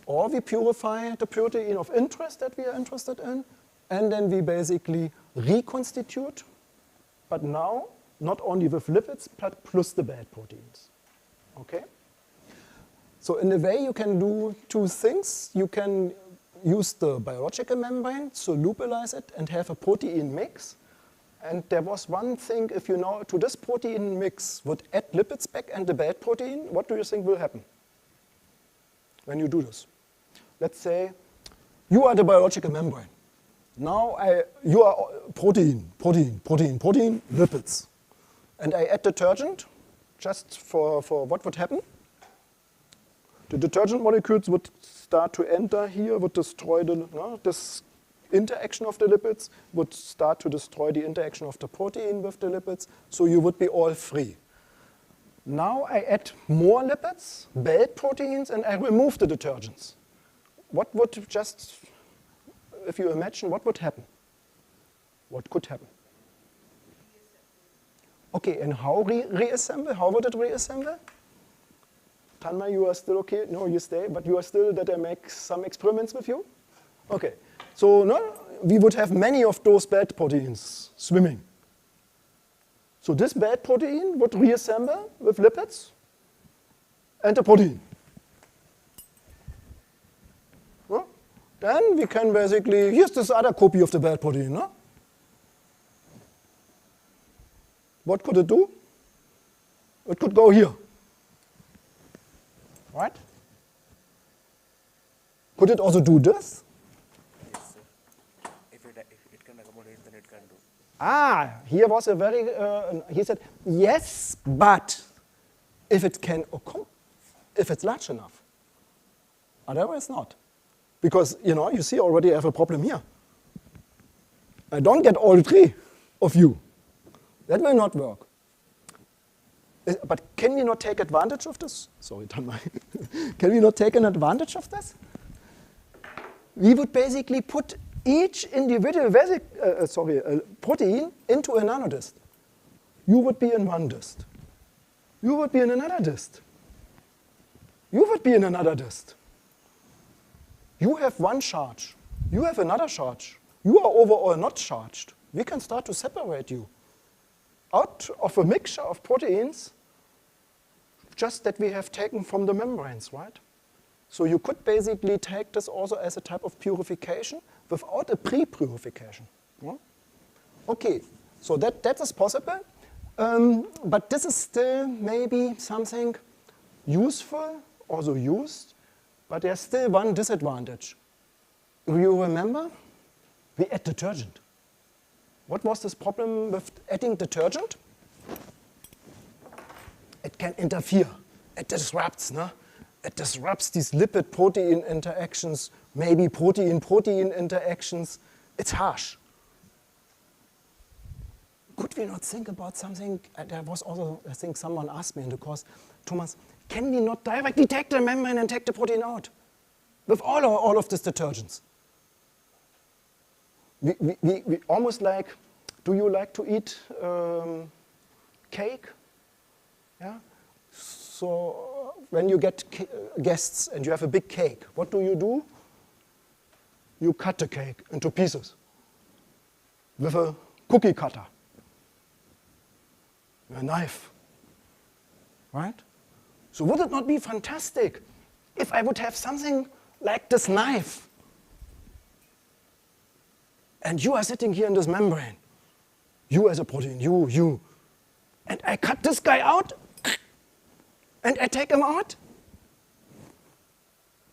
Or we purify the protein of interest that we are interested in, and then we basically reconstitute, but now not only with lipids, but plus the bad proteins. Okay? So in a way you can do two things. You can use the biological membrane, solubilize it, and have a protein mix. And there was one thing, if you know, to this protein mix would add lipids back and the bad protein, what do you think will happen when you do this? Let's say you are the biological membrane. Now you are protein, lipids. And I add detergent just for what would happen. The detergent molecules would start to enter here, would destroy this interaction of the lipids, would start to destroy the interaction of the protein with the lipids, so you would be all free. Now I add more lipids, bad proteins, and I remove the detergents. What would just, if you imagine, what would happen? What could happen? Okay, and how reassemble? How would it reassemble? Tanma, you are still okay? No, you stay, but you are still that I make some experiments with you? Okay, so no, we would have many of those bad proteins swimming. So this bad protein would reassemble with lipids and the protein. No? Then we can basically, here's this other copy of the bad protein. No? What could it do? It could go here. Right? Could it also do this? Yes, sir. If it can accommodate, then it can do. Here was a very, he said, yes, but if it can, if it's large enough. Otherwise not. Because, you see already I have a problem here. I don't get all three of you. That will not work. But can we not take advantage of this? Sorry, Tanmay. Can we not take an advantage of this? We would basically put each individual protein into a nanodist. You would be in one dist. You would be in another dist. You would be in another dist. You have one charge. You have another charge. You are overall not charged. We can start to separate you out of a mixture of proteins just that we have taken from the membranes, right? So you could basically take this also as a type of purification without a pre-purification. Yeah? Okay, so that is possible, but this is still maybe something useful, also used, but there's still one disadvantage. You remember? We add detergent. What was this problem with adding detergent? It can interfere. It disrupts, no? It disrupts these lipid-protein interactions, maybe protein-protein interactions. It's harsh. Could we not think about something? There was also, I think someone asked me in the course, Thomas, can we not directly take the membrane and take the protein out? with all of these detergents. We almost like, do you like to eat cake? Yeah? So when you get guests and you have a big cake, what do? You cut the cake into pieces with a cookie cutter, a knife, right? So would it not be fantastic if I would have something like this knife and you are sitting here in this membrane, you as a protein, you, and I cut this guy out and I take him out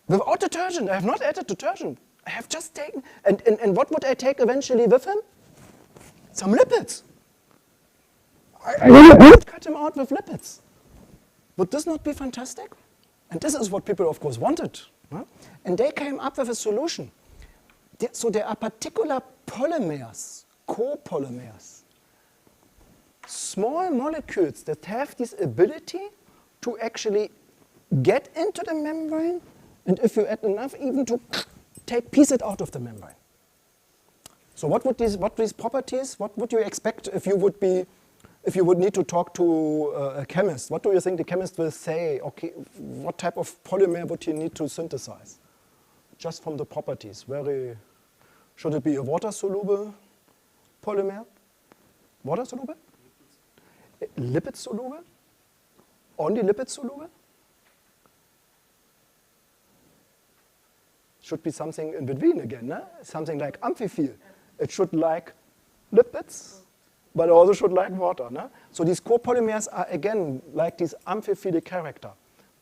without detergent. I have not added detergent. I have just taken, and what would I take eventually with him? Some lipids. I would cut him out with lipids. Would this not be fantastic? And this is what people, of course, wanted. Huh? And they came up with a solution. So there are particular polymers, copolymers, small molecules that have this ability to actually get into the membrane, and if you add enough, even to take pieces out of the membrane. So what these properties, what would you expect if you would need to talk to a chemist? What do you think the chemist will say? Okay, what type of polymer would you need to synthesize? Just from the properties, should it be a water-soluble polymer? Water-soluble? Lipid-soluble? Only lipid-soluble? Should be something in between again, no? Something like amphiphil. It should like lipids, but also should like water. No? So these copolymers are again like this amphiphilic character.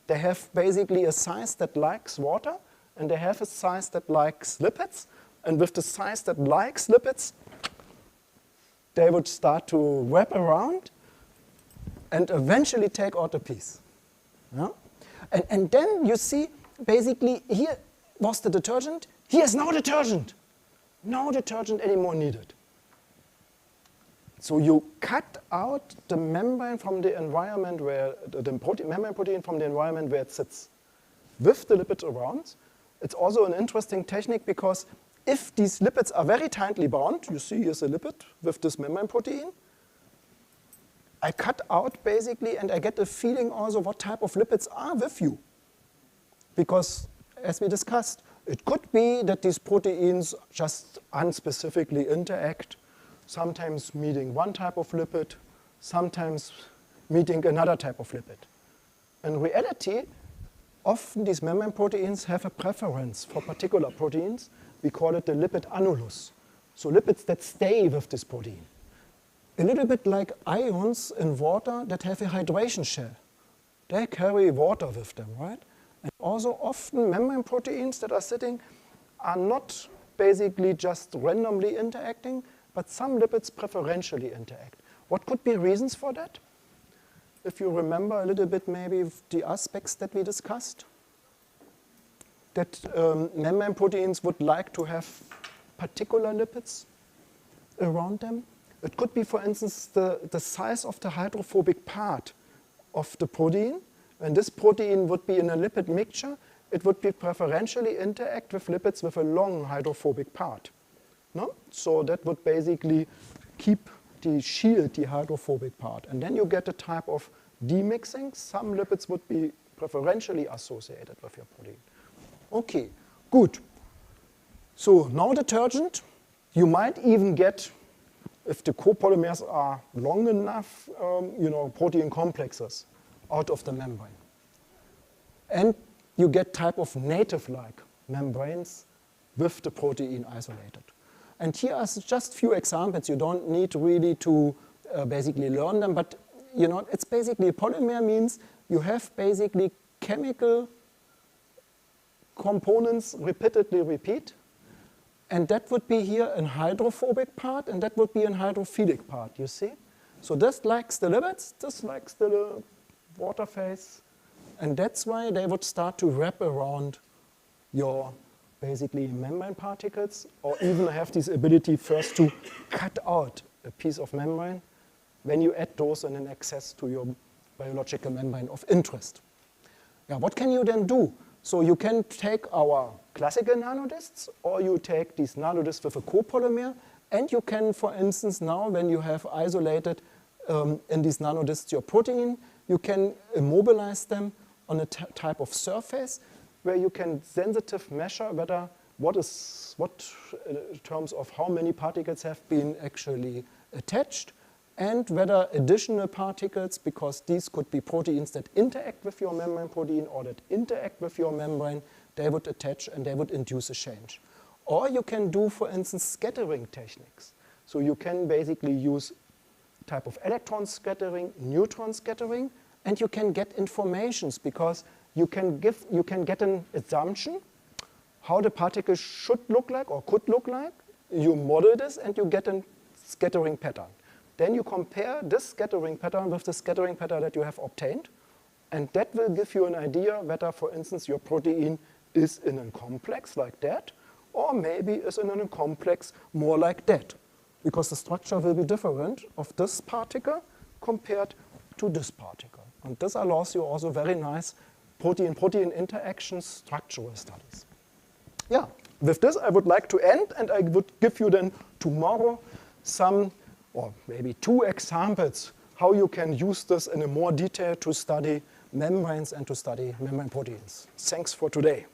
They have basically a size that likes water, and they have a size that likes lipids, and with the size that likes lipids, they would start to wrap around and eventually take out a piece. Yeah? And then you see, basically, here was the detergent. Here's no detergent. No detergent anymore needed. So you cut out the membrane from the environment where, membrane protein from the environment where it sits. With the lipids around, it's also an interesting technique because if these lipids are very tightly bound, you see here's a lipid with this membrane protein, I cut out basically and I get a feeling also what type of lipids are with you. Because as we discussed, it could be that these proteins just unspecifically interact, sometimes meeting one type of lipid, sometimes meeting another type of lipid. In reality, often these membrane proteins have a preference for particular proteins. We call it the lipid annulus. So lipids that stay with this protein. A little bit like ions in water that have a hydration shell. They carry water with them, right? And also often membrane proteins that are sitting are not basically just randomly interacting, but some lipids preferentially interact. What could be reasons for that? If you remember a little bit maybe the aspects that we discussed, that membrane proteins would like to have particular lipids around them. It could be, for instance, the size of the hydrophobic part of the protein. When this protein would be in a lipid mixture, it would be preferentially interact with lipids with a long hydrophobic part. No? So that would basically shield the hydrophobic part. And then you get a type of demixing. Some lipids would be preferentially associated with your protein. Okay, good. So now detergent, you might even get, if the copolymers are long enough, protein complexes out of the membrane. And you get type of native-like membranes with the protein isolated. And here are just few examples. You don't need really to basically learn them, but it's basically a polymer means you have basically chemical components repeatedly repeat, and that would be here a hydrophobic part, and that would be a hydrophilic part, you see? So this likes the lipids, this likes the water phase, and that's why they would start to wrap around your basically membrane particles, or even have this ability first to cut out a piece of membrane when you add those in an access to your biological membrane of interest. Yeah, what can you then do? So you can take our classical nanodiscs, or you take these nanodiscs with a copolymer, and you can, for instance, now when you have isolated in these nanodiscs your protein, you can immobilize them on a type of surface where you can sensitive measure whether what in terms of how many particles have been actually attached, and whether additional particles, because these could be proteins that interact with your membrane protein or that interact with your membrane, they would attach and they would induce a change. Or you can do, for instance, scattering techniques. So you can basically use type of electron scattering, neutron scattering, and you can get informations because you can get an assumption how the particles should look like or could look like. You model this and you get a scattering pattern. Then you compare this scattering pattern with the scattering pattern that you have obtained, and that will give you an idea whether, for instance, your protein is in a complex like that, or maybe is in a complex more like that, because the structure will be different of this particle compared to this particle. And this allows you also very nice protein-protein interaction structural studies. Yeah, with this I would like to end, and I would give you then tomorrow some, or maybe 2 examples how you can use this in a more detail to study membranes and to study membrane proteins. Thanks for today.